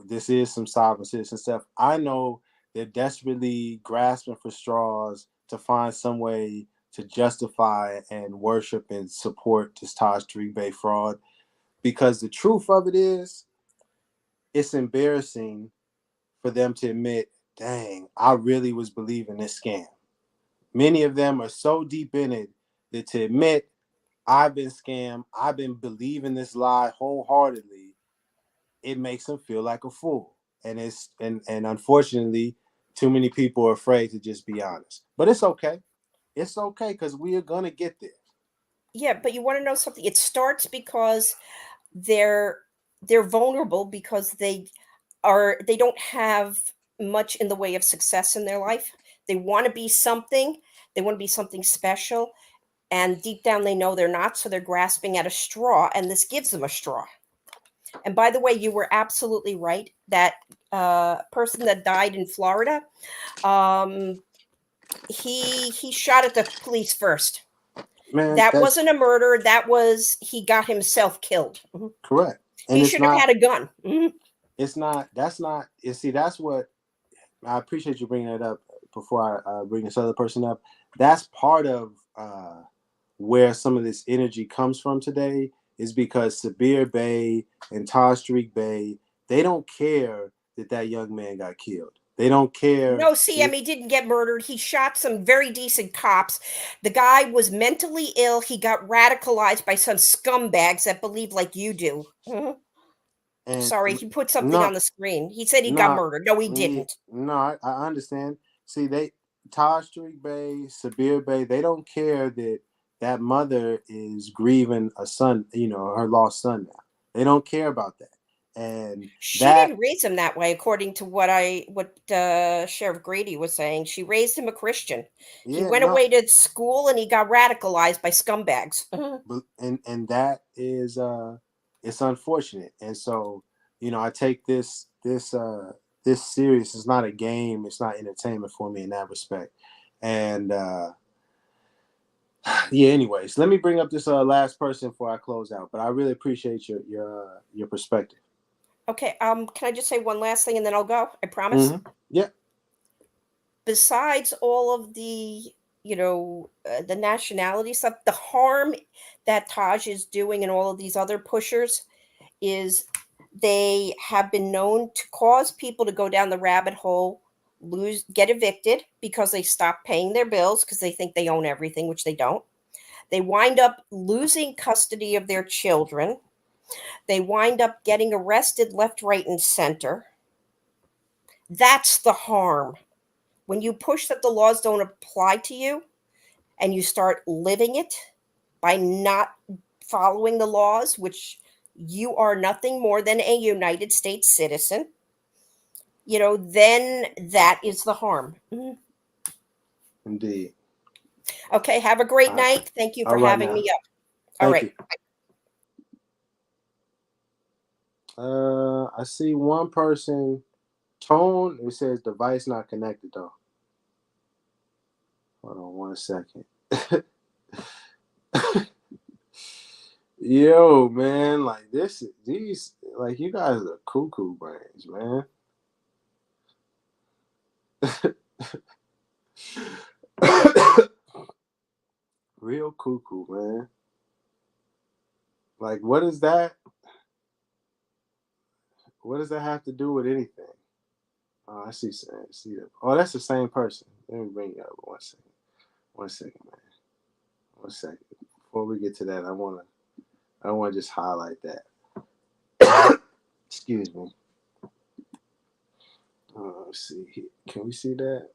This is some sovereign citizen stuff. I know they're desperately grasping for straws to find some way to justify and worship and support this Taj Tarik Bey fraud, because the truth of it is, it's embarrassing for them to admit, dang, I really was believing this scam. Many of them are so deep in it that to admit, I've been scammed, I've been believing this lie wholeheartedly, it makes them feel like a fool. And unfortunately, too many people are afraid to just be honest. But it's okay. It's okay, because we are gonna get there. Yeah, but you want to know something? It starts because they're vulnerable, because they don't have much in the way of success in their life. They want to be something. They want to be something special. And deep down, they know they're not. So they're grasping at a straw, and this gives them a straw. And by the way, you were absolutely right. That person that died in Florida, he shot at the police first. Man, that wasn't a murder. That was, he got himself killed. Correct. And he should have had a gun. It's not. That's not. You see, that's what I appreciate you bringing that up before I bring this other person up. That's part of where some of this energy comes from today, is because Sabir Bey and Taj Tarik Bey, they don't care that young man got killed. They don't care. No, CM, he didn't get murdered. He shot some very decent cops. The guy was mentally ill. He got radicalized by some scumbags that believe like you do. Sorry, he put something on the screen. He said he got murdered. No, he didn't. No, I understand. See, Taj Tarik Bey, Sabir Bey, they don't care that mother is grieving a son, you know, her lost son now. They don't care about that. And she didn't raise him that way, according to what Sheriff Grady was saying. She raised him a Christian. He went away to school and he got radicalized by scumbags. And that is it's unfortunate. And so, you know, I take this serious. It's not a game. It's not entertainment for me in that respect. And yeah. Anyways, let me bring up this last person before I close out. But I really appreciate your perspective. Okay. Can I just say one last thing and then I'll go? I promise. Yeah. Besides all of the, you know, the nationality stuff, the harm that Taj is doing and all of these other pushers is they have been known to cause people to go down the rabbit hole, get evicted because they stop paying their bills because they think they own everything, which they don't. They wind up losing custody of their children. They wind up getting arrested left, right, and center. That's the harm. When you push that the laws don't apply to you and you start living it by not following the laws, which you are nothing more than a United States citizen, you know, then that is the harm. Indeed. Okay, have a great night. Thank you for having me up. All right. I see one person, Tone, it says device not connected though. Hold on 1 second. Yo, man, like these, like you guys are cuckoo brains, man. Real cuckoo, man. Like, what is that? What does that have to do with anything? Oh, I see that. Oh, that's the same person. Let me bring you up 1 second. 1 second, man. 1 second. Before we get to that, I want to just highlight that. Excuse me. Let's see here. Can we see that?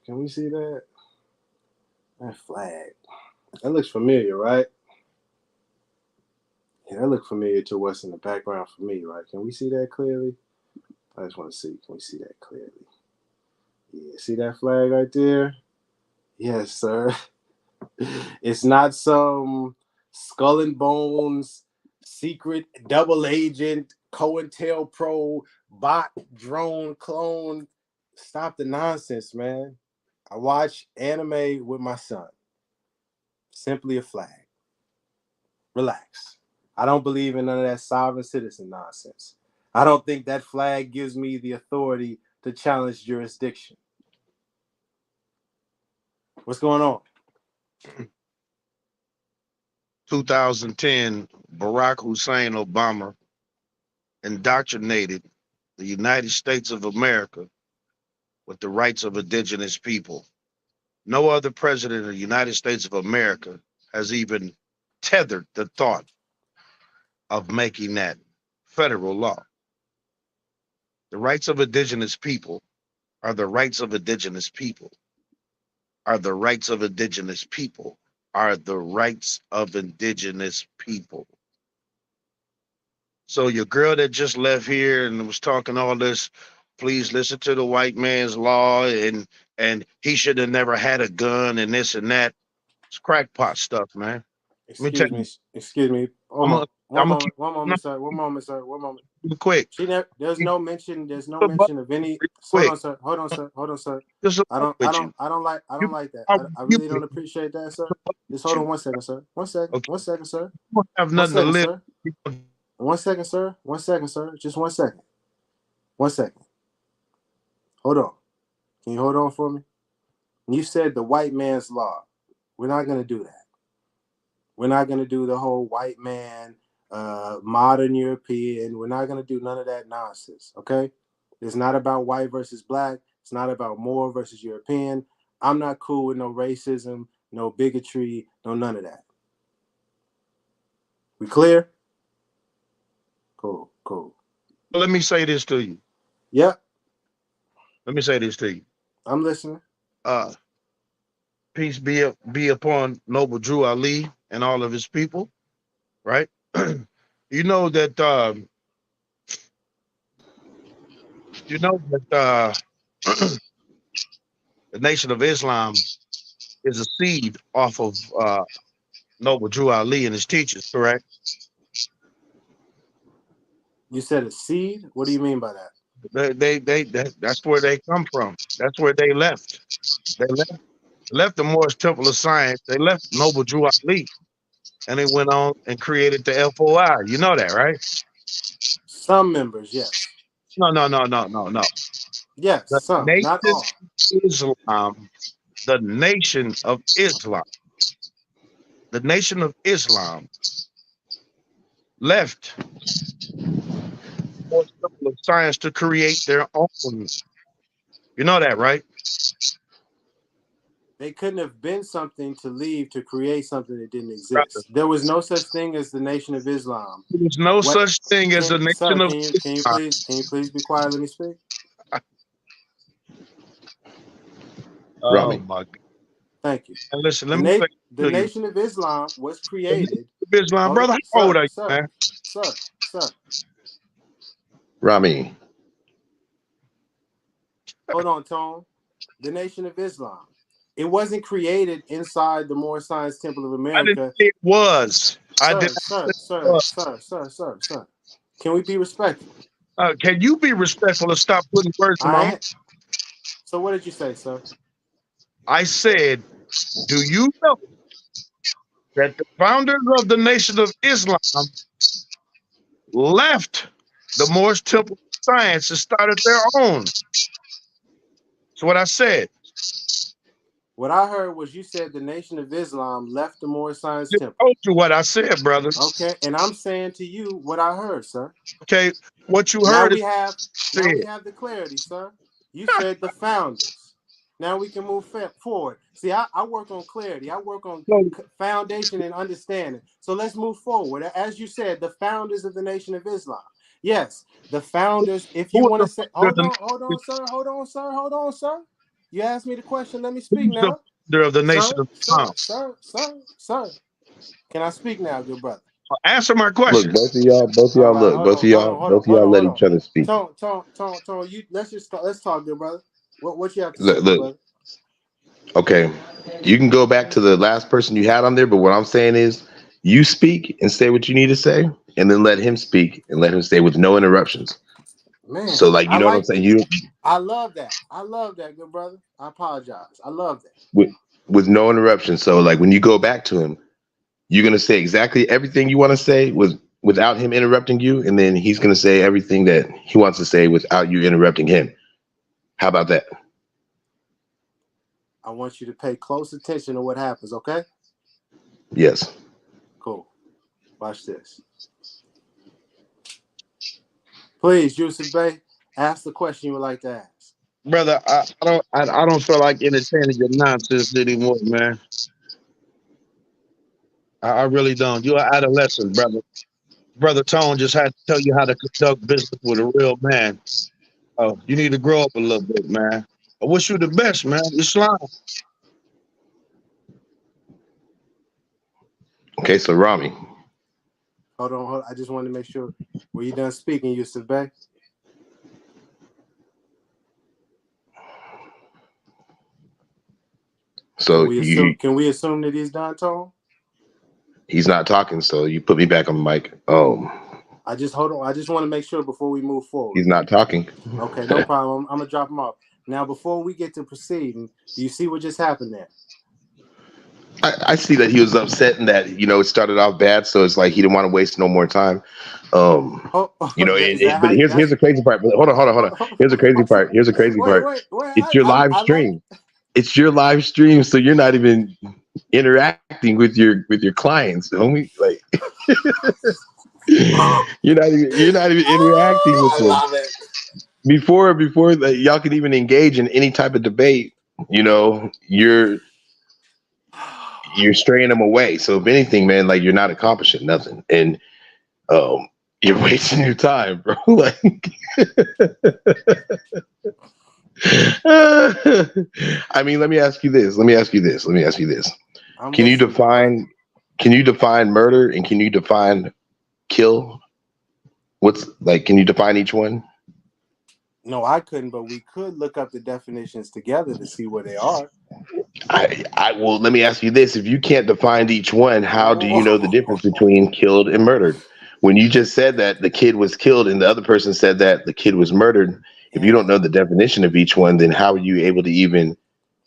Can we see that? That flag. That looks familiar, right? Yeah, that looks familiar to what's in the background for me, right? Can we see that clearly? I just want to see. Can we see that clearly? Yeah, see that flag right there? Yes, sir. It's not some Skull and Bones, secret double agent, COINTELPRO, bot, drone, clone. Stop the nonsense, man. I watch anime with my son. Simply a flag. Relax. I don't believe in none of that sovereign citizen nonsense. I don't think that flag gives me the authority to challenge jurisdiction. What's going on? 2010, Barack Hussein Obama indoctrinated the United States of America with the rights of indigenous people. No other president of the United States of America has even tethered the thought of making that federal law. The rights of indigenous people are the rights of indigenous people, are the rights of indigenous people, are the rights of indigenous people. So your girl that just left here and was talking all this, please listen to the white man's law and he should have never had a gun and this and that. It's crackpot stuff, man. Excuse me. One moment, sir. One moment. Quick. There's no mention of any. Hold on, sir. I don't like that. I really don't appreciate that, sir. Just hold on 1 second, sir. 1 second. Okay. 1 second, sir. You don't have nothing to live. 1 second, sir. 1 second, sir. Just 1 second. 1 second. Hold on. Can you hold on for me? You said the white man's law. We're not going to do that. We're not going to do the whole white man, modern European. We're not going to do none of that nonsense, okay? It's not about white versus black. It's not about Moor versus European. I'm not cool with no racism, no bigotry, no none of that. We clear? Cool. Let me say this to you. Yep. Let me say this to you. I'm listening. Peace be upon Noble Drew Ali and all of his people, right? You know that the Nation of Islam is a seed off of Noble Drew Ali and his teachers, correct? You said a seed? What do you mean by that? That's where they come from. That's where they left. They left the Moorish Temple of Science. They left Noble Drew Ali, and they went on and created the FOI. You know that, right? Some members, yes. No. Yes, some, not all. Islam, the Nation of Islam. The Nation of Islam left Moorish Temple of Science to create their own. You know that, right? They couldn't have been something to leave to create something that didn't exist. There was no such thing as the Nation of Islam. There was no such thing as the Nation of Islam. Can you please be quiet? Let me speak. Oh my God. Thank you. And listen, let me say the Nation of Islam was created. Islam, brother, how old are you, man? Sir. Rami. Hold on, Tone. The Nation of Islam. It wasn't created inside the Moorish Science Temple of America. I didn't say it was. Sir. Can we be respectful? Can you be respectful and stop putting words in my mouth? So what did you say, sir? I said, do you know that the founders of the Nation of Islam left the Moorish Temple of Science and started their own? That's what I said. What I heard was you said the Nation of Islam left the Moorish Science Temple. I told you what I said, brother. Okay, and I'm saying to you what I heard, sir. Okay, what you heard now we have the clarity, sir. You said the founders. Now we can move forward. See, I work on clarity. I work on foundation and understanding. So let's move forward. As you said, the founders of the Nation of Islam. Yes, the founders. If you want to say, hold on, sir. You asked me the question. Let me speak now. Of the Nation of Islam. Sir. Can I speak now, good brother? Answer my question. Look, both of y'all let each other speak. Tone. Let's talk, good brother. What you have to say, brother? Okay, you can go back to the last person you had on there, but what I'm saying is You speak and say what you need to say, and then let him speak and let him say with no interruptions. Man, So, like, you know what I'm saying? I love that. I love that, good brother. I apologize. I love that. With no interruptions. So, like, when you go back to him, you're gonna say exactly everything you want to say without him interrupting you, and then he's gonna say everything that he wants to say without you interrupting him. How about that? I want you to pay close attention to what happens, okay? Yes. Cool. Watch this. Please, Yusuf Bey, ask the question you would like to ask. Brother, I don't feel like entertaining your nonsense anymore, man. I really don't. You're an adolescent, brother. Brother Tone just had to tell you how to conduct business with a real man. Oh, you need to grow up a little bit, man. I wish you the best, man. Islam. Okay, so Rami. Hold on. I just wanted to make sure. Were you done speaking, Yusuf Bey? So can we assume that he's done, Tone? He's not talking, so you put me back on the mic. I just hold on. I just want to make sure before we move forward. He's not talking. Okay, no problem. I'm gonna drop him off. Now, before we get to proceeding, do you see what just happened there? I see that he was upset and that, it started off bad, so it's like he didn't want to waste no more time. But here's the crazy part. Hold on. Here's the crazy part. Wait, it's your live stream. It's your live stream, so you're not even interacting with your clients, homie. Like you're not even interacting with them. Before like, y'all could even engage in any type of debate, you're straying them away. So if anything, man, like you're not accomplishing nothing, and you're wasting your time, bro. Like, I mean, let me ask you this. Can you define murder and can you define kill? Can you define each one? No, I couldn't, but we could look up the definitions together to see where they are. Well, let me ask you this. If you can't define each one, how do you know the difference between killed and murdered? When you just said that the kid was killed and the other person said that the kid was murdered, if you don't know the definition of each one, then how are you able to even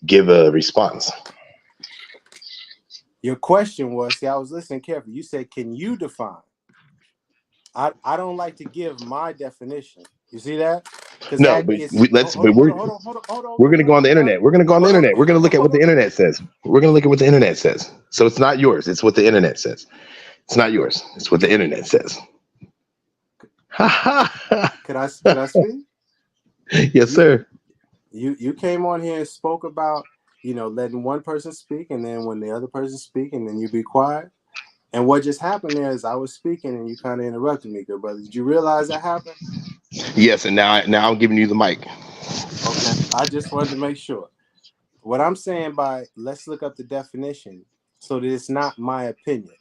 give a response? Your question was, I was listening carefully. You said, can you define? I don't like to give my definition. You see that? No, but we're going to go on the internet. We're going to go on the internet. We're going to look at what the internet says. So it's not yours. It's what the internet says. It's not yours. It's what the internet says. Could I speak? Yes, sir. You came on here and spoke about, letting one person speak, and then when the other person speak, and then you be quiet. And what just happened there is I was speaking and you kind of interrupted me, good brother. Did you realize that happened? Yes, and now I'm giving you the mic. Okay, I just wanted to make sure. What I'm saying by let's look up the definition so that it's not my opinion.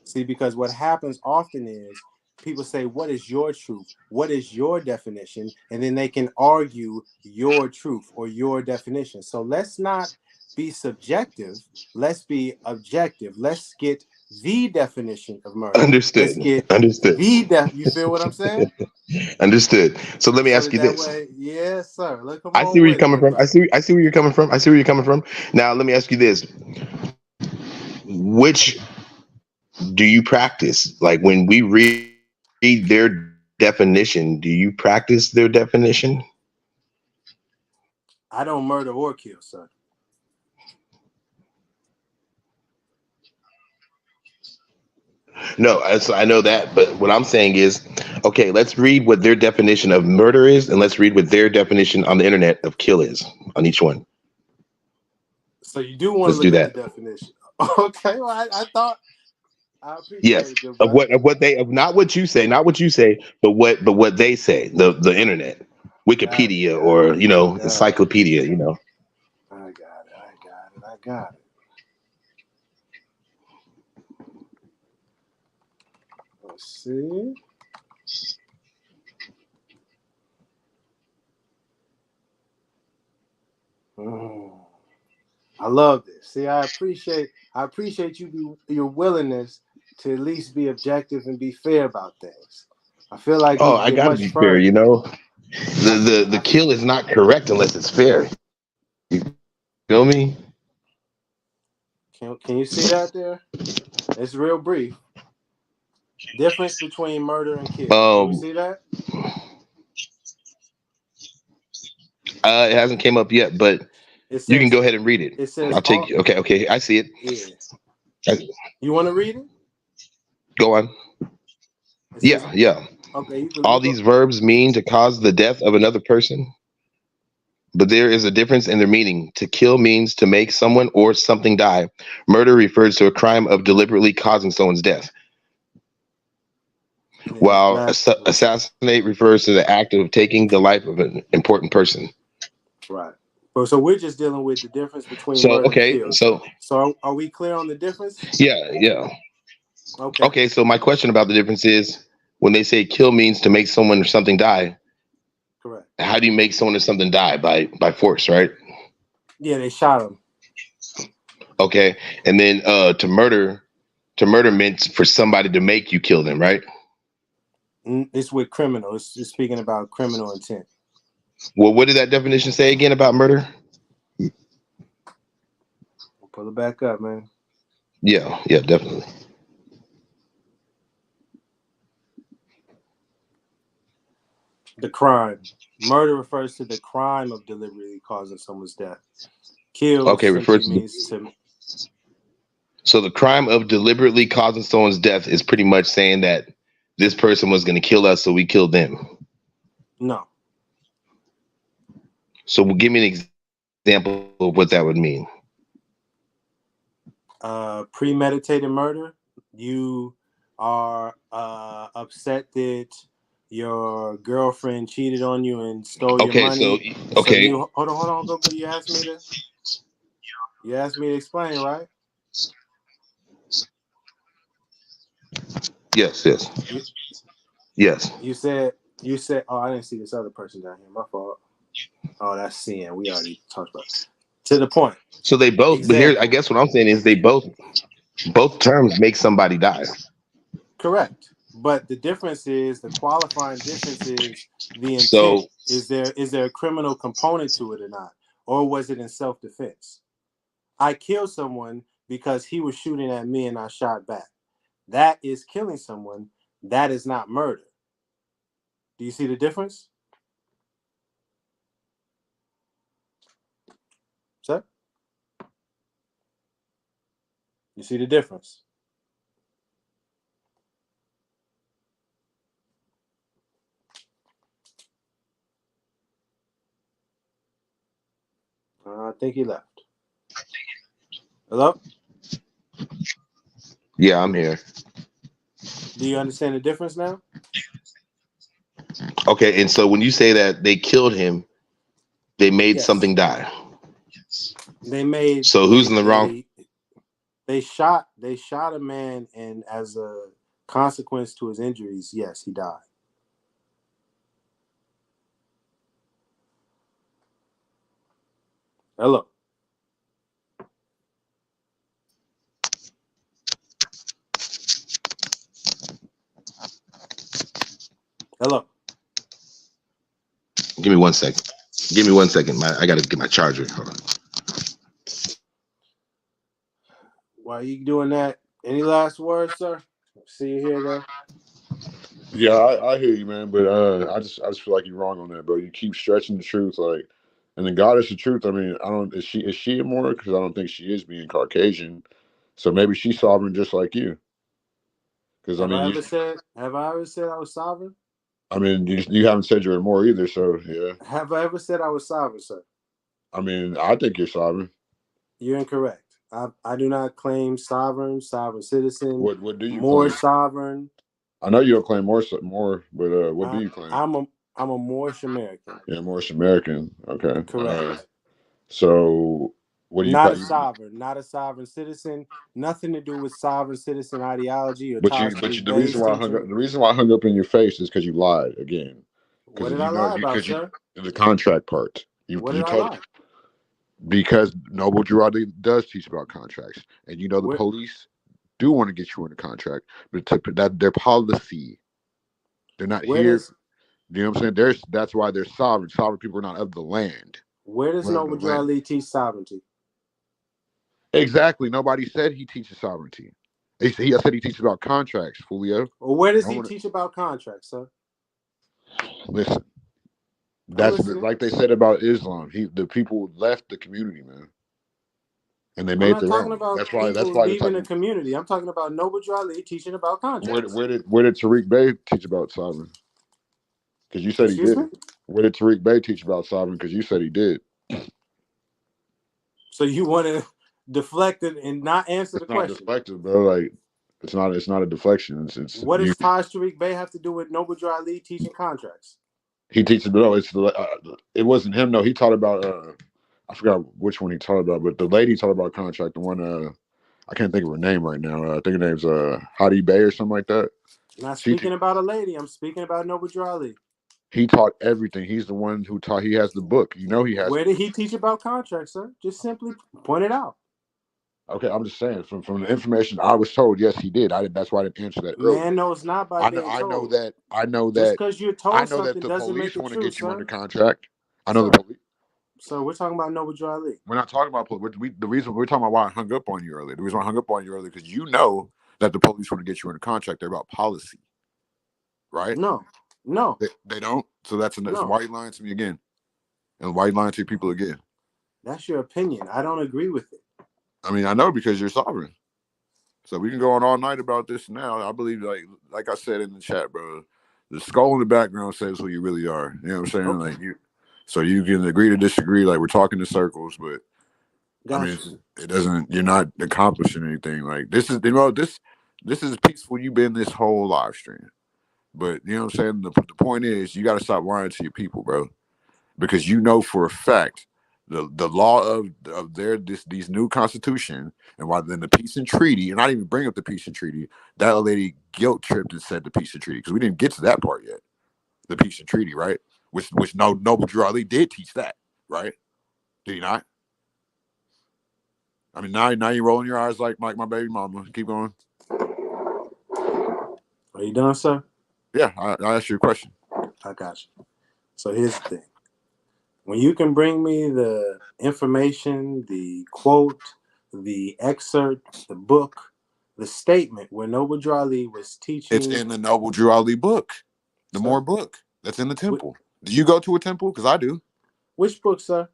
See, because what happens often is people say, what is your truth? What is your definition? And then they can argue your truth or your definition. So let's not be subjective. Let's be objective. Let's get the definition of murder. Understood. You feel what I'm saying? Understood. So let me ask you this. Yes, sir. I see where you're coming from. I see where you're coming from. Now let me ask you this. Which do you practice? Like when we read their definition, do you practice their definition? I don't murder or kill, sir. No, I know that, but what I'm saying is, okay, let's read what their definition of murder is, and let's read what their definition on the internet of kill is on each one. So you do want to look at the definition? Okay, well, I thought. I appreciate it, of what they not what you say, but what they say, the internet, Wikipedia, or encyclopedia, I got it. Let's see. I love this. See, I appreciate your willingness to at least be objective and be fair about things. I feel like Oh, we I get gotta much be further. fair. You know, the kill is not correct unless it's fair. You feel me? Can you see that there? It's real brief. Difference between murder and kill. Can you see that? It hasn't came up yet, but It you can says, go ahead and read it. It says I'll take you. Okay, I see it. Yeah. You want to read it? Go on. Says, Yeah. Okay. All these verbs mean to cause the death of another person, but there is a difference in their meaning. To kill means to make someone or something die. Murder refers to a crime of deliberately causing someone's death. While assassinate refers to the act of taking the life of an important person. Right. So we're just dealing with the difference between murder and kill. So are we clear on the difference? Yeah. Okay. Okay, so my question about the difference is when they say kill means to make someone or something die. Correct. How do you make someone or something die? By force, right? Yeah, they shot him. Okay. And then to murder meant for somebody to make you kill them, right? It's with criminal. It's speaking about criminal intent. Well, what did that definition say again about murder? We'll pull it back up, man. Yeah, definitely. The crime. Murder refers to the crime of deliberately causing someone's death. Kill refers means to. So the crime of deliberately causing someone's death is pretty much saying that this person was going to kill us, so we killed them. No. So give me an example of what that would mean. Premeditated murder. You are upset that your girlfriend cheated on you and stole your money. So you hold on, go. You asked me to explain, right? Yes. You said. Oh, I didn't see this other person down here. My fault. Oh, that's CN. We already talked about it. To the point. So they both. But here, I guess what I'm saying is they both terms make somebody die. Correct. But the difference is the qualifying difference is the intent. So, is there a criminal component to it or not? Or was it in self-defense? I killed someone because he was shooting at me and I shot back. That is killing someone. That is not murder. Do you see the difference? Sir? You see the difference? I think he left. Hello? Yeah, I'm here. Do you understand the difference now? Okay, and so when you say that they killed him, they made something die. They made. So who's in the wrong? They shot a man, and as a consequence to his injuries, yes, he died. Hello. Hello. Give me 1 second. I got to get my charger. Hold on. While you doing that, any last words, sir? See you here, though. Yeah, I hear you, man. But I just feel like you're wrong on that, bro. You keep stretching the truth, like, and then God is the truth. I mean, I don't. Is she a Moor? Because I don't think she is, being Caucasian. So maybe she's sovereign just like you. Because have I ever said I was sovereign? I mean, you haven't said you're a Moor either. So yeah. Have I ever said I was sovereign, sir? I mean, I think you're sovereign. You're incorrect. I do not claim sovereign citizen. What do you Moorish claim? Sovereign. I know you don't claim more, but what do you claim? I'm a Moorish American. Yeah, Moorish American. Okay. Correct. So what do you? Not a sovereign citizen. Nothing to do with sovereign citizen ideology or Taj Tarik Bey. The reason why I hung up in your face is because you lied again. What did I lie about, sir? The contract part. What did I lie? Because Noble Girardi does teach about contracts, and you know the police do want to get you in a contract, but that their policy. They're not here. You know what I'm saying? That's why they're sovereign. Sovereign people are not of the land. Where does Noble Drew Ali teach sovereignty? Exactly. Nobody said he teaches sovereignty. I said he teaches about contracts, Fulio. Well, where does he teach about contracts, sir? Listen, that's like they said about Islam. The people left the community, man, and they made their own. That's why leaving the community. I'm talking about Noble Drew Ali teaching about contracts. Where did Tarik Bey teach about sovereign? Because you said he did. Where did Tarik Bey teach about sovereign? Because you said he did. So you want to deflect it and not answer the question? It's not deflective, bro. Like it's not a deflection. What does Taj Tarik Bey have to do with Noble Drew Ali teaching contracts? He teaches, no. It wasn't him. No, he taught about. I forgot which one he taught about, but the lady taught about contract. The one I can't think of her name right now. I think her name's Hadi Bey or something like that. I'm not speaking about a lady. I'm speaking about Noble Drew Ali. He taught everything. He's the one who taught. He has the book. You know he has. Where did he teach about contracts, sir? Just simply point it out. Okay, I'm just saying from the information I was told, yes, he did. That's why I didn't answer that earlier. Man, no, it's not by being told. I know that. Just because you're told something the doesn't police make it want true, to get you sir. under contract. I know the police. So we're talking about Noble Drew Ali. We're not talking about police. The reason we're talking about why I hung up on you earlier. The reason why I hung up on you earlier because you know that the police want to get you under contract. They're about policy, right? No. They don't. So that's why you lying to me again, and why you lying to people again. That's your opinion. I don't agree with it. I mean, I know because you're sovereign. So we can go on all night about this now. I believe, like I said in the chat, bro, the skull in the background says who you really are. You know what I'm saying? Okay. Like so you can agree to disagree. Like we're talking in circles, but I mean, it doesn't. You're not accomplishing anything. Like this is, this is peaceful. You've been this whole live stream, but you know what I'm saying. The point is, you got to stop lying to your people, bro, because you know for a fact. The law of these new constitution and why then the peace and treaty, and I didn't even bring up the peace and treaty. That lady guilt tripped and said the peace and treaty because we didn't get to that part yet. The peace and treaty, right? Which Noble Drew Ali did teach that, right? Did he not? I mean, now you're rolling your eyes like my baby mama. Keep going. Are you done, sir? Yeah, I asked you a question. I got you. So here's the thing. When you can bring me the information, the quote, the excerpt, the book, the statement where Noble Drew Ali was teaching. It's in the Noble Drew Ali book, the Moore book. That's in the temple. Do you go to a temple? Because I do. Which book, sir?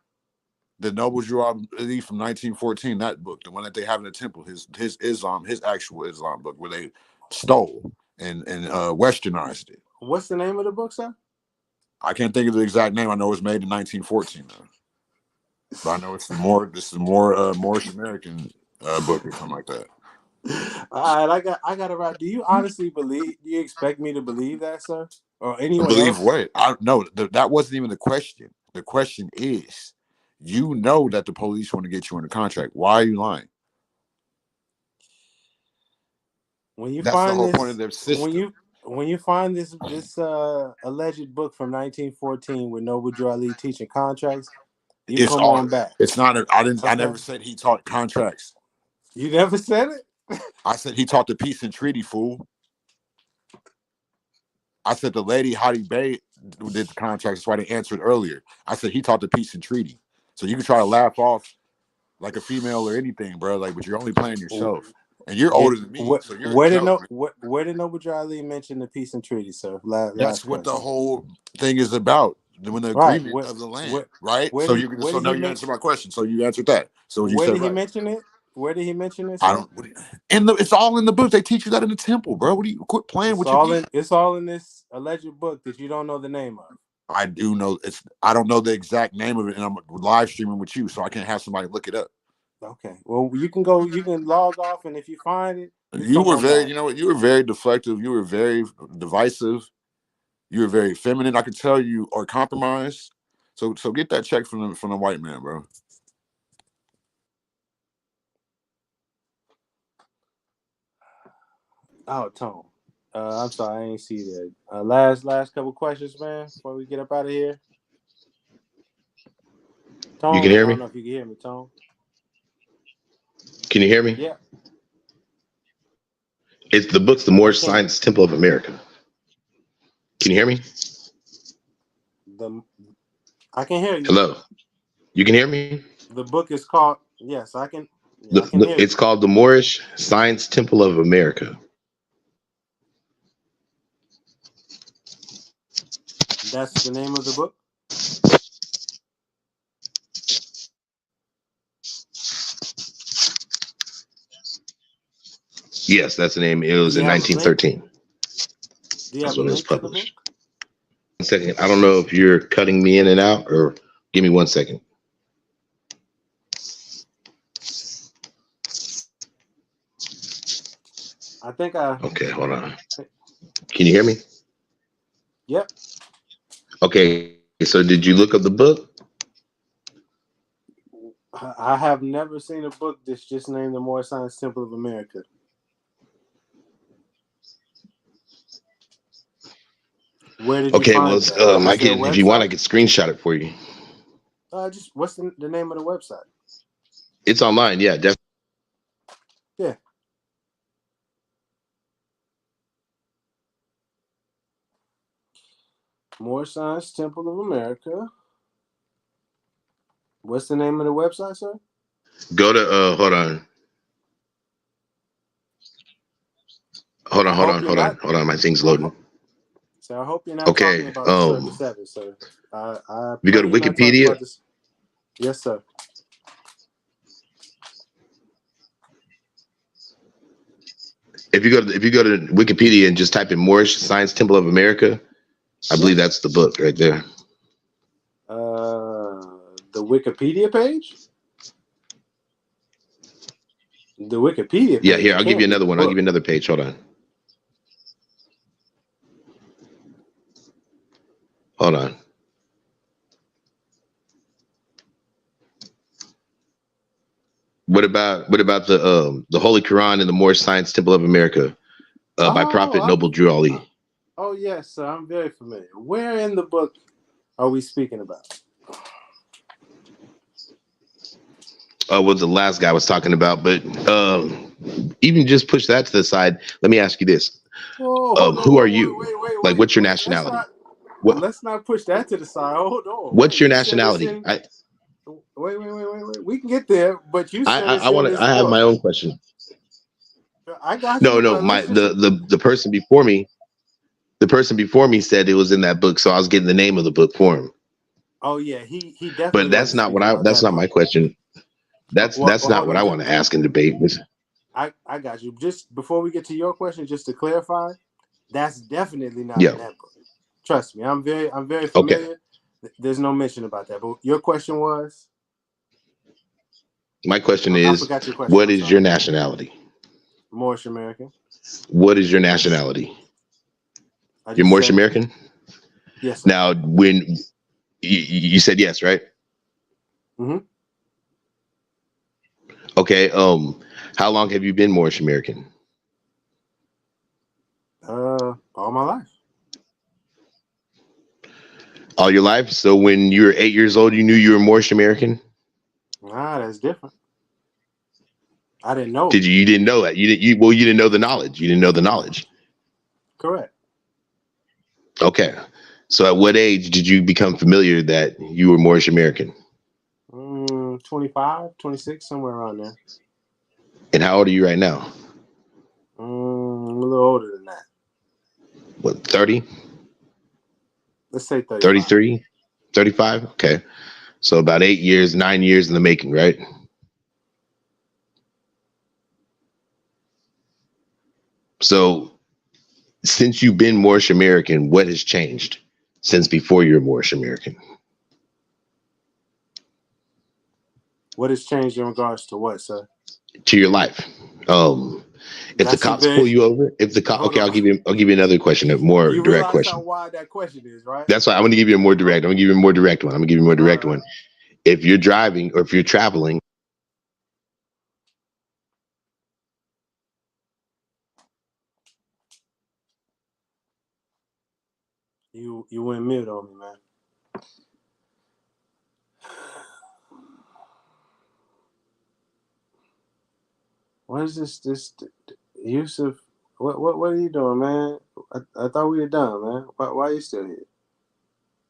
The Noble Drew Ali from 1914. That book, the one that they have in the temple, his Islam, his actual Islam book, where they stole and westernized it. What's the name of the book, sir? I can't think of the exact name. I know it was made in 1914, though. But I know it's more Moorish American book or something like that. All right, I got it right. Do you honestly believe? Do you expect me to believe that, sir, or anyone believe else? What? I no. That wasn't even the question. The question is, you know that the police want to get you in a contract. Why are you lying? When you That's find the whole this, point of their system. When you find this alleged book from 1914 with Noble Drew Ali teaching contracts, you come on back. It's not. I never said he taught contracts. You never said it? I said he taught the peace and treaty, fool. I said the lady Hadi Bey did the contracts. That's why they answered earlier. I said he taught the peace and treaty. So you can try to laugh off like a female or anything, bro. Like, but you're only playing yourself. And you're older than me. So you're where did Noble Drew Ali mention the peace and treaty, sir? That's what the whole thing is about. When the agreement of the land, right? So now you answered my question. So you answered that. So you where said did he mention it? Where did he mention it? I don't. It's all in the book. They teach you that in the temple, bro. What do you quit playing with your? It's all in this alleged book that you don't know the name of. I do know I don't know the exact name of it, and I'm live streaming with you, so I can't have somebody look it up. Okay. Well, you can go. You can log off, and if you find it, you were very. You know what? You were very deflective. You were very divisive. You were very feminine. I could tell you are compromised. So get that check from the white man, bro. Oh, Tone. I'm sorry, I ain't see that. Last couple questions, man, before we get up out of here. Tone, you can hear me? I don't know if you can hear me, Tone. Can you hear me? Yeah. It's the book's the Moorish Science Temple of America. Can you hear me? I can hear you. Hello. You can hear me? The book is called, yes, I can hear you. It's called the Moorish Science Temple of America. That's the name of the book? Yes, that's the name. It was in 1913. Do you have a link to the book? 1 second. I don't know if you're cutting me in and out, or give me 1 second. I think Okay, hold on. Can you hear me? Yep. Okay, so did you look up the book? I have never seen a book that's just named the Moorish Science Temple of America. Where did you find that? If you want, I could screenshot it for you. Just what's the name of the website? It's online, yeah, definitely. Yeah. Moorish Science Temple of America. What's the name of the website, sir? Go to hold on. Hold on. My thing's loading. So I hope you're not talking about Circa 7, sir. We go to Wikipedia. Yes, sir. If you go to Wikipedia and just type in Moorish Science Temple of America, I believe that's the book right there. The Wikipedia page? The Wikipedia page. Yeah, here, I'll give you another one. I'll give you another page. Hold on. Hold on. What about the Holy Quran and the Moorish Science Temple of America by Prophet Noble Drew Ali? Oh yes, sir. I'm very familiar. Where in the book are we speaking about? What the last guy was talking about, but even just push that to the side. Let me ask you this: who are you? Wait, what's your nationality? Let's not push that to the side. Hold on. What's your nationality? Wait. We can get there, but you said I have my own question. I got you. No. The person before me, said it was in that book, so I was getting the name of the book for him. Oh yeah, he definitely. But that's not what that's not my question. That's not what I want to ask in debate. I got you. Just before we get to your question, just to clarify, that's definitely not in that book. Trust me, I'm very familiar. Okay. There's no mention about that. But your question was? My question is, what is your nationality? Moorish American. What is your nationality? You're Moorish American? Yes, sir. Now, when you said yes, right? Mm-hmm. Okay. How long have you been Moorish American? All my life. All your life? So when you were 8 years old, you knew you were Moorish American? Nah, that's different. I didn't know. You didn't know that? You didn't know the knowledge. You didn't know the knowledge. Correct. Okay. So at what age did you become familiar that you were Moorish American? 25, 26, somewhere around there. And how old are you right now? I'm a little older than that. What, 30? Let's say 35. 33? 35? Okay. So about 9 years in the making, right? So since you've been Moorish American, what has changed since before you're Moorish American? What has changed in regards to what, sir? To your life. If the cops pull you over, I'll give you another question, a more direct question. How wide that question is, right? That's why I'm going to give you a more direct. I'm going to give you a more direct one. If you're driving or if you're traveling. You went mute on me, man. What is this use of What are you doing, man? I thought we were done, man. Why are you still here?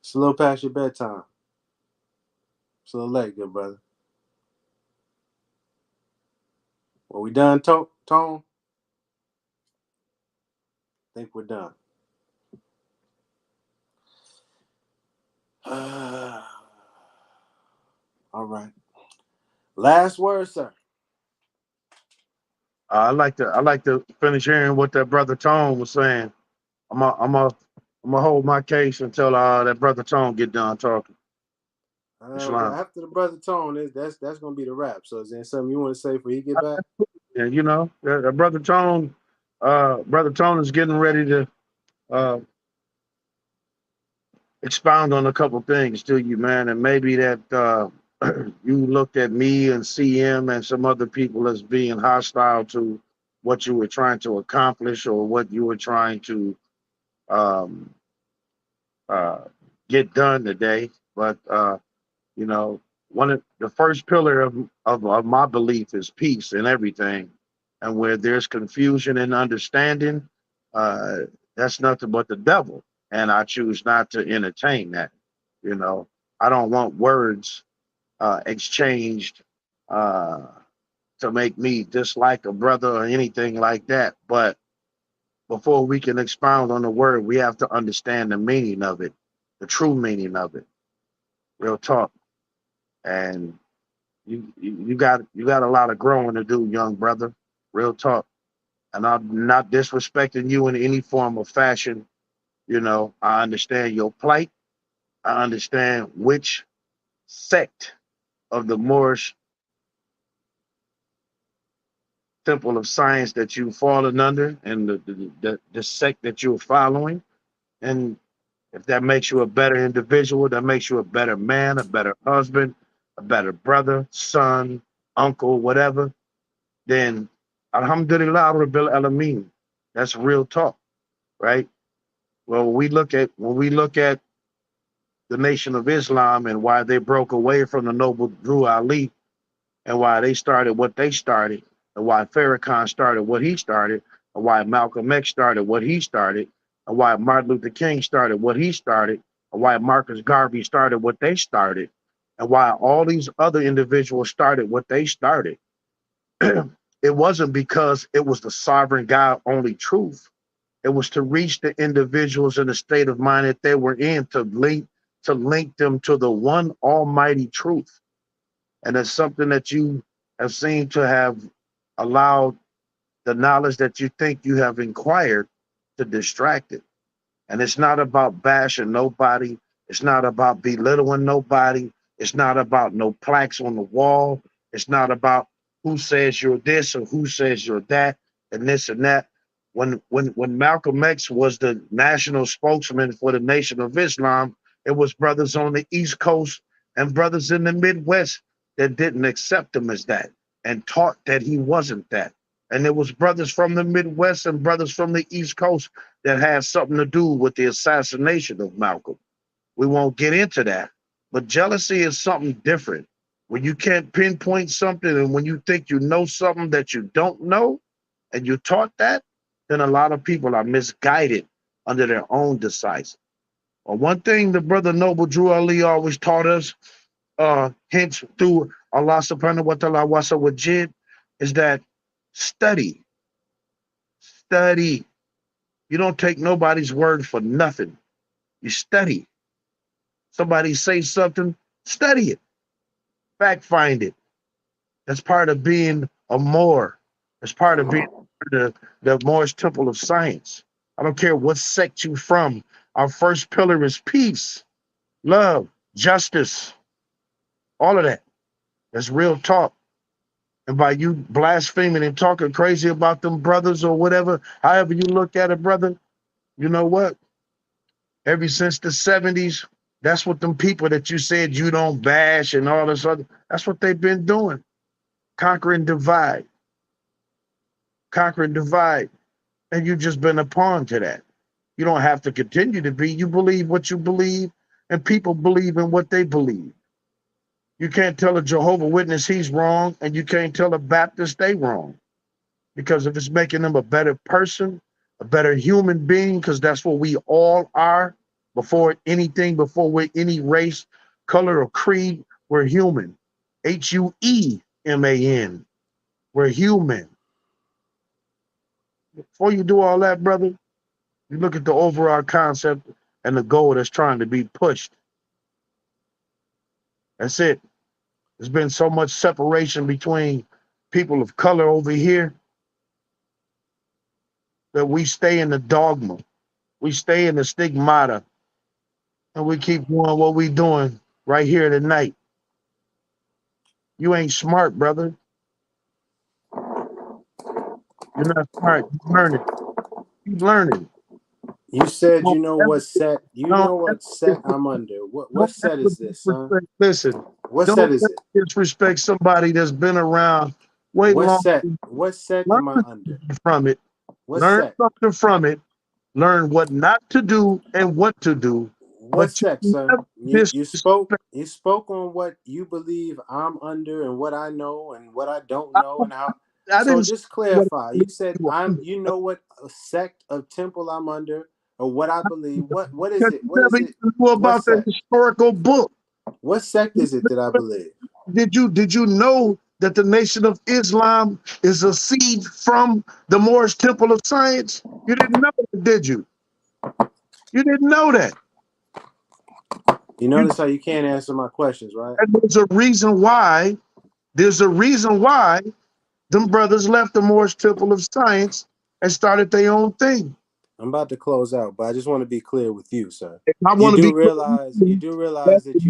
It's a little past your bedtime. It's a little late, good brother. Well, we done, Tone? I think we're done. All right. Last word, sir. I like to finish hearing what that brother Tone was saying. I'm gonna hold my case until that brother Tone get done talking. Well, after the brother Tone, that's gonna be the wrap. So is there something you want to say before he get back? Yeah, you know, brother Tone is getting ready to expound on a couple things to you, man, and maybe that you looked at me and CM and some other people as being hostile to what you were trying to accomplish or what you were trying to um, get done today. But you know, one of the first pillar of my belief is peace in everything, and where there's confusion and understanding, uh, that's nothing but the devil, and I choose not to entertain that. You know, I don't want words exchanged uh, to make me dislike a brother or anything like that. But before we can expound on the word, we have to understand the meaning of it, the true meaning of it. Real talk. And you got a lot of growing to do, young brother. Real talk. And I'm not disrespecting you in any form or fashion. You know, I understand your plight. I understand which sect of the Moorish temple of science that you've fallen under and the sect that you're following. And if that makes you a better individual, that makes you a better man, a better husband, a better brother, son, uncle, whatever, then alhamdulillah rabbil alameen. That's real talk, right? Well, when we look at the Nation of Islam and why they broke away from the noble Drew Ali and why they started what they started, and why Farrakhan started what he started, and why Malcolm X started what he started, and why Martin Luther King started what he started, and why Marcus Garvey started what they started, and why all these other individuals started what they started. It wasn't because it was the sovereign God only truth. It was to reach the individuals in the state of mind that they were in to link them to the one almighty truth. And it's something that you have seemed to have allowed the knowledge that you think you have inquired to distract it. And it's not about bashing nobody. It's not about belittling nobody. It's not about no plaques on the wall. It's not about who says you're this or who says you're that and this and that. When Malcolm X was the national spokesman for the Nation of Islam, it was brothers on the East Coast and brothers in the Midwest that didn't accept him as that and taught that he wasn't that. And there was brothers from the Midwest and brothers from the East Coast that had something to do with the assassination of Malcolm. We won't get into that. But jealousy is something different. When you can't pinpoint something and when you think you know something that you don't know and you're taught that, then a lot of people are misguided under their own disguise. Well, one thing the brother Noble Drew Ali always taught us, hence through Allah subhanahu wa ta'ala wasa wajid, is that study. Study. You don't take nobody's word for nothing. You study. Somebody say something, study it. Fact find it. That's part of being a Moor. That's part of being the Moorish Temple of Science. I don't care what sect you from. Our first pillar is peace, love, justice, all of that. That's real talk. And by you blaspheming and talking crazy about them brothers or whatever, however you look at it, brother, you know what? Ever since the 70s, that's what them people that you said you don't bash and all this other, that's what they've been doing. Conquer and divide. Conquer and divide. And you've just been a pawn to that. You don't have to continue to be. You believe what you believe, and people believe in what they believe. You can't tell a Jehovah's Witness he's wrong, and you can't tell a Baptist they wrong. Because if it's making them a better person, a better human being, because that's what we all are before anything, before we're any race, color, or creed, we're human. HUEMAN. We're human. Before you do all that, brother, you look at the overall concept and the goal that's trying to be pushed. That's it. There's been so much separation between people of color over here that we stay in the dogma. We stay in the stigmata. And we keep doing what we doing right here tonight. You ain't smart, brother. You're not smart. You're learning. Keep learning. You said you know what set I'm under. What set is this, son? Listen, What don't set is it? disrespect somebody that's been around way What long. set? What set am I under? From it. What Learn set? something from it. Learn what not to do and what to do. What set, son? You spoke on what you believe I'm under and what I know and what I don't know and how. So just clarify. You said you know what sect of temple I'm under or what I believe. What is it? What is it? About the historical book. What sect is it that I believe? Did you know that the Nation of Islam is a seed from the Moorish Temple of Science? You didn't know that, did you? You didn't know that. You notice how you can't answer my questions, right? And there's a reason why. There's a reason why them brothers left the Moorish Temple of Science and started their own thing. I'm about to close out, but I just want to be clear with you, sir. You do realize that you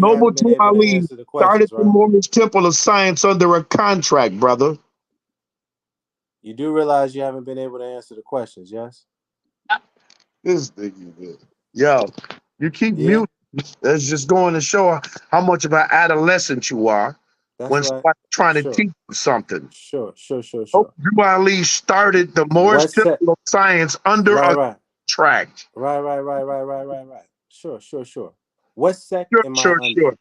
haven't been able to answer the questions, started the Moorish Temple of Science under a contract, brother. You do realize you haven't been able to answer the questions, yes? This thing is yo, you keep muting. That's just going to show how much of an adolescent you are. That's when right. somebody's trying to teach you something. Sure. You at least started the Moorish Temple of Science under a contract. Right. Sure. What sect am I under? Sure.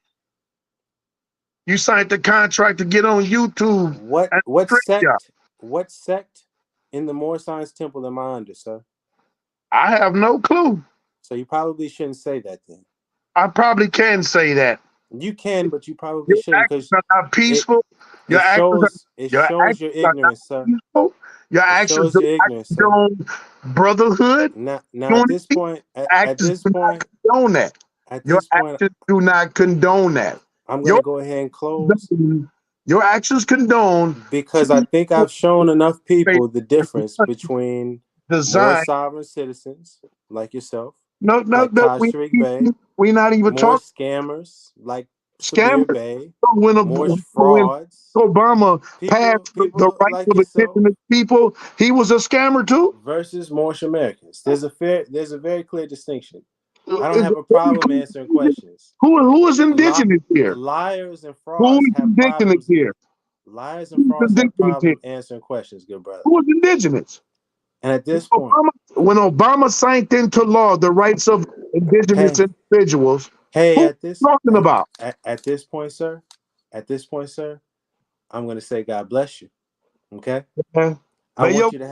You signed the contract to get on YouTube. What sect in the Moorish Science Temple am I under, sir? I have no clue. So you probably shouldn't say that then. I probably can say that. You can, but you probably shouldn't because you're not peaceful. It shows your ignorance, sir. Your actions shows your ignorance, sir. Brotherhood. Now at this point, condone that. Your actions do not condone that. I'm going to go ahead and close. Your actions condone because I think I've shown enough people the difference between Moorish sovereign citizens like yourself. No, like Taj Tarik Bey. We're not even talking scammers like Sabir Bey. Moorish frauds. Obama passed the rights of indigenous people. He was a scammer too. Versus Moorish Americans. There's a very clear distinction. I don't have a problem answering questions. Who is indigenous here? Liars and frauds have problems here. Liars and frauds have problems answering questions, good brother. Who is indigenous? And at this point, when Obama signed into law the rights of indigenous individuals, at this point, sir, I'm going to say God bless you. Okay? I want you to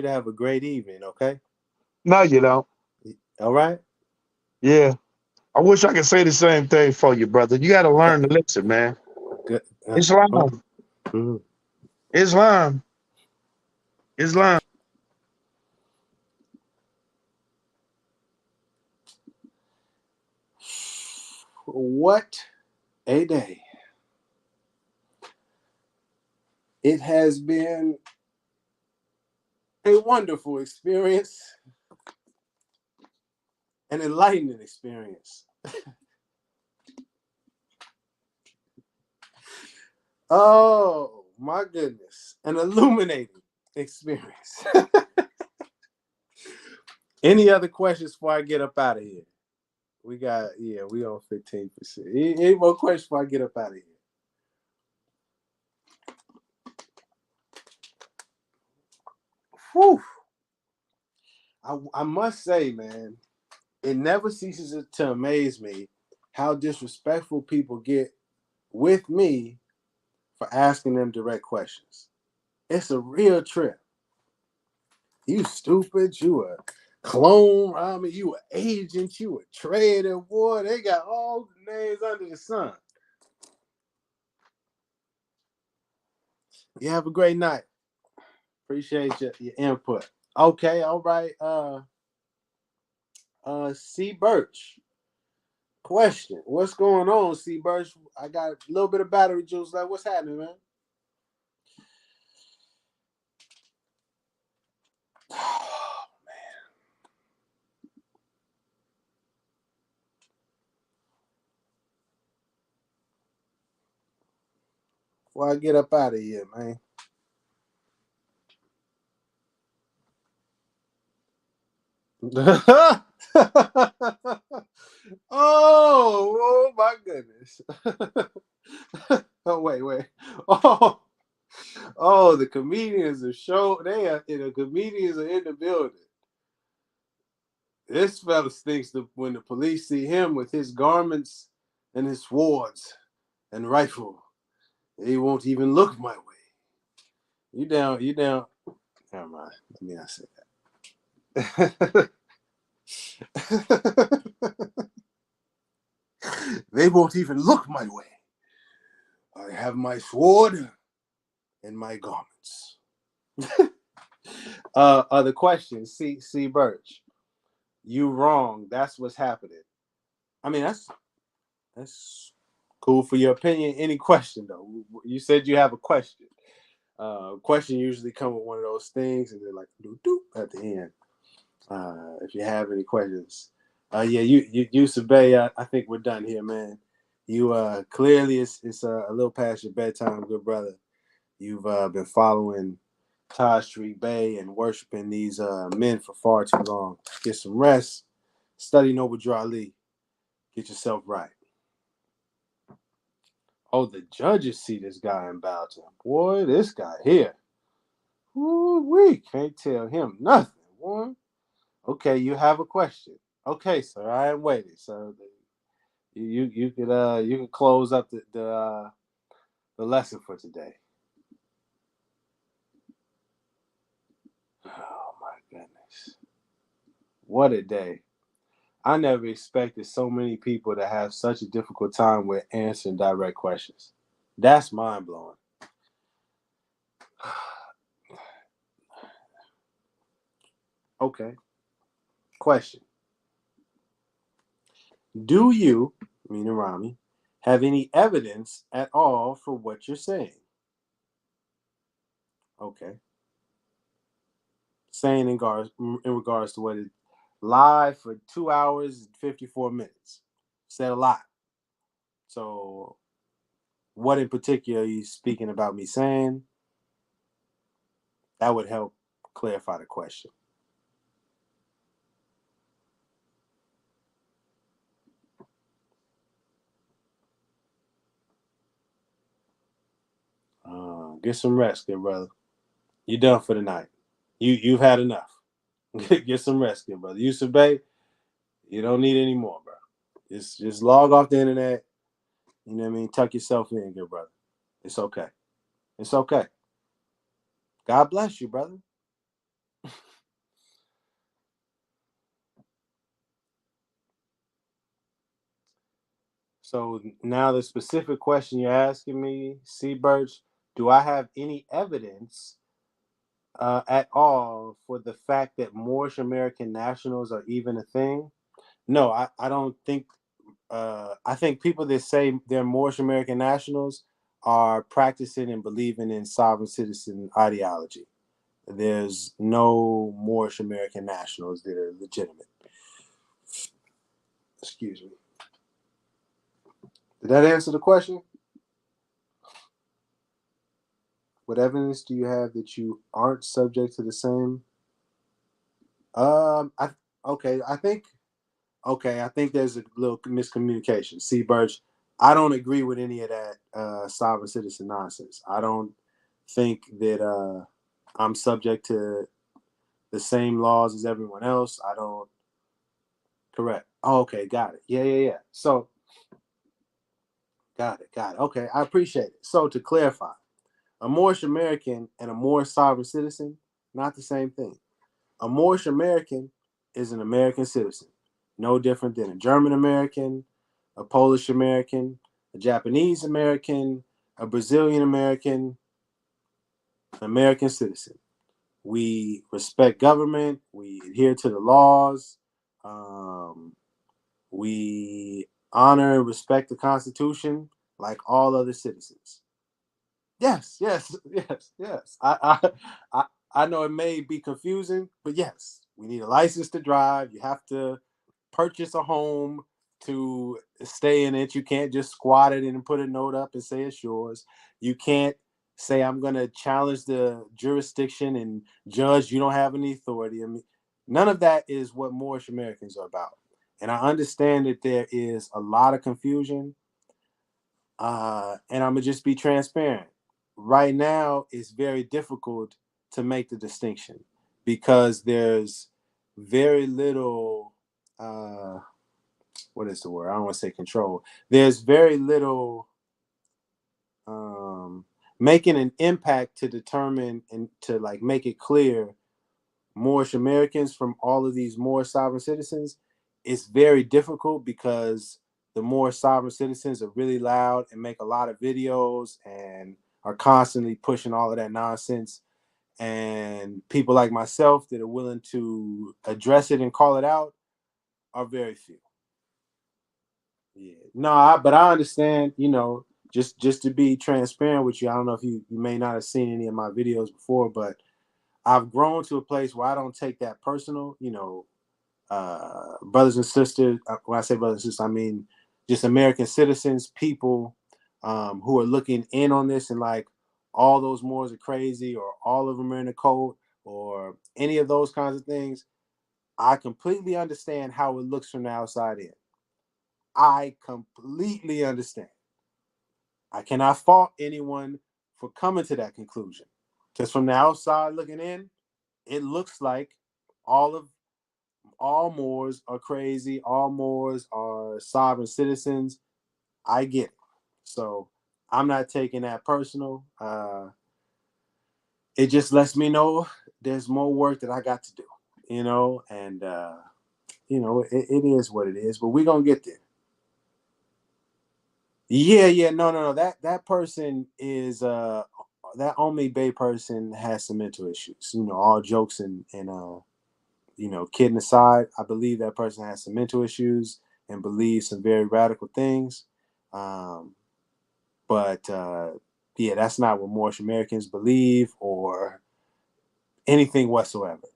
have a great evening, okay? No, you don't. All right? Yeah. I wish I could say the same thing for you, brother. You got to learn to listen, man. Good. Islam. Islam. What a day. It has been a wonderful experience, an enlightening experience. Oh, my goodness. An illuminating experience. Any other questions before I get up out of here? We on 15%. Any more questions before I get up out of here? Whew. I must say, man, it never ceases to amaze me how disrespectful people get with me for asking them direct questions. It's a real trip. You stupid. You a clone. I mean, you an agent. You a trader. Boy, they got all the names under the sun. You have a great night. Appreciate your input. Okay, all right. C. Birch. Question. What's going on, C. Birch? I got a little bit of battery juice left. What's happening, man? Oh, man. Before I get up out of here, man. Oh my goodness. Oh, wait. Oh, the comedians are the comedians are in the building. This fella thinks that when the police see him with his garments and his swords and rifle, they won't even look my way. You down. Never mind. Let me not say that. They won't even look my way. I have my sword and my garments. Other questions. C. Birch. You wrong. That's what's happening. I mean, that's cool for your opinion. Any question though? You said you have a question. Question usually come with one of those things, and they're like doop at the end. If you have any questions, Yusuf Bey, I think we're done here, man. You clearly it's a little past your bedtime, good brother. You've been following Taj Tarik Bey and worshiping these men for far too long. Get some rest. Study Noble Drew Ali. Get yourself right. Oh, the judges see this guy in bow to him. Boy, this guy here. Ooh, we can't tell him nothing, boy. Okay, you have a question. Okay, sir, I am waiting. So you can close up the lesson for today. Oh my goodness. What a day. I never expected so many people to have such a difficult time with answering direct questions. That's mind blowing. Okay. Question. Do you, meaning Rami, have any evidence at all for what you're saying? Okay. Saying in regards to what it live for 2 hours and 54 minutes. Said a lot. So what in particular are you speaking about me saying? That would help clarify the question. Get some rest, good brother. You're done for the night. You've had enough. Get some rest, good brother. Yusuf Bey, you don't need any more, bro. Just log off the internet. You know what I mean? Tuck yourself in, good brother. It's okay. It's okay. God bless you, brother. So now the specific question you're asking me, C. Birch, do I have any evidence at all for the fact that Moorish American nationals are even a thing? No, I don't think. I think people that say they're Moorish American nationals are practicing and believing in sovereign citizen ideology. There's no Moorish American nationals that are legitimate. Excuse me. Did that answer the question? What evidence do you have that you aren't subject to the same? I think there's a little miscommunication. C. Birch, I don't agree with any of that sovereign citizen nonsense. I don't think that I'm subject to the same laws as everyone else. I don't. Correct. Oh, okay, got it. Yeah. So, got it. Okay, I appreciate it. So to clarify, A Moorish American and a Moorish sovereign citizen, not the same thing. A Moorish American is an American citizen, no different than a German American, a Polish American, a Japanese American, a Brazilian American, an American citizen. We respect government. We adhere to the laws. We honor and respect the Constitution like all other citizens. Yes, yes, yes, yes. I know it may be confusing, but yes, we need a license to drive. You have to purchase a home to stay in it. You can't just squat it and put a note up and say it's yours. You can't say I'm going to challenge the jurisdiction and judge. You don't have any authority. I mean, none of that is what Moorish Americans are about. And I understand that there is a lot of confusion. And I'm going to just be transparent. Right now, it's very difficult to make the distinction because there's very little, what is the word? I don't want to say control. There's very little making an impact to determine and to like make it clear Moorish Americans from all of these Moorish sovereign citizens. It's very difficult because the Moorish sovereign citizens are really loud and make a lot of videos and are constantly pushing all of that nonsense. And people like myself that are willing to address it and call it out are very few. Yeah, no, but I understand, just to be transparent with you, I don't know if you may not have seen any of my videos before, but I've grown to a place where I don't take that personal, brothers and sisters. When I say brothers and sisters, I mean just American citizens, people who are looking in on this and like all those Moors are crazy or all of them are in the code or any of those kinds of things. I completely understand how it looks from the outside in. I completely understand. I cannot fault anyone for coming to that conclusion. Just from the outside looking in, it looks like all Moors are crazy. All Moors are sovereign citizens. I get it. So I'm not taking that personal. It just lets me know there's more work that I got to do, and it is what it is, but we're going to get there. Yeah, no. That person is that only Bey person has some mental issues. All jokes and kidding aside, I believe that person has some mental issues and believes some very radical things. But that's not what Moorish Americans believe or anything whatsoever.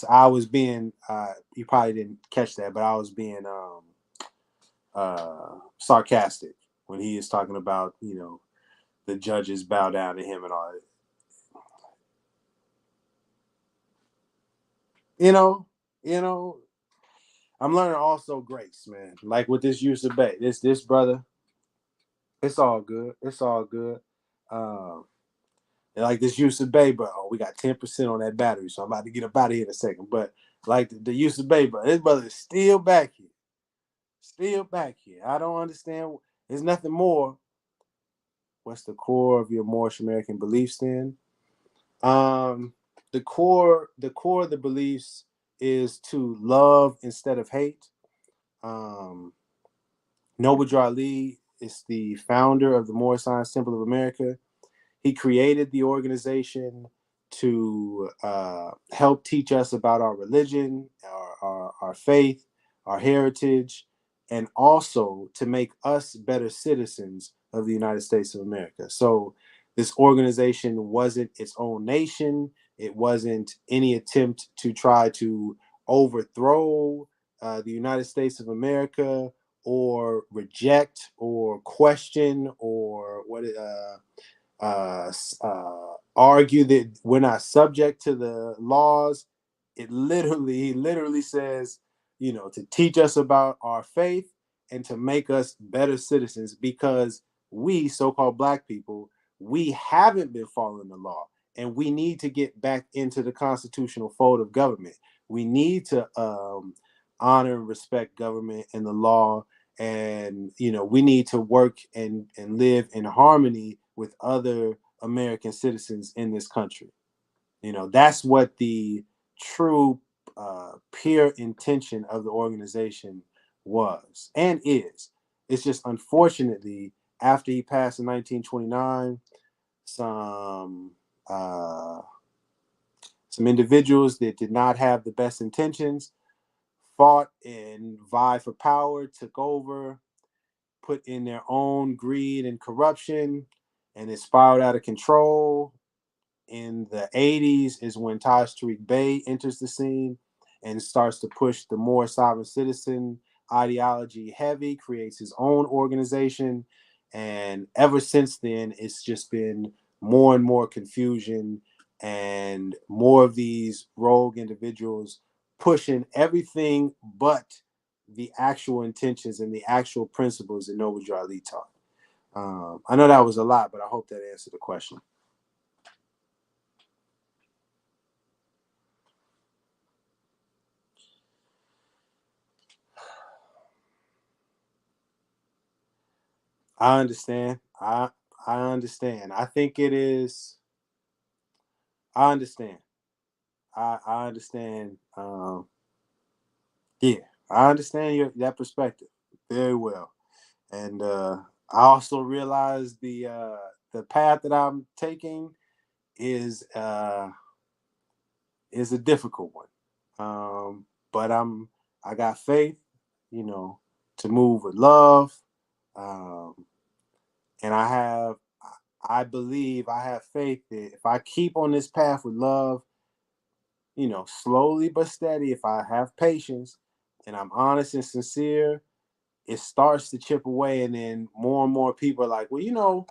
I was being you probably didn't catch that, but I was being sarcastic when he is talking about, the judges bow down to him and all that. I'm learning also grace, man. Like with this Yusuf Bey, this brother, it's all good. It's all good. Like this Yusuf Bey, bro, we got 10% on that battery, so I'm about to get up out of here in a second. But like the Yusuf Bey, bro, this brother is still back here. Still back here. I don't understand. There's nothing more. What's the core of your Moorish American beliefs then? The core of the beliefs is to love instead of hate. Noble Ali is the founder of the Moorish Science Temple of America. He created the organization to help teach us about our religion, our faith, our heritage, and also to make us better citizens of the United States of America. So this organization wasn't its own nation. It wasn't any attempt to try to overthrow the United States of America or reject or question or argue that we're not subject to the laws. He literally says, to teach us about our faith and to make us better citizens because we, so-called Black people, we haven't been following the law and we need to get back into the constitutional fold of government. We need to honor and respect government and the law. And, we need to work and live in harmony with other American citizens in this country. You know, that's what the true pure intention of the organization was and is. It's just unfortunately after he passed in 1929, some individuals that did not have the best intentions fought and vied for power, took over, put in their own greed and corruption, and it spiraled out of control. In the 80s is when Taj Tarik Bey enters the scene and starts to push the Moorish Sovereign Citizen ideology heavy, creates his own organization. And ever since then, it's just been more and more confusion and more of these rogue individuals pushing everything but the actual intentions and the actual principles that Noble Drew Ali taught. I know that was a lot, but I hope that answered the question. I understand. I understand. I think it is. I understand. I understand. Yeah, I understand that perspective very well, and I also realize the path that I'm taking is a difficult one. But I got faith, you know, to move with love. And I believe, I have faith that if I keep on this path with love, you know, slowly but steady, if I have patience and I'm honest and sincere, it starts to chip away. And then more and more people are like, well, you know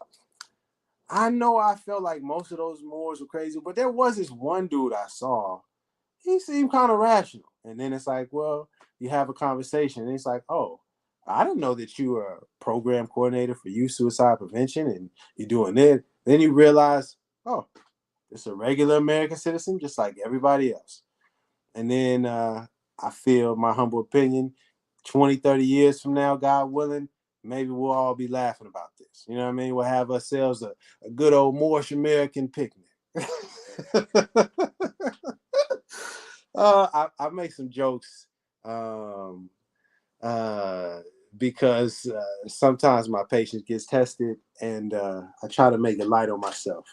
I felt like most of those Moors were crazy, but there was this one dude I saw. He seemed kind of rational. And then it's like, well, you have a conversation and it's like, oh, I didn't know that you were a program coordinator for youth suicide prevention and you're doing it. Then you realize, oh, it's a regular American citizen just like everybody else. And then I feel, my humble opinion, 20, 30 years from now, God willing, maybe we'll all be laughing about this. You know what I mean? We'll have ourselves a good old Moorish American picnic. I make some jokes because sometimes my patience gets tested, and I try to make it light on myself.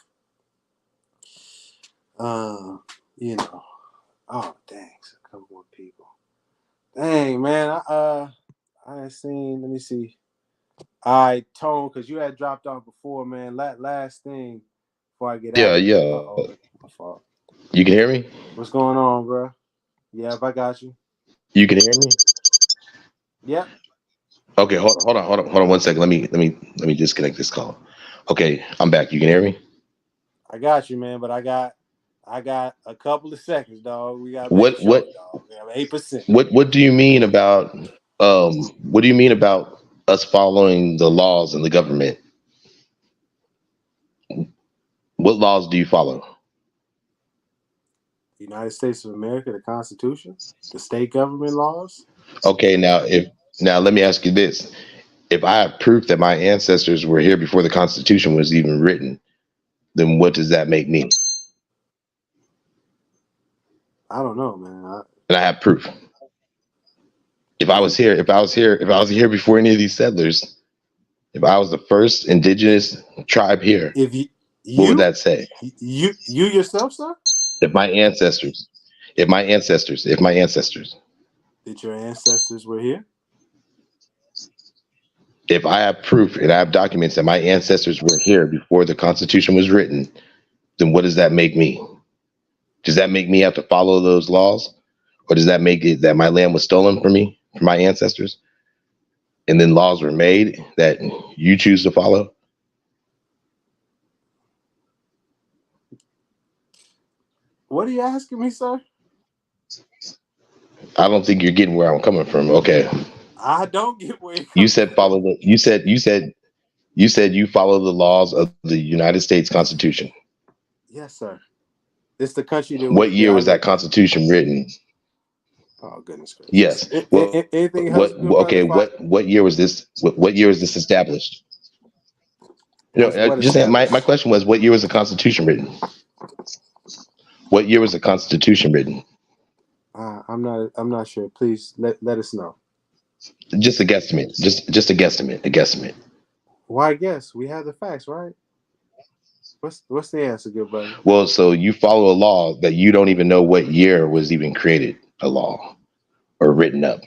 You know, oh dang, a couple more people. Dang, man, I ain't seen. Let me see. All right, Tone, because you had dropped off before, man. Last thing before I get out. Yeah. My fault. You can hear me? What's going on, bro? Yeah, I got you. You can hear me? Yep. Okay, hold on 1 second. Let me disconnect this call. Okay, I'm back. You can hear me? I got you, man, but I got a couple of seconds, dog. We gotta What dog. We have 8%. what do you mean about us following the laws in the government? What laws do you follow? The United States of America, the Constitution, the state government laws. Okay, now let me ask you this. If I have proof that my ancestors were here before the Constitution was even written, then what does that make me? I don't know, man. And I have proof. If I was here before any of these settlers, if I was the first indigenous tribe here, what would that say? You yourself, sir? If my ancestors. That your ancestors were here? If I have proof and I have documents that my ancestors were here before the Constitution was written, then what does that make me? Does that make me have to follow those laws? Or does that make it that my land was stolen from me, from my ancestors? And then laws were made that you choose to follow? What are you asking me, sir? I don't think you're getting where I'm coming from. Okay. I don't get where you said follow the you said you follow the laws of the United States Constitution. Yes, sir. It's the country that what year was that Constitution written? Oh goodness gracious. Yes. Anything what year was this? What year was this established? My question was, what year was the Constitution written? What year was the Constitution written? I'm not sure. Please let us know. Just a guesstimate. Just a guesstimate. A guesstimate. Why guess? We have the facts, right? What's the answer, good brother? Well, so you follow a law that you don't even know what year was even created, a law or written up.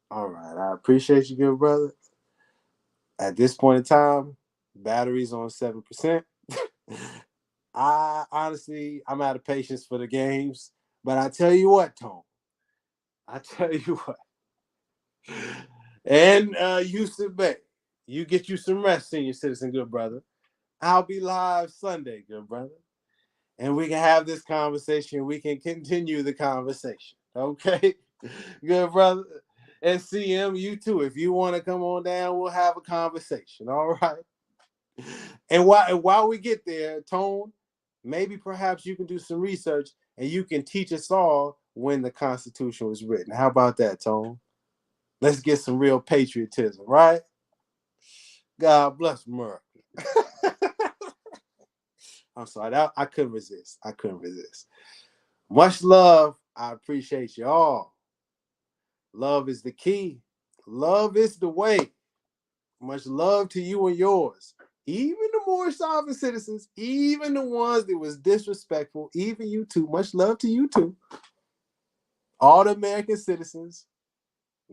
All right, I appreciate you, good brother. At this point in time, battery's on 7%. I'm out of patience for the games, but I tell you what, Tone. I tell you what. And Yusuf Bey, you get you some rest, senior citizen, good brother. I'll be live Sunday, good brother. And we can have this conversation. We can continue the conversation. Okay? Good brother. And CM, you too. If you want to come on down, we'll have a conversation. All right. And while we get there, Tone, maybe perhaps you can do some research and you can teach us all when the Constitution was written. How about that, Tone? Let's get some real patriotism, right? God bless America. I'm sorry, I couldn't resist. Much love. I appreciate you all. Love is the key. Love is the way. Much love to you and yours. Even the Moorish Sovereign Citizens, even the ones that was disrespectful, even you too. Much love to you too. All the American citizens,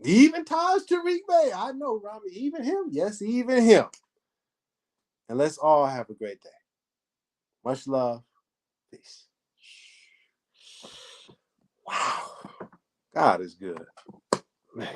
even Taj Tarik Bey. I know, Rami, even him. Yes, even him. And let's all have a great day. Much love. Peace. Wow. God is good. Man.